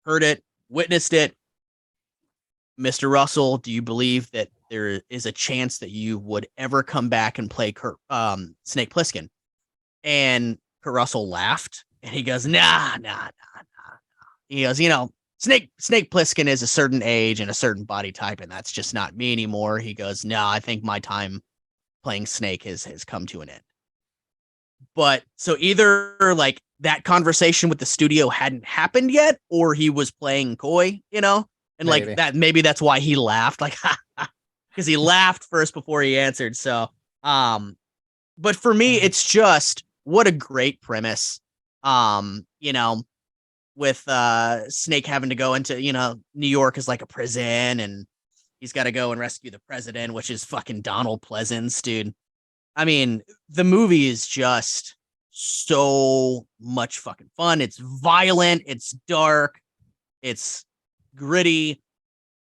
Speaker 3: heard it, witnessed it. Mr. Russell, do you believe that there is a chance that you would ever come back and play Snake Plissken? And Kurt Russell laughed and he goes, nah. He goes, you know, Snake Plissken is a certain age and a certain body type, and that's just not me anymore. He goes, no, I think my time playing Snake has come to an end. But so either like that conversation with the studio hadn't happened yet, or he was playing coy, you know, and
Speaker 1: Maybe.
Speaker 3: like that, maybe that's why he laughed, like, because he laughed first before he answered. So, but for me, it's just what a great premise. You know, with Snake having to go into, you know, New York is like a prison, and he's got to go and rescue the president, which is fucking Donald Pleasance, dude. I mean, the movie is just so much fucking fun. It's violent, it's dark, it's gritty.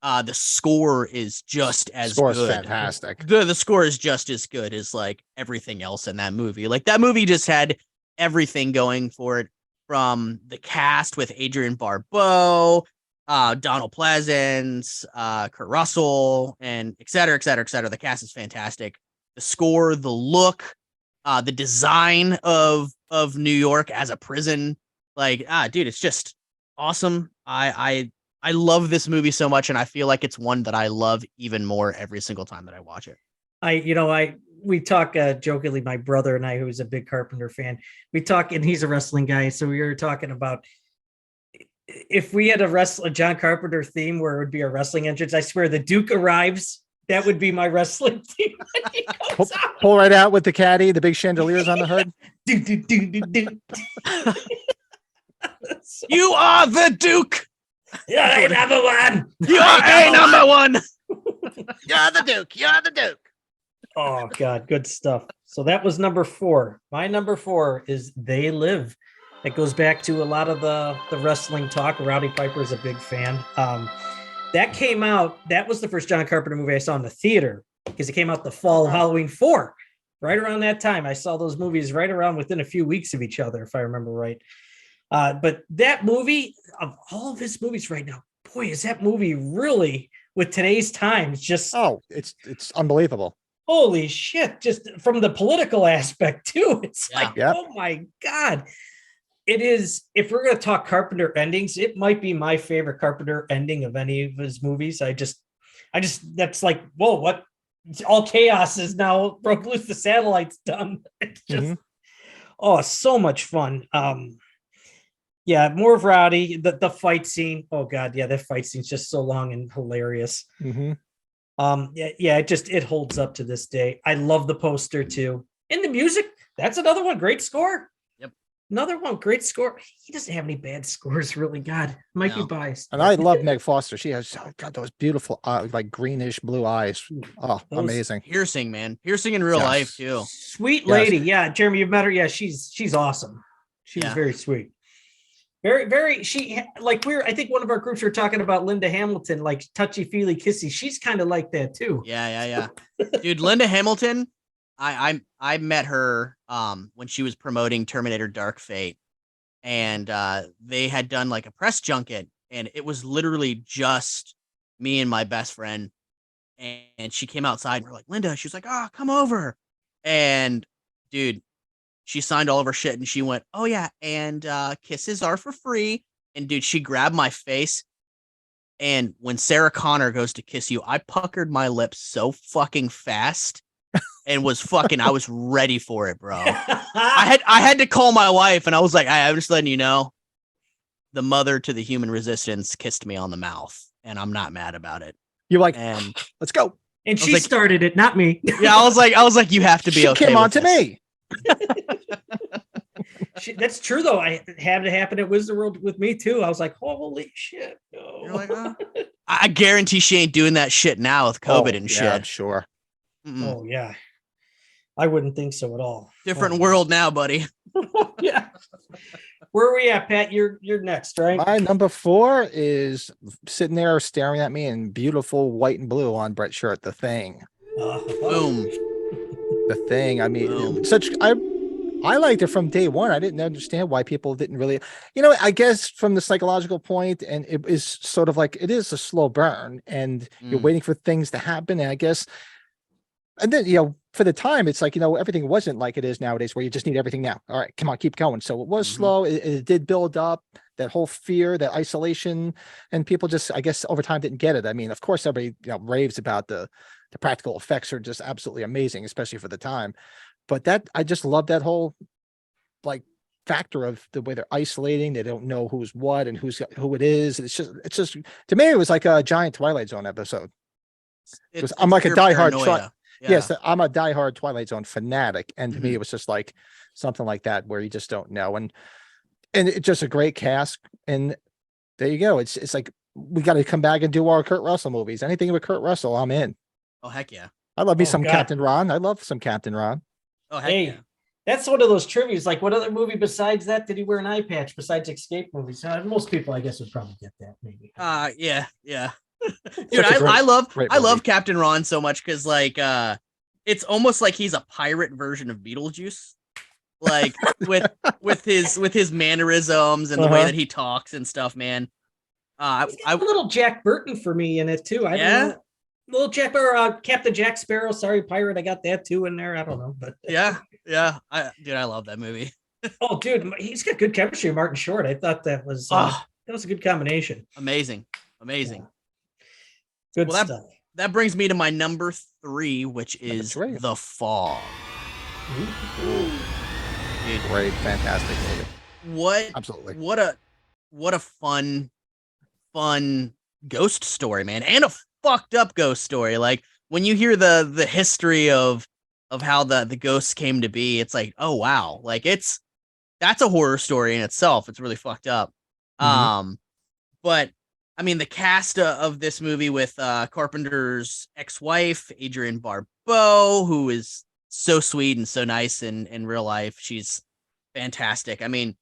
Speaker 3: The score is just as
Speaker 1: Score's
Speaker 3: good.
Speaker 1: fantastic.
Speaker 3: The score is just as good as like everything else in that movie. Like that movie just had everything going for it, from the cast with Adrienne Barbeau, Donald Pleasance, Kurt Russell, and et cetera, et cetera, et cetera. The cast is fantastic. The score, the look, the design of New York as a prison, like, dude, it's just awesome. I love this movie so much, and I feel like it's one that I love even more every single time that I watch it.
Speaker 2: We talk jokingly, my brother and I, who's a big Carpenter fan, we talk, and he's a wrestling guy. So we were talking about if we had a John Carpenter theme where it would be a wrestling entrance. I swear, the Duke arrives. That would be my wrestling theme. When he comes out.
Speaker 1: Pull right out with the caddy, the big chandeliers on the hood.
Speaker 3: You are the Duke.
Speaker 2: Yeah, number one.
Speaker 3: You are a number one.
Speaker 1: You're the Duke. You're the Duke.
Speaker 2: Oh God, good stuff. So that was number 4. My number 4 is They Live. It goes back to a lot of the wrestling talk. Rowdy Piper is a big fan. That came out. That was the first John Carpenter movie I saw in the theater, because it came out the fall of Halloween 4. Right around that time, I saw those movies right around within a few weeks of each other, if I remember right. But that movie, of all of his movies right now, boy, is that movie really, with today's times, just
Speaker 1: it's unbelievable.
Speaker 2: holy shit! Just from the political aspect too, it's
Speaker 3: Yeah.
Speaker 2: like,
Speaker 1: Yep.
Speaker 2: oh my God. It is, if we're going to talk Carpenter endings, it might be my favorite Carpenter ending of any of his movies. I just, that's like, whoa, what? All chaos is now broke loose. The satellite's done. It's just, oh, so much fun. Yeah, more of Rowdy. The fight scene. Oh God, yeah, that fight scene's just so long and hilarious. It holds up to this day. I love the poster too. And the music, that's another one. Great score.
Speaker 3: Yep.
Speaker 2: Another one, great score. He doesn't have any bad scores, really. God, might be
Speaker 3: No.
Speaker 2: biased.
Speaker 1: And I love Meg Foster. She has got those beautiful, like greenish blue eyes. Oh,
Speaker 2: Those-
Speaker 1: amazing.
Speaker 3: Piercing, man. Piercing in real
Speaker 1: Yes.
Speaker 3: life too.
Speaker 2: Sweet lady. Yeah, Jeremy, you've met her. Yeah, she's awesome. She's
Speaker 3: Yeah.
Speaker 2: very sweet. Very, very. I think one of our groups were talking about Linda Hamilton, like touchy feely kissy. She's kind of like that too.
Speaker 3: Yeah. Dude, Linda Hamilton, I met her when she was promoting Terminator Dark Fate, and they had done like a press junket, and it was literally just me and my best friend, and she came outside and we're like, Linda, she was like, oh, come over. And dude, she signed all of her shit and she went, oh yeah, and kisses are for free. And dude, she grabbed my face, and when Sarah Connor goes to kiss you, I puckered my lips so fucking fast and I was ready for it, bro. I had to call my wife, and I was like, I'm just letting you know, the mother to the human resistance kissed me on the mouth, and I'm not mad about it.
Speaker 1: You're like,
Speaker 3: And
Speaker 1: let's go.
Speaker 2: And
Speaker 3: I was
Speaker 2: she
Speaker 3: like-
Speaker 2: started it, not me.
Speaker 3: yeah, I was like, you have to be
Speaker 1: She
Speaker 3: okay.
Speaker 1: came on
Speaker 3: with
Speaker 1: to
Speaker 3: this.
Speaker 1: me.
Speaker 2: That's true though. I had to happen at Wizard World with me too. I was like, holy shit. No.
Speaker 3: You're like, oh. I guarantee she ain't doing that shit now with COVID
Speaker 1: Oh,
Speaker 3: and
Speaker 1: yeah, I'm
Speaker 3: shit.
Speaker 1: sure.
Speaker 3: Mm-mm.
Speaker 2: Oh yeah. I wouldn't think so at all.
Speaker 3: Different
Speaker 2: Oh.
Speaker 3: world now, buddy.
Speaker 2: Yeah. Where are we at, Pat? You're next, right?
Speaker 1: My number 4 is sitting there staring at me in beautiful white and blue on Brett shirt, The Thing.
Speaker 3: Boom.
Speaker 1: The Thing. I mean,
Speaker 3: Boom.
Speaker 1: I liked it from day one. I didn't understand why people didn't really, I guess from the psychological point, and it is sort of like it is a slow burn, and you're waiting for things to happen. And I guess, and then for the time, it's like everything wasn't like it is nowadays, where you just need everything now. All right, come on, keep going. So it was slow. It did build up that whole fear, that isolation, and people just, I guess, over time didn't get it. I mean, of course, everybody raves about the practical effects are just absolutely amazing, especially for the time. But I just love that whole like factor of the way they're isolating. They don't know who's what and who it is. It's just to me, it was like a giant Twilight Zone episode. I'm like a diehard yes, I'm a diehard Twilight Zone fanatic, and to me, it was just like something like that where you just don't know, and it's just a great cast. And there you go. It's like we got to come back and do our Kurt Russell movies. Anything with Kurt Russell, I'm in.
Speaker 3: Oh heck yeah!
Speaker 1: I love me some
Speaker 2: God.
Speaker 1: Captain Ron. I love some Captain Ron.
Speaker 3: Oh heck yeah!
Speaker 2: That's one of those trivias. Like, what other movie besides that did he wear an eye patch besides escape movies? Most people, I guess, would probably get that. Maybe.
Speaker 3: Yeah. Dude, I love Captain Ron so much because like it's almost like he's a pirate version of Beetlejuice, like with his mannerisms and the way that he talks and stuff, man.
Speaker 2: A little Jack Burton for me in it too. I don't know. Little Jack or Captain Jack Sparrow. Sorry, pirate. I got that too in there. I don't know, but
Speaker 3: yeah. I love that movie.
Speaker 2: Oh, dude, he's got good chemistry. Martin Short. I thought that was a good combination.
Speaker 3: Amazing.
Speaker 2: Yeah. Good stuff.
Speaker 3: That brings me to my number 3, which is The Fog.
Speaker 1: Great, fantastic movie.
Speaker 3: Absolutely. What a fun ghost story, man, and a fucked up ghost story. Like when you hear the history of how the ghosts came to be, it's like, oh wow, like that's a horror story in itself. It's really fucked up. But I mean, the cast of this movie with Carpenter's ex-wife, Adrienne Barbeau, who is so sweet and so nice in real life. She's fantastic. I mean,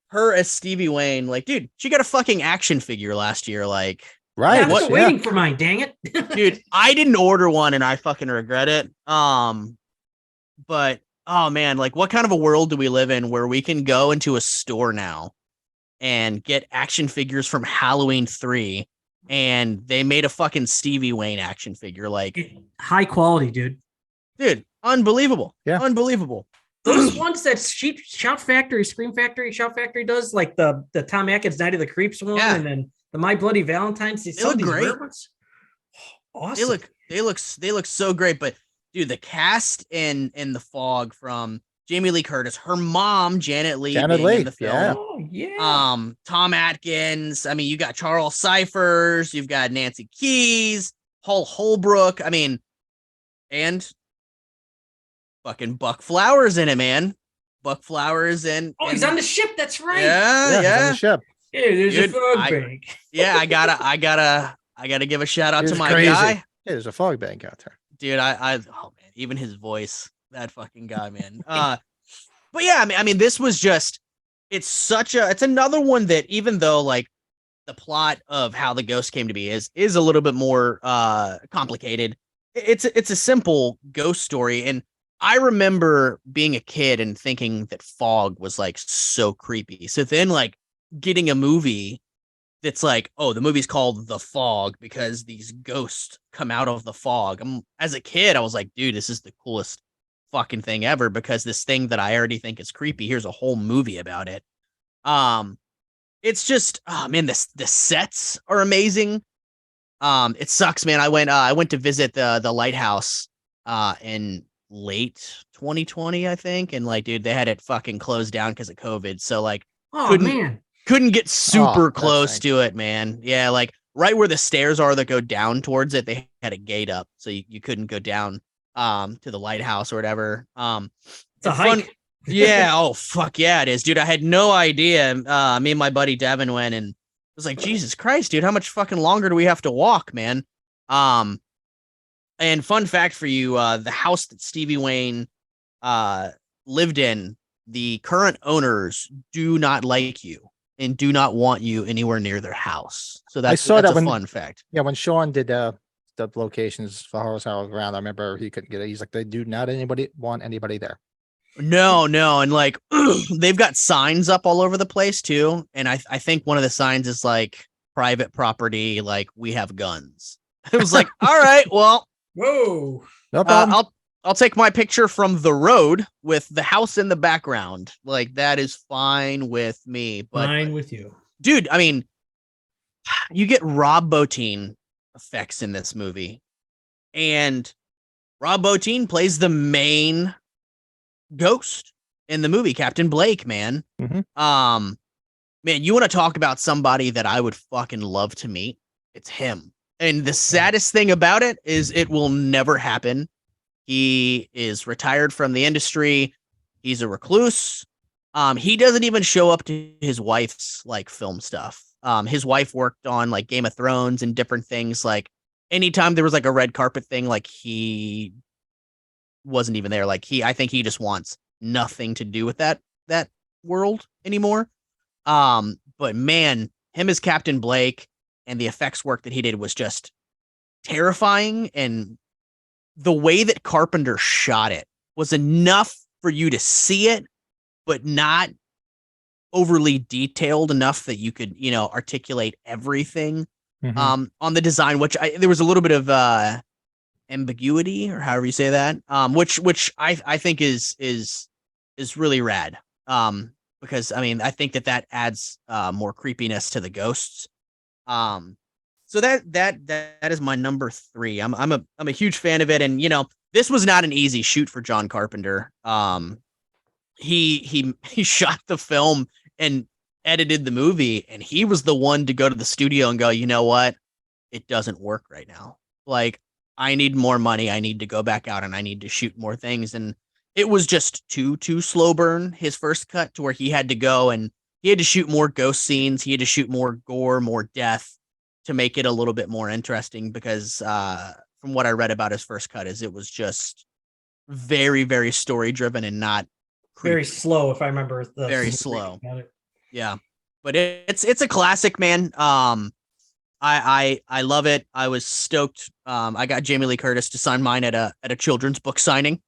Speaker 3: her as Stevie Wayne, like, dude, she got a fucking action figure last year. Like,
Speaker 2: right. I'm still waiting for mine, dang it.
Speaker 3: Dude, I didn't order one and I fucking regret it. But oh man, like what kind of a world do we live in where we can go into a store now and get action figures from Halloween 3 and they made a fucking Stevie Wayne action figure, like
Speaker 2: high quality, dude,
Speaker 3: unbelievable.
Speaker 1: Yeah.
Speaker 3: Unbelievable.
Speaker 2: Those ones that Shout Factory does, like the Tom Atkins Night of the Creeps one, and then the My Bloody Valentine's.
Speaker 3: They look great.
Speaker 2: Awesome.
Speaker 3: They look so great. But dude, the cast in The Fog, from Jamie Lee Curtis, her mom Janet Leigh in the film. Tom Atkins. I mean, you got Charles Cyphers, you've got Nancy Keys, Paul Holbrook. I mean, and fucking Buck Flowers in it, man. Buck Flowers and
Speaker 2: he's on the ship. That's right.
Speaker 3: Yeah.
Speaker 1: He's on the ship.
Speaker 2: Hey, there's a fog bank.
Speaker 3: I gotta give a shout out to my
Speaker 1: crazy
Speaker 3: guy.
Speaker 1: Yeah, there's a fog bank out there,
Speaker 3: dude. Oh man, even his voice, that fucking guy, man. But yeah, I mean, this was just, it's another one that, even though like the plot of how the ghost came to be is a little bit more complicated, it's a simple ghost story. And I remember being a kid and thinking that Fog was like so creepy. So then like getting a movie that's like, oh, the movie's called The Fog because these ghosts come out of the fog. As a kid, I was like, dude, this is the coolest fucking thing ever, because this thing that I already think is creepy, here's a whole movie about it. It's just, oh man, the sets are amazing. It sucks, man. I went to visit the lighthouse in late 2020, I think, and like, dude, they had it fucking closed down because of COVID. So like, couldn't get super close to it, man. Yeah, like right where the stairs are that go down towards it, they had a gate up, so you couldn't go down to the lighthouse or whatever.
Speaker 2: It's a hike.
Speaker 3: Yeah. Oh fuck yeah, it is, dude. I had no idea. Me and my buddy Devin went, and I was like, Jesus Christ, dude, how much fucking longer do we have to walk, man? And fun fact for you, the house that Stevie Wayne lived in, the current owners do not like you and do not want you anywhere near their house. So that's a fun fact.
Speaker 1: Yeah, when Sean did the locations for Horse House around. I remember he couldn't get it. He's like, they do not want anybody there.
Speaker 3: No, and like they've got signs up all over the place too. And I think one of the signs is like private property, like we have guns. It was like, all right, well,
Speaker 2: Whoa.
Speaker 1: No problem.
Speaker 3: I'll take my picture from the road with the house in the background. Like that is fine with me. But
Speaker 2: Fine with you.
Speaker 3: dude, I mean, you get Rob Bottin effects in this movie, and Rob Bottin plays the main ghost in the movie, Captain Blake, man.
Speaker 1: Mhm.
Speaker 3: Man, you want to talk about somebody that I would fucking love to meet? It's him. And the saddest thing about it is it will never happen. He is retired from the industry. He's a recluse. He doesn't even show up to his wife's like film stuff. His wife worked on like Game of Thrones and different things. Like anytime there was like a red carpet thing, like he wasn't even there. Like I think he just wants nothing to do with that world anymore. But man, him as Captain Blake and the effects work that he did was just terrifying. And the way that Carpenter shot it was enough for you to see it, but not overly detailed enough that you could, articulate everything
Speaker 1: Mhm.
Speaker 3: on the design, which there was a little bit of ambiguity, or however you say that, which I think is really rad. Because I mean, I think that adds more creepiness to the ghosts. So that is my number 3. I'm a huge fan of it, and this was not an easy shoot for John Carpenter. He shot the film and edited the movie, and he was the one to go to the studio and go, you know what, it doesn't work right now. Like, I need more money. I need to go back out and I need to shoot more things. And it was just too slow burn, his first cut, to where he had to go and he had to shoot more ghost scenes. He had to shoot more gore, more death to make it a little bit more interesting, because from what I read about his first cut is it was just very, very story driven and not
Speaker 2: Very
Speaker 3: creepy.
Speaker 2: slow, if I remember.
Speaker 3: Very slow. Yeah, but it's a classic, man. I love it. I was stoked. I got Jamie Lee Curtis to sign mine at a children's book signing.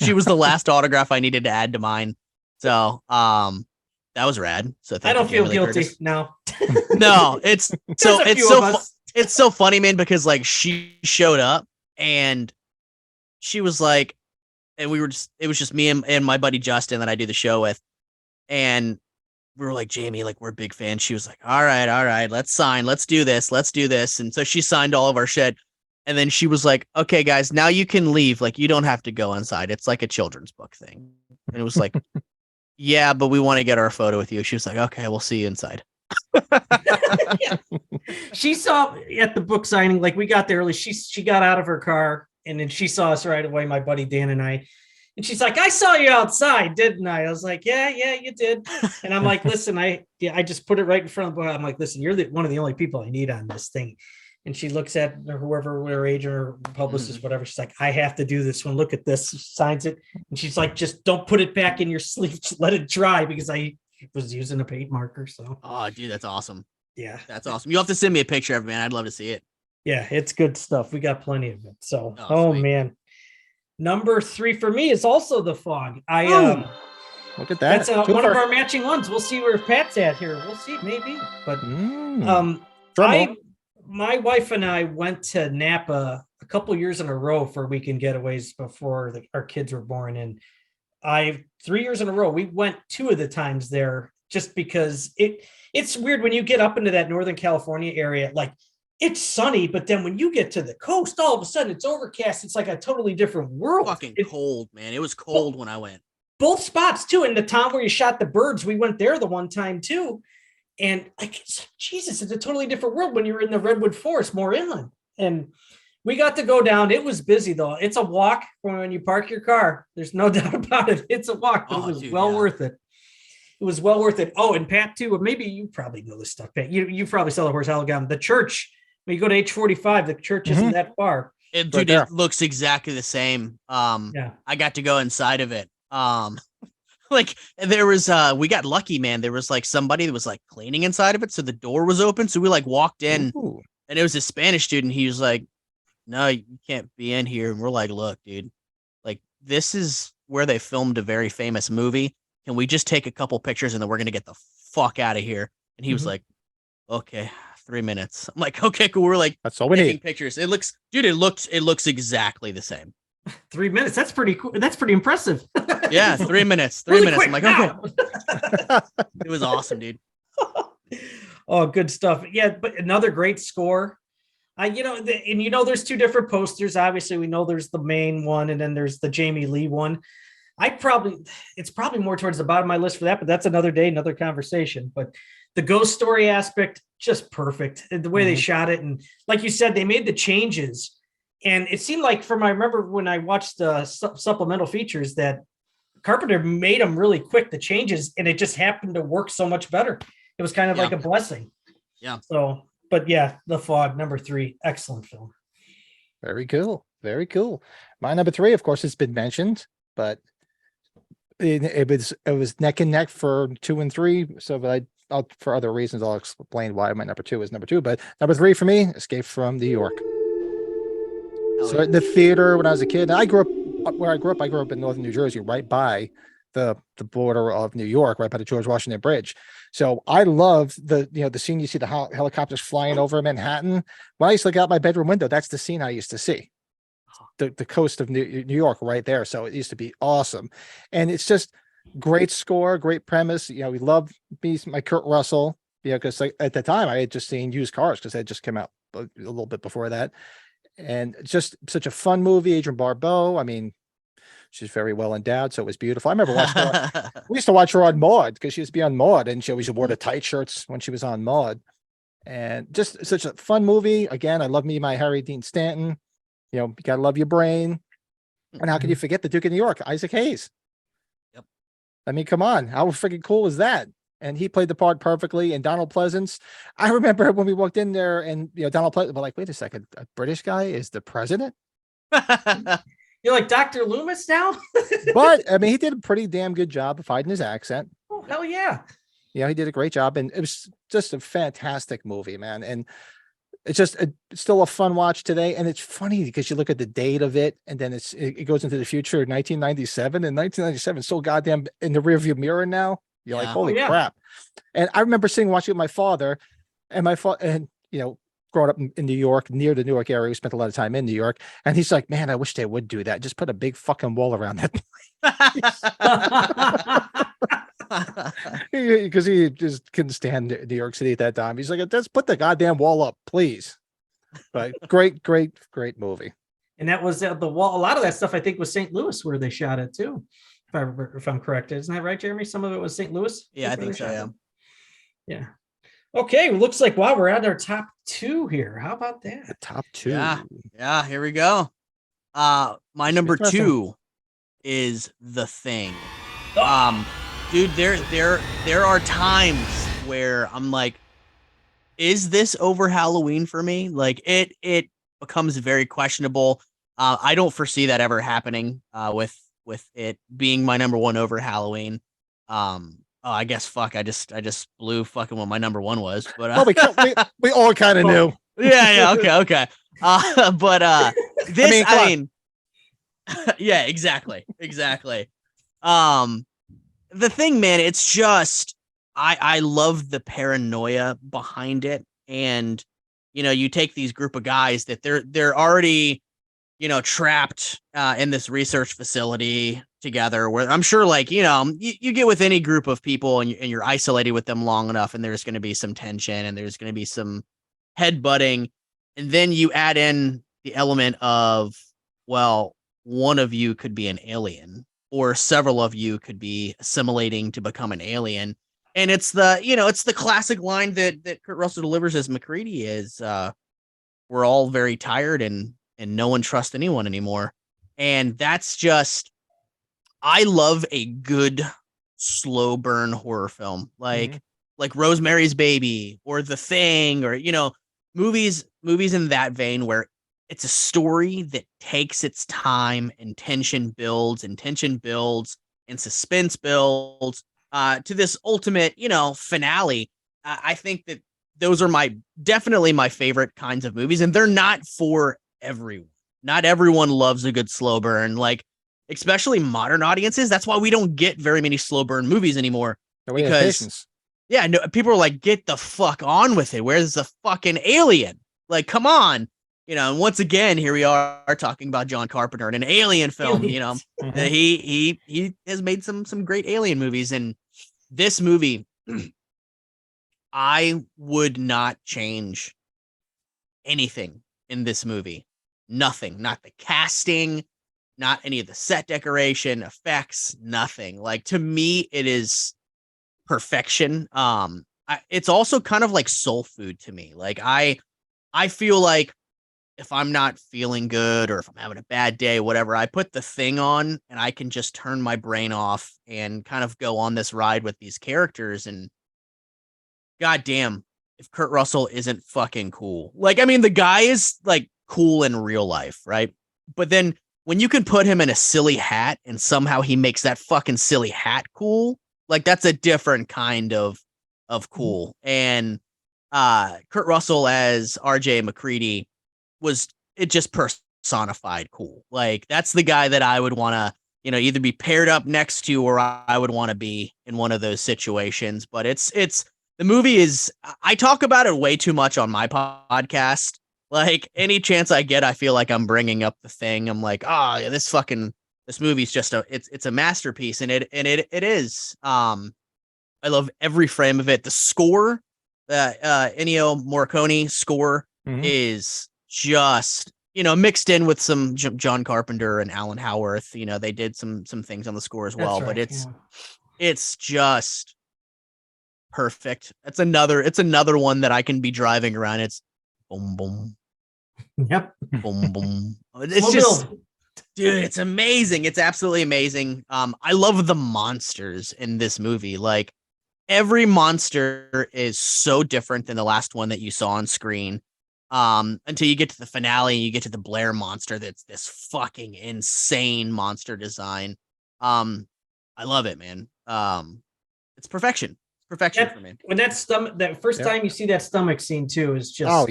Speaker 3: She was the last autograph I needed to add to mine. So that was rad. So
Speaker 2: I don't feel guilty.
Speaker 3: Curtis.
Speaker 2: No.
Speaker 3: No, it's so
Speaker 2: There's a few of us.
Speaker 3: it's so funny, man, because like she showed up and she was like, and it was just me and my buddy Justin that I do the show with, and we were like, Jamie, like, we're big fans. She was like, all right, let's sign, let's do this. And so she signed all of our shit. And then she was like, okay, guys, now you can leave. Like, you don't have to go inside. It's like a children's book thing. And it was like, yeah, but we want to get our photo with you. She was like, okay, we'll see you inside.
Speaker 2: Yeah. She saw at the book signing, like we got there early. She got out of her car and then she saw us right away, my buddy Dan and I. And she's like, I saw you outside, didn't I? I was like, yeah, you did. And I'm like, listen, I just put it right in front of the book. I'm like, listen, you're one of the only people I need on this thing. And she looks at whoever, her agent or publicist, whatever. She's like, I have to do this one. Look at this. She signs it. And she's like, just don't put it back in your sleeve. Just let it dry, because I was using a paint marker. So,
Speaker 3: oh, dude, that's awesome.
Speaker 2: Yeah,
Speaker 3: that's awesome. You'll have to send me a picture of it, man. I'd love to see it.
Speaker 2: Yeah, it's good stuff. We got plenty of it. So,
Speaker 3: Oh,
Speaker 2: man. Number 3 for me is also The Fog.
Speaker 1: Look at that.
Speaker 2: That's one of our matching ones. We'll see where Pat's at here. We'll see, maybe. But my wife and I went to Napa a couple years in a row for weekend getaways before our kids were born. And 3 years in a row, we went 2 of the times there, just because it's weird when you get up into that Northern California area. Like, it's sunny, but then when you get to the coast, all of a sudden it's overcast. It's like a totally different world.
Speaker 3: Fucking cold, man. It was cold when I went.
Speaker 2: Both spots too. In the town where you shot the birds, we went there the one time too. And like, Jesus, it's a totally different world when you're in the redwood forest, more inland. And we got to go down. It was busy though. It's a walk from when you park your car. There's no doubt about it. It's a walk, but it was worth it. It was well worth it. Oh, and Pat too, or maybe you probably know this stuff, Pat. You probably saw the Horse Allegam. The church, when you go to H45, the church isn't that far.
Speaker 3: Dude, it looks exactly the same. I got to go inside of it. Like, there was we got lucky, man. There was like somebody that was like cleaning inside of it, so the door was open. So we like walked in, and it was a Spanish student. He was like, no, you can't be in here. And we're like, look, dude, like this is where they filmed a very famous movie. Can we just take a couple pictures and then we're gonna get the fuck out of here? And he was like, okay, 3 minutes. I'm like, okay, cool. We're like,
Speaker 1: That's all we
Speaker 3: taking
Speaker 1: need.
Speaker 3: pictures. It looks exactly the same.
Speaker 2: 3 minutes. That's pretty cool. That's pretty impressive.
Speaker 3: Yeah, 3 minutes. 3
Speaker 2: Really
Speaker 3: minutes.
Speaker 2: quick
Speaker 3: I'm like,
Speaker 2: now.
Speaker 3: okay. It was awesome, dude.
Speaker 2: Oh, good stuff. Yeah, but another great score. There's two different posters. Obviously, we know there's the main one, and then there's the Jamie Lee one. It's probably more towards the bottom of my list for that, but that's another day, another conversation. But the ghost story aspect, just perfect. The way they shot it, and like you said, they made the changes, and it seemed like I remember when I watched the supplemental features that Carpenter made them really quick, the changes, and it just happened to work so much better. It was kind of like a blessing.
Speaker 3: Yeah.
Speaker 2: So, but yeah, The Fog, number 3, excellent film.
Speaker 1: Very cool. Very cool. My number 3, of course, has been mentioned, but it was neck and neck for 2 and 3. So, but for other reasons, I'll explain why my number 2 is number 2. But number 3 for me, Escape from New York. So in the theater when I was a kid, I grew up in northern New Jersey, right by the border of New York, right by the George Washington Bridge. So I love the scene. You see the helicopters flying over Manhattan. When I used to look out my bedroom window, that's the scene I used to see. The coast of New York right there. So it used to be awesome. And it's just great score, great premise. We love my Kurt Russell, because at the time I had just seen Used Cars because it just came out a little bit before that. And just such a fun movie. Adrienne Barbeau, I mean, she's very well endowed, so it was beautiful. I remember watching her. We used to watch her on Maude because she used to be on Maude, and she always wore the tight shirts when she was on Maude. And just such a fun movie. Again, I love my Harry Dean Stanton. You gotta love your brain. And how can you forget the Duke of New York, Isaac Hayes?
Speaker 3: Yep.
Speaker 1: I mean, come on, how freaking cool is that? And he played the part perfectly. And Donald Pleasance, I remember when we walked in there, and Donald Pleasance, we're like, wait a second, a British guy is the president?
Speaker 2: You're like Dr. Loomis now?
Speaker 1: But I mean, he did a pretty damn good job of hiding his accent.
Speaker 2: Oh, hell yeah.
Speaker 1: He did a great job, and it was just a fantastic movie, man. And it's still a fun watch today. And it's funny because you look at the date of it, and then it goes into the future, 1997, and 1997 is so goddamn in the rearview mirror now. You're like, holy crap. And I remember watching with my father, and growing up in New York, near the Newark area. We spent a lot of time in New York. And he's like, man, I wish they would do that. Just put a big fucking wall around that place. Because he just couldn't stand New York City at that time. He's like, let's put the goddamn wall up, please. But great movie.
Speaker 2: And that was the wall. A lot of that stuff, I think, was St. Louis where they shot it too. If I'm correct. Isn't that right, Jeremy? Some of it was St. Louis?
Speaker 3: Yeah, I think so,
Speaker 2: yeah. Okay, looks like, wow, we're at our top 2 here. How about that?
Speaker 1: The top 2.
Speaker 3: Yeah, here we go. My number 2 is The Thing. Dude, there are times where I'm like, is this over Halloween for me? Like it becomes very questionable. I don't foresee that ever happening with it being my number 1 over Halloween. I guess fuck. I just blew fucking what my number 1 was, but
Speaker 1: we all kind of knew.
Speaker 3: Yeah, okay. But this, I mean, yeah, exactly. The Thing, man, it's just I love the paranoia behind it, and you take these group of guys that they're already trapped in this research facility together, where I'm sure, like, you get with any group of people and you're isolated with them long enough, and there's going to be some tension and there's going to be some headbutting. And then you add in the element of, well, one of you could be an alien, or several of you could be assimilating to become an alien. And it's the classic line that Kurt Russell delivers as MacReady is, we're all very tired and no one trusts anyone anymore. And that's just, I love a good slow burn horror film, like Rosemary's Baby or The Thing, or, movies in that vein, where it's a story that takes its time and tension builds and suspense builds to this ultimate, finale. I think that those are definitely my favorite kinds of movies, and they're not for everyone. Not everyone loves a good slow burn, like especially modern audiences. That's why we don't get very many slow burn movies anymore.
Speaker 1: Nobody has
Speaker 3: Because
Speaker 1: patience.
Speaker 3: yeah, no, people are like, get the fuck on with it. Where's the fucking alien? Like, come on. And once again, here we are talking about John Carpenter and an alien film.
Speaker 2: Aliens.
Speaker 1: Mhm.
Speaker 3: He has made some great alien movies, and this movie, I would not change anything in this movie. Nothing, not the casting, not any of the set decoration, effects, nothing. Like, to me, it is perfection. It's also kind of like soul food to me. Like, I feel like if I'm not feeling good or if I'm having a bad day, whatever, I put the thing on and I can just turn my brain off and kind of go on this ride with these characters. And goddamn, if Kurt Russell isn't fucking cool. Like, I mean, the guy is like cool in real life, right? But then when you can put him in a silly hat and somehow he makes that fucking silly hat cool, like that's a different kind of cool. And Kurt Russell as RJ McCready was it just personified cool. Like that's the guy that I would want to, either be paired up next to or I would want to be in one of those situations. But it's the movie is, I talk about it way too much on my podcast. Like any chance I get, I feel like I'm bringing up the thing. I'm like, yeah, this movie's just it's a masterpiece. And it is. I love every frame of it. The score, Ennio Morricone score is just, mixed in with some John Carpenter and Alan Howarth. They did some things on the score as well, but it's just perfect. It's another one that I can be driving around. It's boom, boom.
Speaker 2: Yep.
Speaker 3: Boom, boom. It's just, dude, it's amazing. It's absolutely amazing. I love the monsters in this movie. Like every monster is so different than the last one that you saw on screen. Until you get to the finale and you get to the Blair monster. That's this fucking insane monster design. I love it, man. It's perfection. Perfection for me.
Speaker 2: When that first time you see that stomach scene too is just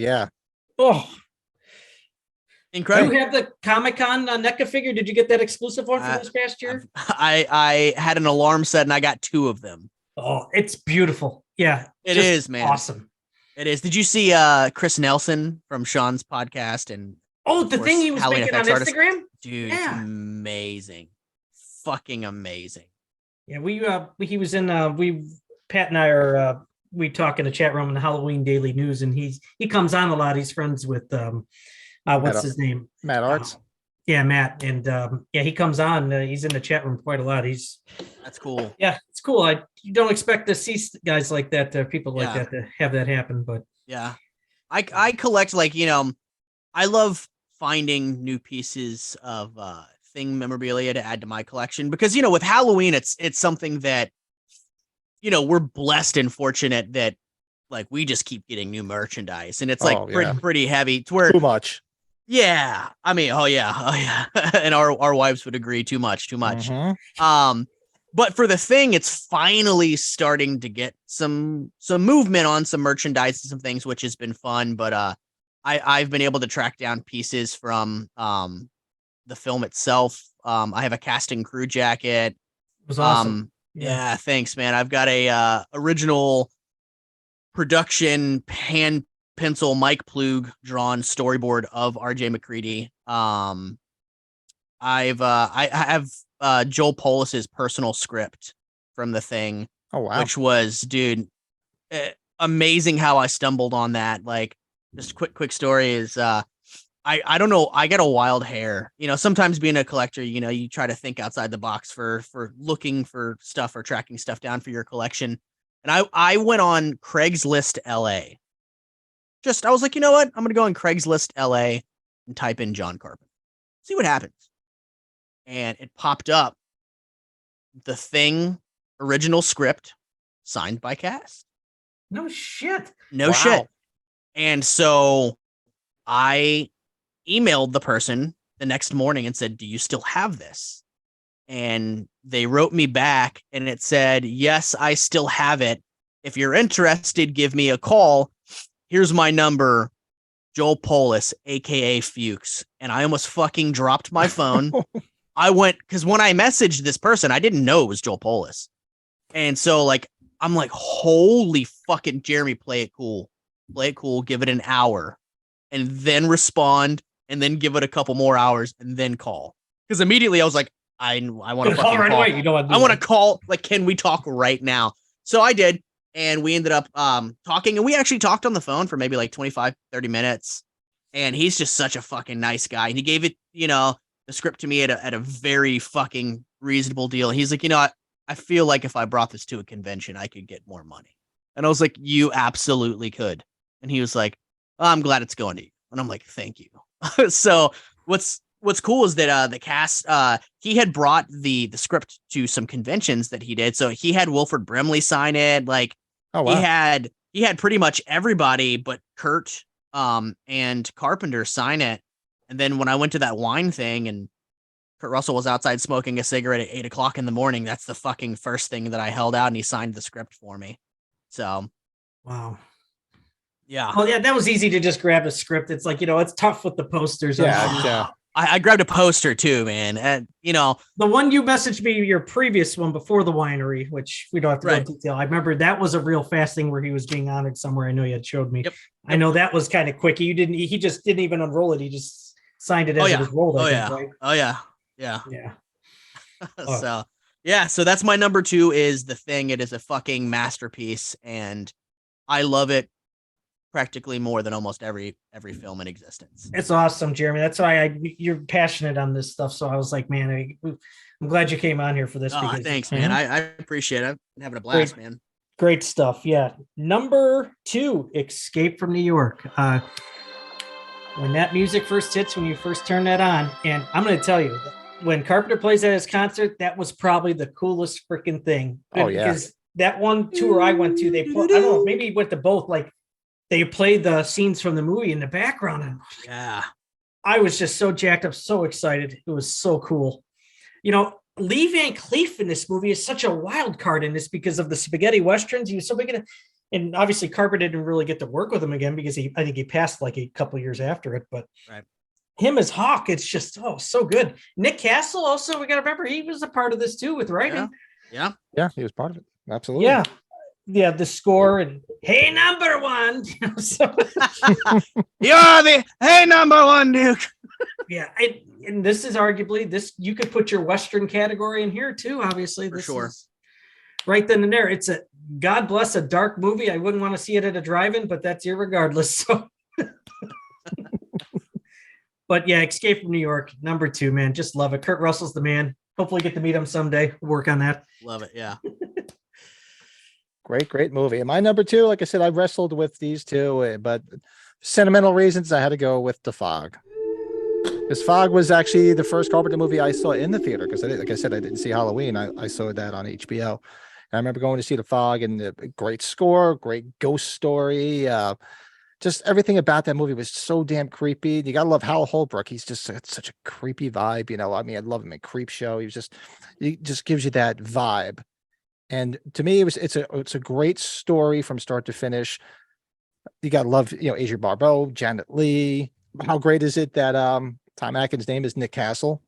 Speaker 3: Incredible.
Speaker 2: Do you have the Comic-Con NECA figure? Did you get that exclusive one from this past year?
Speaker 3: I had an alarm set and I got 2 of them.
Speaker 2: Oh, it's beautiful. Yeah,
Speaker 3: it is, man.
Speaker 2: Awesome.
Speaker 3: It is. Did you see Chris Nelson from Sean's podcast and
Speaker 2: the thing he was
Speaker 3: Halloween
Speaker 2: making on Instagram?
Speaker 3: Artist? Dude, amazing. Fucking amazing.
Speaker 2: Yeah, he was in Pat and I are we talk in the chat room in the Halloween Daily News, and he comes on a lot. He's friends with what's his name?
Speaker 1: Matt Arts.
Speaker 2: Yeah, Matt. And he comes on. He's in the chat room quite a lot.
Speaker 3: That's cool.
Speaker 2: Yeah, it's cool. You don't expect to see guys like that, people like that to have that happen, but
Speaker 3: yeah, I collect I love finding new pieces of thing memorabilia to add to my collection because with Halloween it's something that we're blessed and fortunate that like we just keep getting new merchandise and it's pretty heavy to where
Speaker 1: too much.
Speaker 3: Yeah, I mean, oh yeah, and our wives would agree. Too much. But for the thing, it's finally starting to get some movement on some merchandise and some things, which has been fun. But I've been able to track down pieces from the film itself. I have a cast and crew jacket.
Speaker 2: It was awesome.
Speaker 3: Yeah, thanks, man. I've got a original production hand pencil Mike Plug drawn storyboard of RJ McCready. I have Joel Polis's personal script from the thing.
Speaker 1: Oh wow.
Speaker 3: Which was, dude, amazing how I stumbled on that. Like just quick story is I don't know, I get a wild hair. Sometimes being a collector, you try to think outside the box for looking for stuff or tracking stuff down for your collection. And I went on Craigslist LA. I was like, you know what? I'm going to go on Craigslist LA and type in John Carpenter. See what happens. And it popped up the Thing original script signed by cast.
Speaker 2: No shit.
Speaker 3: No shit. And so I emailed the person the next morning and said, do you still have this? And they wrote me back and it said, yes, I still have it. If you're interested, give me a call. Here's my number. Joel Polis, aka Fuchs, and I almost fucking dropped my phone. I went because when I messaged this person, I didn't know it was Joel Polis, and so like I'm like, holy fucking Jeremy, play it cool, give it an hour, and then respond, and then give it a couple more hours, and then call. Because immediately I was like, I want to fucking
Speaker 2: right
Speaker 3: call.
Speaker 2: away. You know what?
Speaker 3: I want to call. Like, can we talk right now? So I did. And we ended up talking, and we actually talked on the phone for maybe like 25, 30 minutes. And he's just such a fucking nice guy. And he gave it, the script to me at a very fucking reasonable deal. He's like, I feel like if I brought this to a convention, I could get more money. And I was like, you absolutely could. And he was like, oh, I'm glad it's going to you. And I'm like, thank you. So what's cool is that the cast, he had brought the script to some conventions that he did. So he had Wilford Brimley sign it. Like, oh, wow. He had pretty much everybody but Kurt and Carpenter sign it. And then when I went to that wine thing and Kurt Russell was outside smoking a cigarette at 8:00 in the morning, that's the fucking first thing that I held out, and he signed the script for me. So,
Speaker 2: wow.
Speaker 3: Yeah.
Speaker 2: Well, yeah, that was easy to just grab a script. It's like, it's tough with the posters.
Speaker 1: Yeah.
Speaker 3: I grabbed a poster too, man. And
Speaker 2: the one you messaged me, your previous one before the winery, which we don't have to go into detail. I remember that was a real fast thing where he was being honored somewhere. I know you had showed me. Yep. I know that was kind of quick. He just didn't even unroll it. He just signed it as it was rolled. I think, right?
Speaker 3: Oh yeah. Yeah.
Speaker 2: Yeah.
Speaker 3: So that's my number 2 is The Thing. It is a fucking masterpiece, and I love it practically more than almost every film in existence.
Speaker 2: It's awesome, Jeremy. That's why you're passionate on this stuff. So I was like, man, I'm glad you came on here for this.
Speaker 3: Because thanks, man. I appreciate it. I'm having a blast, man.
Speaker 2: Great stuff. Yeah. Number 2, Escape from New York. When that music first hits, when you first turn that on, and I'm going to tell you, when Carpenter plays at his concert, that was probably the coolest freaking thing.
Speaker 1: Oh, yeah.
Speaker 2: Because that one tour I went to, I don't know, maybe he went to both, like, they played the scenes from the movie in the background. And
Speaker 3: yeah,
Speaker 2: I was just so jacked up, so excited. It was so cool. Lee Van Cleef in this movie is such a wild card in this because of the spaghetti westerns. He was so big in it. And obviously Carpenter didn't really get to work with him again because I think he passed like a couple years after it. But him as Hawk, it's just, so good. Nick Castle also, we got to remember, he was a part of this too with writing.
Speaker 3: Yeah,
Speaker 1: he was part of it. Absolutely.
Speaker 2: Yeah, the score and hey, number 1.
Speaker 3: You're the hey, number 1, Duke.
Speaker 2: Yeah, and this is arguably you could put your Western category in here too. Obviously,
Speaker 3: for sure.
Speaker 2: Right then and there, it's a God bless a dark movie. I wouldn't want to see it at a drive-in, but that's irregardless. So, but yeah, Escape from New York, number 2, man, just love it. Kurt Russell's the man. Hopefully, get to meet him someday. Work on that.
Speaker 3: Love it. Yeah.
Speaker 1: Great movie. And my number 2, like I said, I wrestled with these two, but sentimental reasons, I had to go with The Fog. Because Fog was actually the first Carpenter movie I saw in the theater. Because like I said, I didn't see Halloween. I saw that on HBO. And I remember going to see The Fog, and the great score, great ghost story. Just everything about that movie was so damn creepy. You gotta love Hal Holbrook. He's just such a creepy vibe. I love him in Creepshow. He just gives you that vibe. And to me, it's a great story from start to finish. You gotta love, Adrienne Barbeau, Janet Leigh. How great is it that Tom Atkins' name is Nick Castle?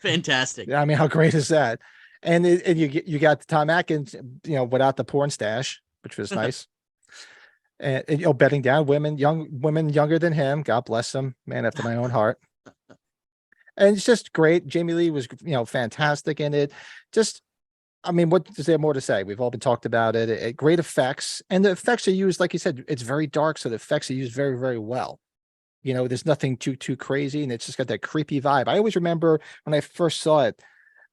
Speaker 3: Fantastic.
Speaker 1: I mean, how great is that? And you got Tom Atkins, without the porn stash, which was nice. And betting down women younger than him. God bless them, man after my own heart. And it's just great. Jamie Lee was, fantastic in it. What is there more to say? We've all been talked about it. Great effects, and the effects are used, like you said, it's very dark, so the effects are used very, very well. There's nothing too crazy, and it's just got that creepy vibe. I always remember when I first saw it,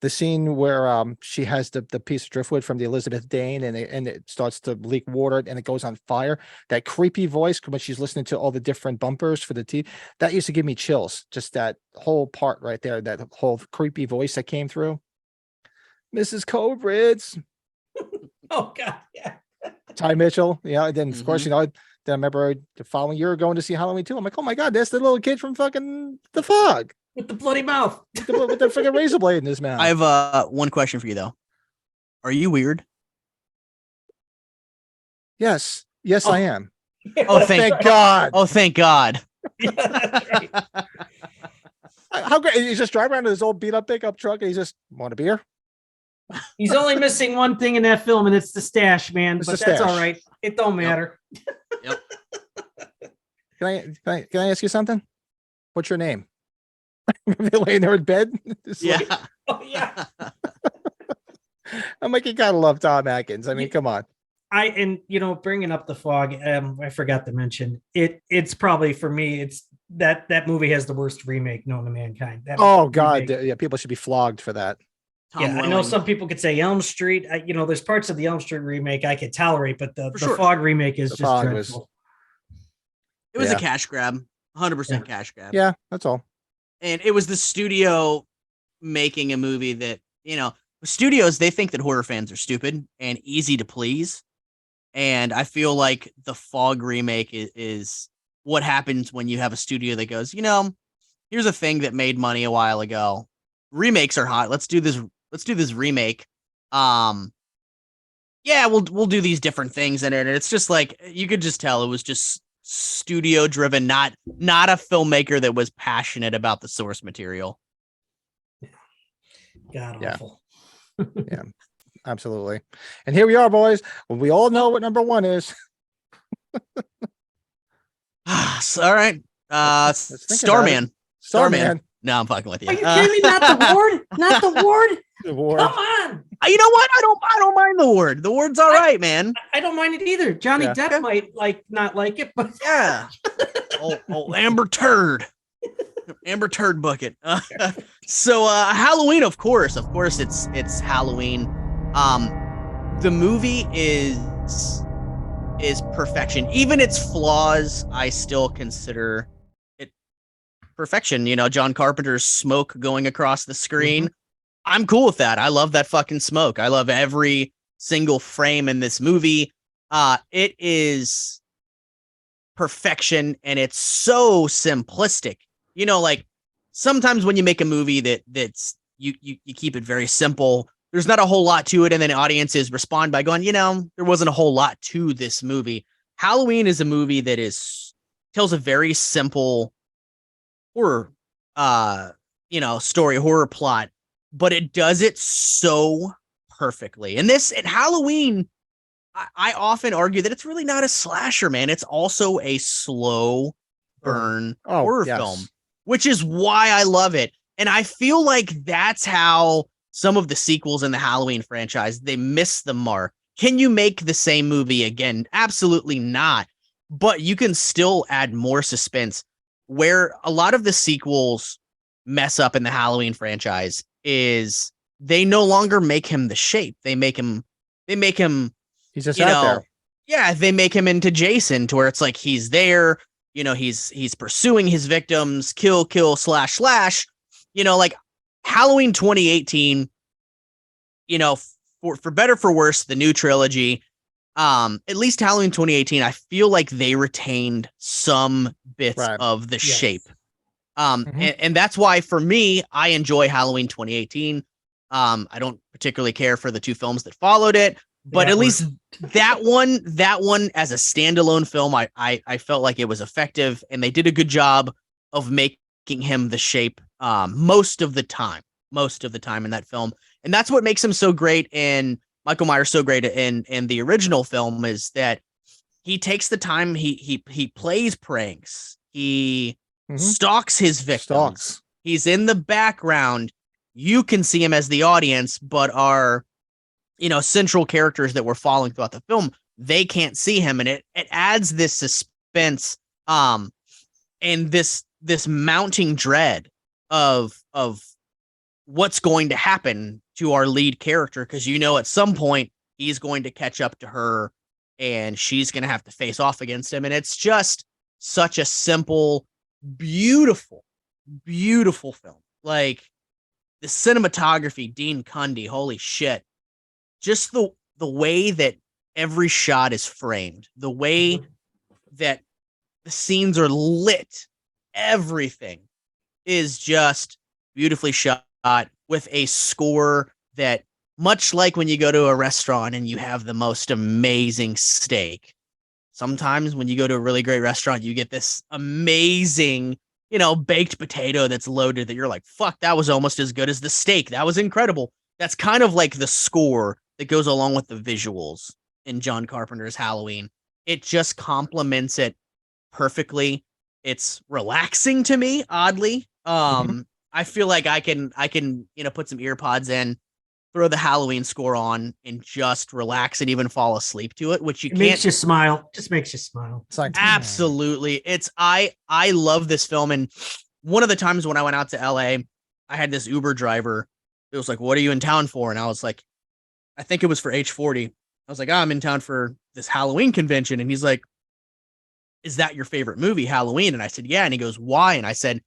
Speaker 1: the scene where she has the piece of driftwood from the Elizabeth Dane, and it starts to leak water, and it goes on fire. That creepy voice when she's listening to all the different bumpers for the TV, that used to give me chills. Just that whole part right there, that whole creepy voice that came through. Mrs. Cobritz.
Speaker 2: Oh God, yeah.
Speaker 1: Ty Mitchell, and then of course, then I remember the following year going to see Halloween 2. I'm like, oh my God, that's the little kid from fucking The Fog
Speaker 2: with the bloody mouth,
Speaker 1: with the freaking razor blade in his mouth.
Speaker 3: I have one question for you though. Are you weird?
Speaker 1: Yes, I am.
Speaker 3: Oh, thank
Speaker 1: God.
Speaker 3: Oh, thank God.
Speaker 2: Yeah, that's right.
Speaker 1: How great. He's just driving around in his old beat up pickup truck and he's just want a beer.
Speaker 2: He's only missing one thing in that film, and it's the stash, man.
Speaker 1: It's
Speaker 2: But
Speaker 1: the
Speaker 2: that's
Speaker 1: stash.
Speaker 2: all right. It don't matter.
Speaker 3: Yep.
Speaker 1: Can I ask you something? What's your name? They're laying there in bed. It's
Speaker 3: Yeah.
Speaker 1: like-
Speaker 2: Oh yeah.
Speaker 1: I'm like, you gotta love Tom Atkins. I mean, come on.
Speaker 2: Bringing up the fog, I forgot to mention it's probably for me, it's that movie has the worst remake known to mankind. That
Speaker 1: Oh God,
Speaker 2: remake-
Speaker 1: yeah, people should be flogged for that.
Speaker 3: Tom
Speaker 2: yeah, I know
Speaker 3: Welling.
Speaker 2: some people could say Elm Street. There's parts of the Elm Street remake I could tolerate, but the
Speaker 3: sure.
Speaker 2: Fog remake is
Speaker 1: The
Speaker 2: just
Speaker 1: Fog
Speaker 2: dreadful.
Speaker 3: It was
Speaker 1: Yeah.
Speaker 3: a cash grab, 100% cash grab.
Speaker 1: Yeah, that's all.
Speaker 3: And it was the studio making a movie that, studios, they think that horror fans are stupid and easy to please. And I feel like the Fog remake is what happens when you have a studio that goes, here's a thing that made money a while ago. Remakes are hot. Let's do this remake. Yeah, we'll do these different things in it. And it's just like, you could just tell it was just studio driven, not a filmmaker that was passionate about the source material.
Speaker 2: God
Speaker 1: Yeah.
Speaker 2: awful.
Speaker 1: Absolutely. And here we are, boys. We all know what number one is.
Speaker 3: So, all right.
Speaker 1: Let's think about
Speaker 3: Starman.
Speaker 1: Starman.
Speaker 3: No, I'm fucking with you.
Speaker 2: Are you kidding me? Not the ward? Not the ward?
Speaker 1: Award.
Speaker 2: Come on.
Speaker 3: You know what? I don't mind the ward. The ward's all right, man.
Speaker 2: I don't mind it either. Johnny
Speaker 1: Yeah.
Speaker 2: Depp might not like it, but
Speaker 3: Yeah. oh, Amber Turd. Amber Turd bucket. So Halloween, of course it's Halloween. The movie is perfection. Even its flaws, I still consider it perfection. John Carpenter's smoke going across the screen.
Speaker 1: Mm-hmm.
Speaker 3: I'm cool with that. I love that fucking smoke. I love every single frame in this movie. It is perfection, and it's so simplistic. Like sometimes when you make a movie that's you keep it very simple, there's not a whole lot to it, and then audiences respond by going, there wasn't a whole lot to this movie. Halloween is a movie that tells a very simple horror story, horror plot, but it does it so perfectly. And Halloween, I often argue that it's really not a slasher, man. It's also a slow burn horror film, which is why I love it. And I feel like that's how some of the sequels in the Halloween franchise, they miss the mark. Can you make the same movie again? Absolutely not. But you can still add more suspense. Where a lot of the sequels mess up in the Halloween franchise is they no longer make him the Shape. They make him
Speaker 1: He's just out there.
Speaker 3: Yeah, they make him into Jason, to where it's like he's there, he's pursuing his victims, kill, slash. Like Halloween 2018, for better for worse, the new trilogy, at least Halloween 2018, I feel like they retained some bits of the
Speaker 2: Yes.
Speaker 3: Shape. And that's why for me, I enjoy Halloween 2018. I don't particularly care for the two films that followed it, but
Speaker 2: Yeah,
Speaker 3: at least that one as a standalone film, I felt like it was effective, and they did a good job of making him the Shape most of the time in that film. And that's what makes him so great, and Michael Myers so great in the original film, is that he takes the time, he plays pranks, he stalks his victims. He's in the background. You can see him as the audience, but our central characters that we're following throughout the film, they can't see him, and it adds this suspense and this mounting dread of what's going to happen to our lead character, because at some point he's going to catch up to her and she's going to have to face off against him. And it's just such a simple, beautiful film. Like the cinematography, Dean Cundy, holy shit. Just the way that every shot is framed, the way that the scenes are lit, everything is just beautifully shot with a score that, much like when you go to a restaurant and you have the most amazing steak, sometimes when you go to a really great restaurant, you get this amazing, baked potato that's loaded that you're like, fuck, that was almost as good as the steak. That was incredible. That's kind of like the score that goes along with the visuals in John Carpenter's Halloween. It just complements it perfectly. It's relaxing to me, oddly. I feel like I can, put some ear pods in, throw the Halloween score on, and just relax and even fall asleep to it, which you can't.
Speaker 2: Makes you smile. Just makes you smile.
Speaker 1: It's like
Speaker 3: Absolutely. I love this film. And one of the times when I went out to LA, I had this Uber driver. It was like, what are you in town for? And I was like, I think it was for H40. I was like, I'm in town for this Halloween convention. And he's like, is that your favorite movie, Halloween? And I said, yeah. And he goes, why? And I said,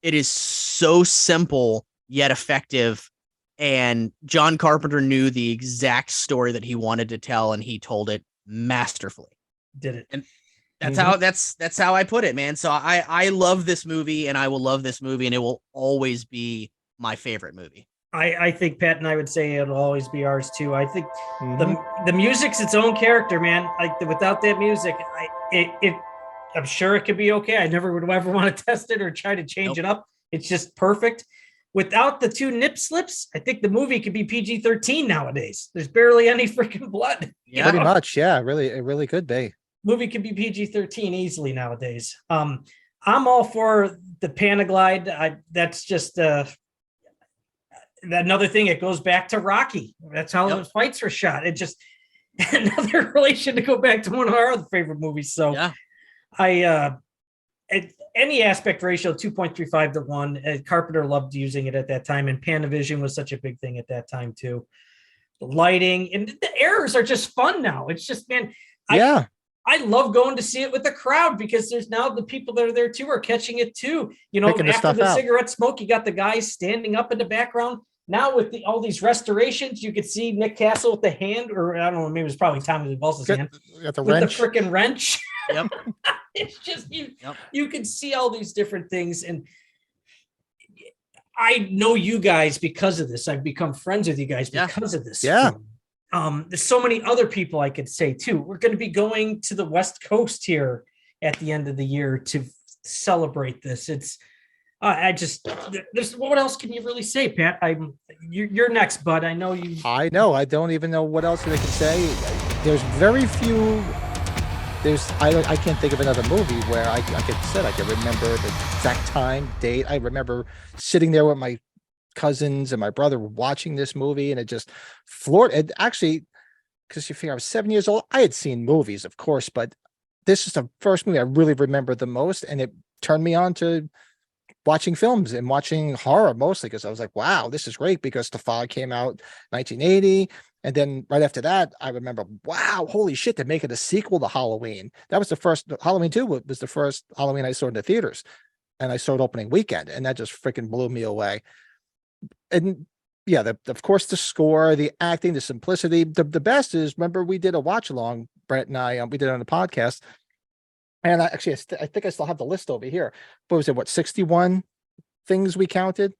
Speaker 3: it is so simple yet effective. And John Carpenter knew the exact story that he wanted to tell, and he told it masterfully.
Speaker 2: Did it.
Speaker 3: And that's how I put it, man. So I love this movie, and I will love this movie, and it will always be my favorite movie.
Speaker 2: I think Pat and I would say it'll always be ours too. I think the music's its own character, man. Like without that music, I'm sure it could be okay. I never would ever want to test it or try to change it up. It's just perfect. Without the two nip slips, I think the movie could be PG-13 nowadays. There's barely any freaking blood.
Speaker 3: Yeah,
Speaker 1: pretty much. Yeah, really, it really could be.
Speaker 2: Movie could be PG-13 easily nowadays. I'm all for the Panaglide. That's just another thing. It goes back to Rocky. That's how the fights were shot. It just another relation to go back to one of our other favorite movies. So yeah. Any aspect ratio 2.35 to 1. Carpenter loved using it at that time, and Panavision was such a big thing at that time too. The lighting and the errors are just fun now. It's just, man, I love going to see it with the crowd because there's now the people that are there too are catching it too.
Speaker 1: Picking
Speaker 2: after the
Speaker 1: out.
Speaker 2: Cigarette smoke, you got the guys standing up in the background. Now with all these restorations, you could see Nick Castle with the hand, or I don't know, maybe it was probably Tommy DeValsa's hand
Speaker 1: with the
Speaker 2: freaking wrench.
Speaker 3: Yep.
Speaker 2: It's just you can see all these different things, and I know you guys because of this. I've become friends with you guys because of this.
Speaker 1: Yeah.
Speaker 2: There's so many other people I could say too. We're going to be going to the West Coast here at the end of the year to celebrate this. It's there's what else can you really say, Pat? You're next, bud. I know you.
Speaker 1: I know. I don't even know what else they can say. There's very few. I can't think of another movie where I can remember the exact time, date. I remember sitting there with my cousins and my brother watching this movie, and it just floored. It actually, because you figure I was 7 years old, I had seen movies, of course, but this is the first movie I really remember the most, and it turned me on to watching films and watching horror mostly because I was like, wow, this is great, because The Fog came out 1980. And then right after that, I remember, wow, holy shit, they're making a sequel to Halloween. That was the first, Halloween 2 was the first Halloween I saw in the theaters. And I saw it opening weekend, and that just freaking blew me away. And yeah, of course, the score, the acting, the simplicity. The best is, remember, we did a watch along, Brett and I, we did it on the podcast. And I think I still have the list over here. What was it? 61 things we counted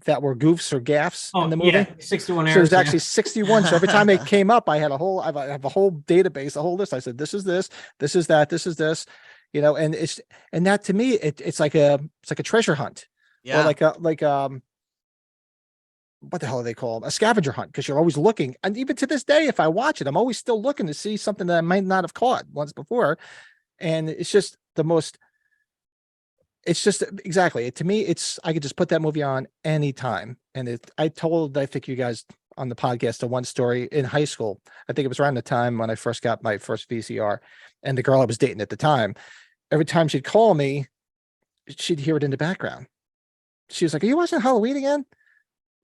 Speaker 1: that were goofs or gaffes in the movie?
Speaker 2: Yeah, 61 errors.
Speaker 1: So there's actually 61. So every time it came up, I had I have a whole database, a whole list. I said, this is this is that, this is this, and that to me, it's like a treasure hunt.
Speaker 3: Yeah.
Speaker 1: Or like what the hell are they called? A scavenger hunt, because you're always looking. And even to this day, if I watch it, I'm always still looking to see something that I might not have caught once before. And it's just exactly, to me, I could just put that movie on anytime. And I think you guys on the podcast, the one story in high school, I think it was around the time when I first got my first VCR, and the girl I was dating at the time, every time she'd call me, she'd hear it in the background. She was like, are you watching Halloween again?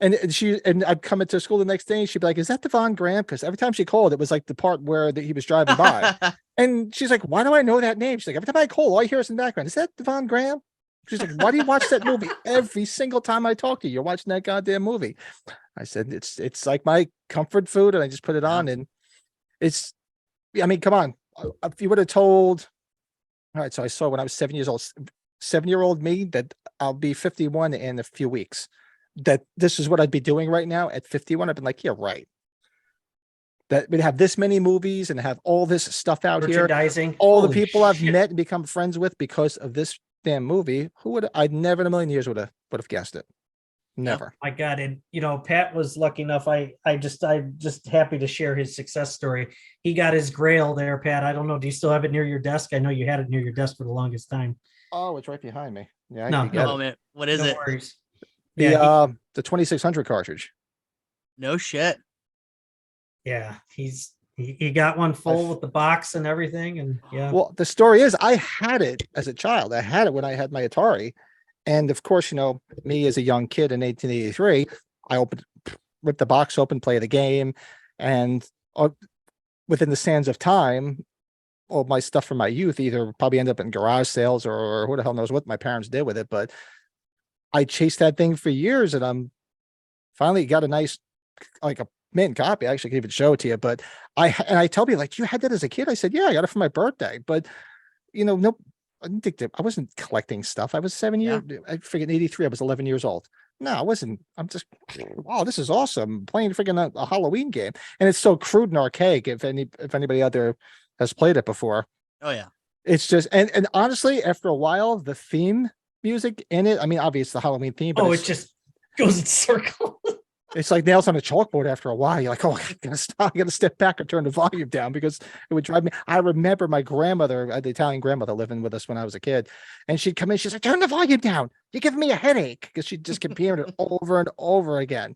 Speaker 1: And I'd come into school the next day, and she'd be like, is that Devon Graham? Because every time she called, it was like the part where he was driving by. And she's like, why do I know that name? She's like, every time I call, all I hear is in the background, is that Devon Graham? She's like, why do you watch that movie every single time I talk to you? You're watching that goddamn movie. I said, it's like my comfort food, and I just put it on, and I mean, come on. If you would have told, all right, so I saw when I was 7 years old, 7-year-old me, that I'll be 51 in a few weeks, that this is what I'd be doing right now at 51, I've been like, yeah, right. that we'd have this many movies and have all this stuff out here.
Speaker 2: Merchandising.
Speaker 1: All the
Speaker 2: Holy
Speaker 1: people I've
Speaker 2: shit.
Speaker 1: met and become friends with because of this damn movie. I'd never in a million years would have guessed it. Never.
Speaker 2: My God. And Pat was lucky enough. I'm just happy to share his success story. He got his grail there, Pat. I don't know. Do you still have it near your desk? I know you had it near your desk for the longest time.
Speaker 1: Oh, it's right behind me. Yeah, I
Speaker 2: No,
Speaker 1: can get
Speaker 3: Oh
Speaker 1: it.
Speaker 3: man, what is
Speaker 2: No
Speaker 3: it?
Speaker 2: worries.
Speaker 1: The
Speaker 2: Yeah,
Speaker 1: the 2600 cartridge.
Speaker 3: No shit.
Speaker 2: Yeah, he got one full
Speaker 1: I've-
Speaker 2: with the box and everything, and yeah.
Speaker 1: Well, the story is I had it as a child. I had it when I had my Atari. And of course, me as a young kid in 1883, I ripped the box open, play the game, and within the sands of time, all my stuff from my youth either probably ended up in garage sales or who the hell knows what my parents did with it. But I chased that thing for years, and I'm finally got a nice, like a mint copy. I actually can even show it to you. But I tell people like, you had that as a kid? I said, yeah, I got it for my birthday. But no, I didn't think that I wasn't collecting stuff. I was 7 years. I forget, in 83, I was 11 years old. No, I wasn't. I'm just, wow, this is awesome. Playing freaking a Halloween game. And it's so crude and archaic. If anybody out there has played it before.
Speaker 3: Oh yeah.
Speaker 1: It's just, and honestly, after a while, the theme music in it, I mean, obviously the Halloween theme, but
Speaker 2: It just goes in circles.
Speaker 1: it's like nails on a chalkboard after a while. You're like, oh, I gotta stop. I gotta step back and turn the volume down because it would drive me. I remember my grandmother, the Italian grandmother, living with us when I was a kid, and she'd come in. She's like, turn the volume down. You're giving me a headache, because she'd just keep hearing it over and over again.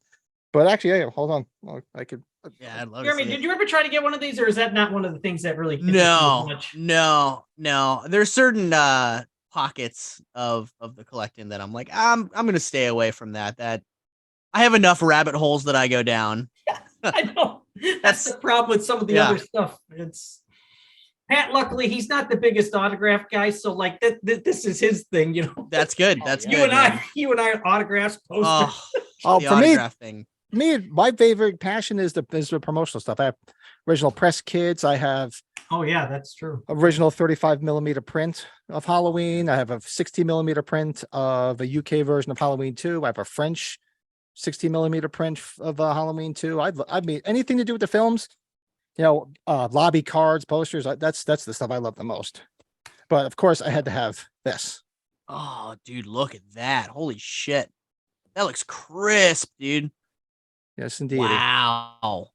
Speaker 1: But actually, yeah, hold on. I could.
Speaker 3: Yeah, I'd love
Speaker 2: Jeremy,
Speaker 3: to see
Speaker 2: did
Speaker 3: it.
Speaker 2: you ever try to get one of these, or is that not one of the things that really interests you as much?
Speaker 3: No. There's certain pockets of the collecting that I'm like, I'm gonna stay away from that. That I have enough rabbit holes that I go down.
Speaker 2: I know. That's the problem with some of the
Speaker 3: Yeah.
Speaker 2: other stuff. It's Pat, luckily, he's not the biggest autograph guy, so like this is his thing,
Speaker 3: That's good. That's
Speaker 2: You
Speaker 3: good.
Speaker 2: and
Speaker 3: man.
Speaker 2: you and I autographs, posters.
Speaker 1: Oh,
Speaker 3: The
Speaker 1: for me,
Speaker 3: autograph thing.
Speaker 1: my favorite passion is the promotional stuff. I have original press kits. I have
Speaker 2: Oh yeah, that's true.
Speaker 1: original 35 millimeter print of Halloween. I have a 60 millimeter print of a UK version of Halloween 2. I have a French 60 millimeter print of Halloween 2. I mean, anything to do with the films, lobby cards, posters. That's the stuff I love the most. But of course, I had to have this.
Speaker 3: Oh, dude, look at that. Holy shit. That looks crisp, dude.
Speaker 1: Yes, indeed.
Speaker 3: Wow.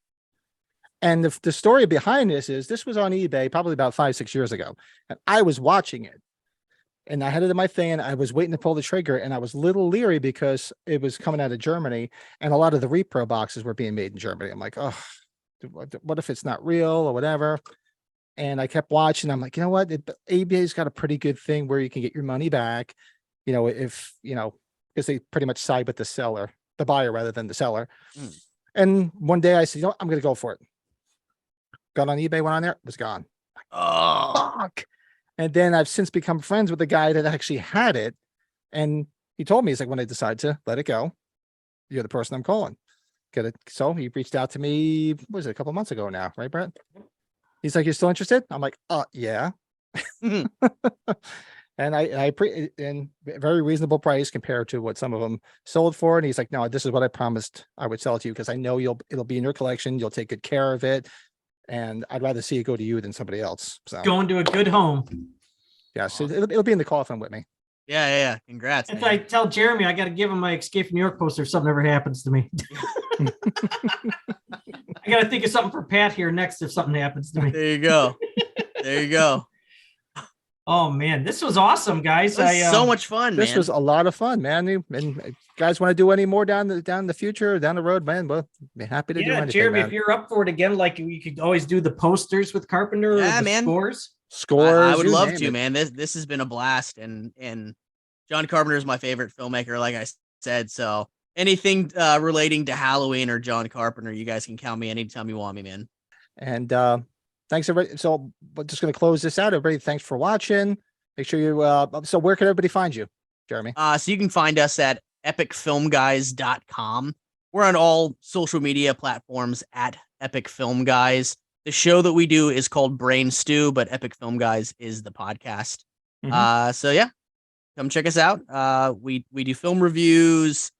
Speaker 1: And the story behind this was on eBay probably about 5-6 years ago. And I was watching it. And I had it in my thing, and I was waiting to pull the trigger, and I was a little leery because it was coming out of Germany, and a lot of the repro boxes were being made in Germany. I'm like, oh, what if it's not real or whatever? And I kept watching. I'm like, you know what? eBay's got a pretty good thing where you can get your money back, if, because they pretty much side with the buyer rather than the seller.
Speaker 3: Mm.
Speaker 1: And one day I said, I'm going to go for it. Got on eBay, went on there, it was gone.
Speaker 3: Oh,
Speaker 1: Fuck. And then I've since become friends with the guy that actually had it. And he told me, he's like, when I decide to let it go, you're the person I'm calling. Get it. So he reached out to me, what was it, a couple months ago now, right, Brett? He's like, you're still interested? I'm like, yeah.
Speaker 3: Mhm.
Speaker 1: And and very reasonable price compared to what some of them sold for. And he's like, no, this is what I promised I would sell it to you, because I know it'll be in your collection. You'll take good care of it. And I'd rather see it go to you than somebody else. So
Speaker 2: Going to a good home.
Speaker 1: yeah, so it'll be in the coffin with me.
Speaker 3: Yeah. Congrats.
Speaker 2: If
Speaker 3: man.
Speaker 2: I tell Jeremy, I got to give him my Escape from New York poster if something ever happens to me. I got to think of something for Pat here next if something happens to me.
Speaker 3: There you go. There you go.
Speaker 2: Oh man, this was awesome, guys.
Speaker 3: This was so much fun,
Speaker 1: This
Speaker 3: man.
Speaker 1: was a lot of fun, man. And if you guys want to do any more down the future, down the road, man, we'll be happy to do anything.
Speaker 2: Jeremy,
Speaker 1: man.
Speaker 2: if you're up for it again, like we could always do the posters with Carpenter or
Speaker 3: Yeah,
Speaker 2: the
Speaker 3: man.
Speaker 2: scores.
Speaker 1: Scores,
Speaker 3: I would
Speaker 1: you
Speaker 3: love
Speaker 1: name
Speaker 3: to,
Speaker 1: it.
Speaker 3: man. This has been a blast, and John Carpenter is my favorite filmmaker, like I said. So anything relating to Halloween or John Carpenter, you guys can count me anytime you want me, man.
Speaker 1: And thanks everybody. So we're just going to close this out. Everybody, thanks for watching. Make sure you so where can everybody find you, Jeremy?
Speaker 3: So you can find us at epicfilmguys.com. We're on all social media platforms at Epic Film Guys. The show that we do is called Brain Stew, but Epic Film Guys is the podcast. So yeah, come check us out. We do film reviews.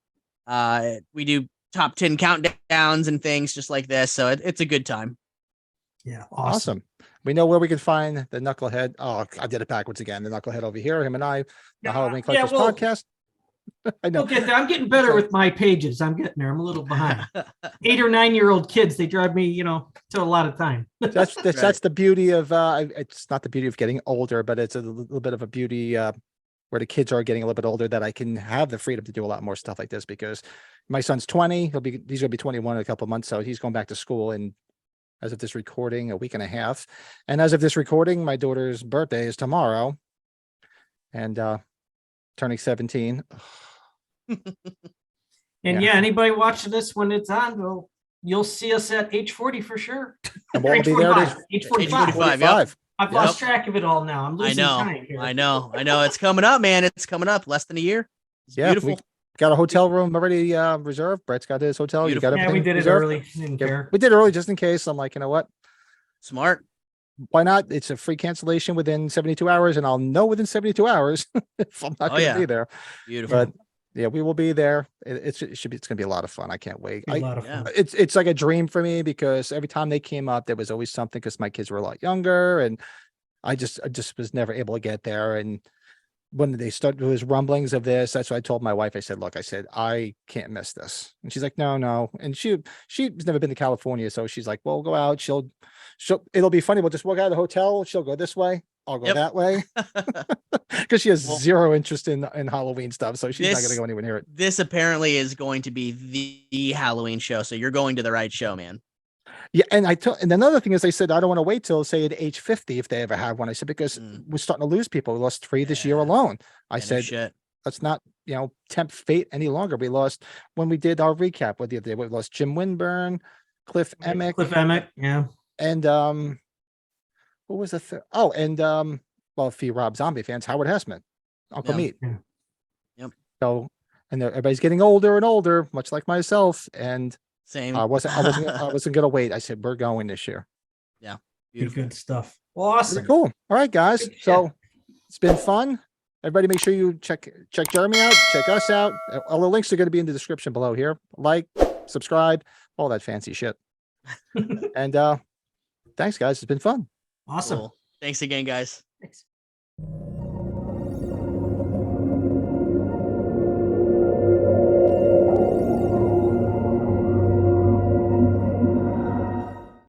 Speaker 3: We do top 10 countdowns and things just like this. So it's a good time.
Speaker 2: Yeah.
Speaker 1: Awesome. We know where we can find the Knucklehead. Oh, I did it backwards again. The Knucklehead over here, him and I, the
Speaker 2: Yeah,
Speaker 1: Halloween
Speaker 2: yeah,
Speaker 1: Collectors
Speaker 2: well-
Speaker 1: podcast. I know.
Speaker 2: We'll get there. I'm getting better with my pages. I'm getting there. I'm a little behind. 8 or 9 year old kids, they drive me, to a lot of time.
Speaker 1: That's the beauty of it's not the beauty of getting older, but it's a little bit of a beauty where the kids are getting a little bit older, that I can have the freedom to do a lot more stuff like this, because my son's 20. He's gonna be 21 in a couple of months, so he's going back to school in, as of this recording, a week and a half. And as of this recording, my daughter's birthday is tomorrow, and turning 17.
Speaker 2: And
Speaker 1: Yeah.
Speaker 2: anybody watching this when it's on, you'll see us at age 40 for sure.
Speaker 1: And we'll be there at
Speaker 2: Age 45.
Speaker 3: 45, yep.
Speaker 2: I've lost track of it all now. I'm
Speaker 3: I
Speaker 2: losing
Speaker 3: know.
Speaker 2: time here.
Speaker 3: I know. It's coming up, man. It's coming up. Less than a year. It's
Speaker 1: Yeah,
Speaker 3: beautiful.
Speaker 1: we got a hotel room already reserved. Brett's got his hotel. You got
Speaker 3: Beautiful.
Speaker 2: Yeah,
Speaker 1: everything
Speaker 2: we did it
Speaker 1: reserved?
Speaker 2: early. Didn't
Speaker 1: Yeah,
Speaker 2: care.
Speaker 1: we did it early just in case. I'm like, you know what?
Speaker 3: Smart.
Speaker 1: Why not? It's a free cancellation within 72 hours, and I'll know within 72 hours if I'm not
Speaker 3: Oh,
Speaker 1: going to
Speaker 3: yeah.
Speaker 1: be there.
Speaker 3: Beautiful.
Speaker 1: But yeah, we will be there. It's going to be a lot of fun. I can't wait.
Speaker 2: A lot of fun.
Speaker 1: It's like a dream for me, because every time they came up, there was always something, because my kids were a lot younger, and I just was never able to get there. And when they started, there was rumblings of this. That's what I told my wife. I said, look, I can't miss this. And she's like, no. And she's never been to California. So she's like, well, go out. It'll be funny. We'll just walk out of the hotel. She'll go this way. I'll go that way. Because she has zero interest in Halloween stuff. So she's not going to go anywhere near it.
Speaker 3: This apparently is going to be the Halloween show. So you're going to the right show, man.
Speaker 1: Yeah, and and another thing is, I said I don't want to wait till, say, at age 50 if they ever have one. I said, because we're starting to lose people. We lost 3 this year alone. I said, let's not tempt fate any longer. We lost, when we did our recap with the other day, we lost Jim Winburn, Cliff Emick,
Speaker 2: yeah,
Speaker 1: and what was the third? Oh, and well, for you Rob Zombie fans, Howard Hessman, Uncle Meat.
Speaker 2: Yeah.
Speaker 3: Yep.
Speaker 1: So, and everybody's getting older and older, much like myself, and
Speaker 3: same.
Speaker 1: I wasn't gonna wait. I said, we're going this year.
Speaker 3: Yeah. Beautiful.
Speaker 2: Good stuff. Well, awesome.
Speaker 1: Very cool. All right, guys.
Speaker 2: Good
Speaker 1: So it's been fun. Everybody, make sure you check Jeremy out, check us out. All the links are going to be in the description below here. Like, subscribe, all that fancy shit. And thanks, guys. It's been fun.
Speaker 2: Awesome.
Speaker 3: Cool. Thanks again, guys.
Speaker 2: Thanks.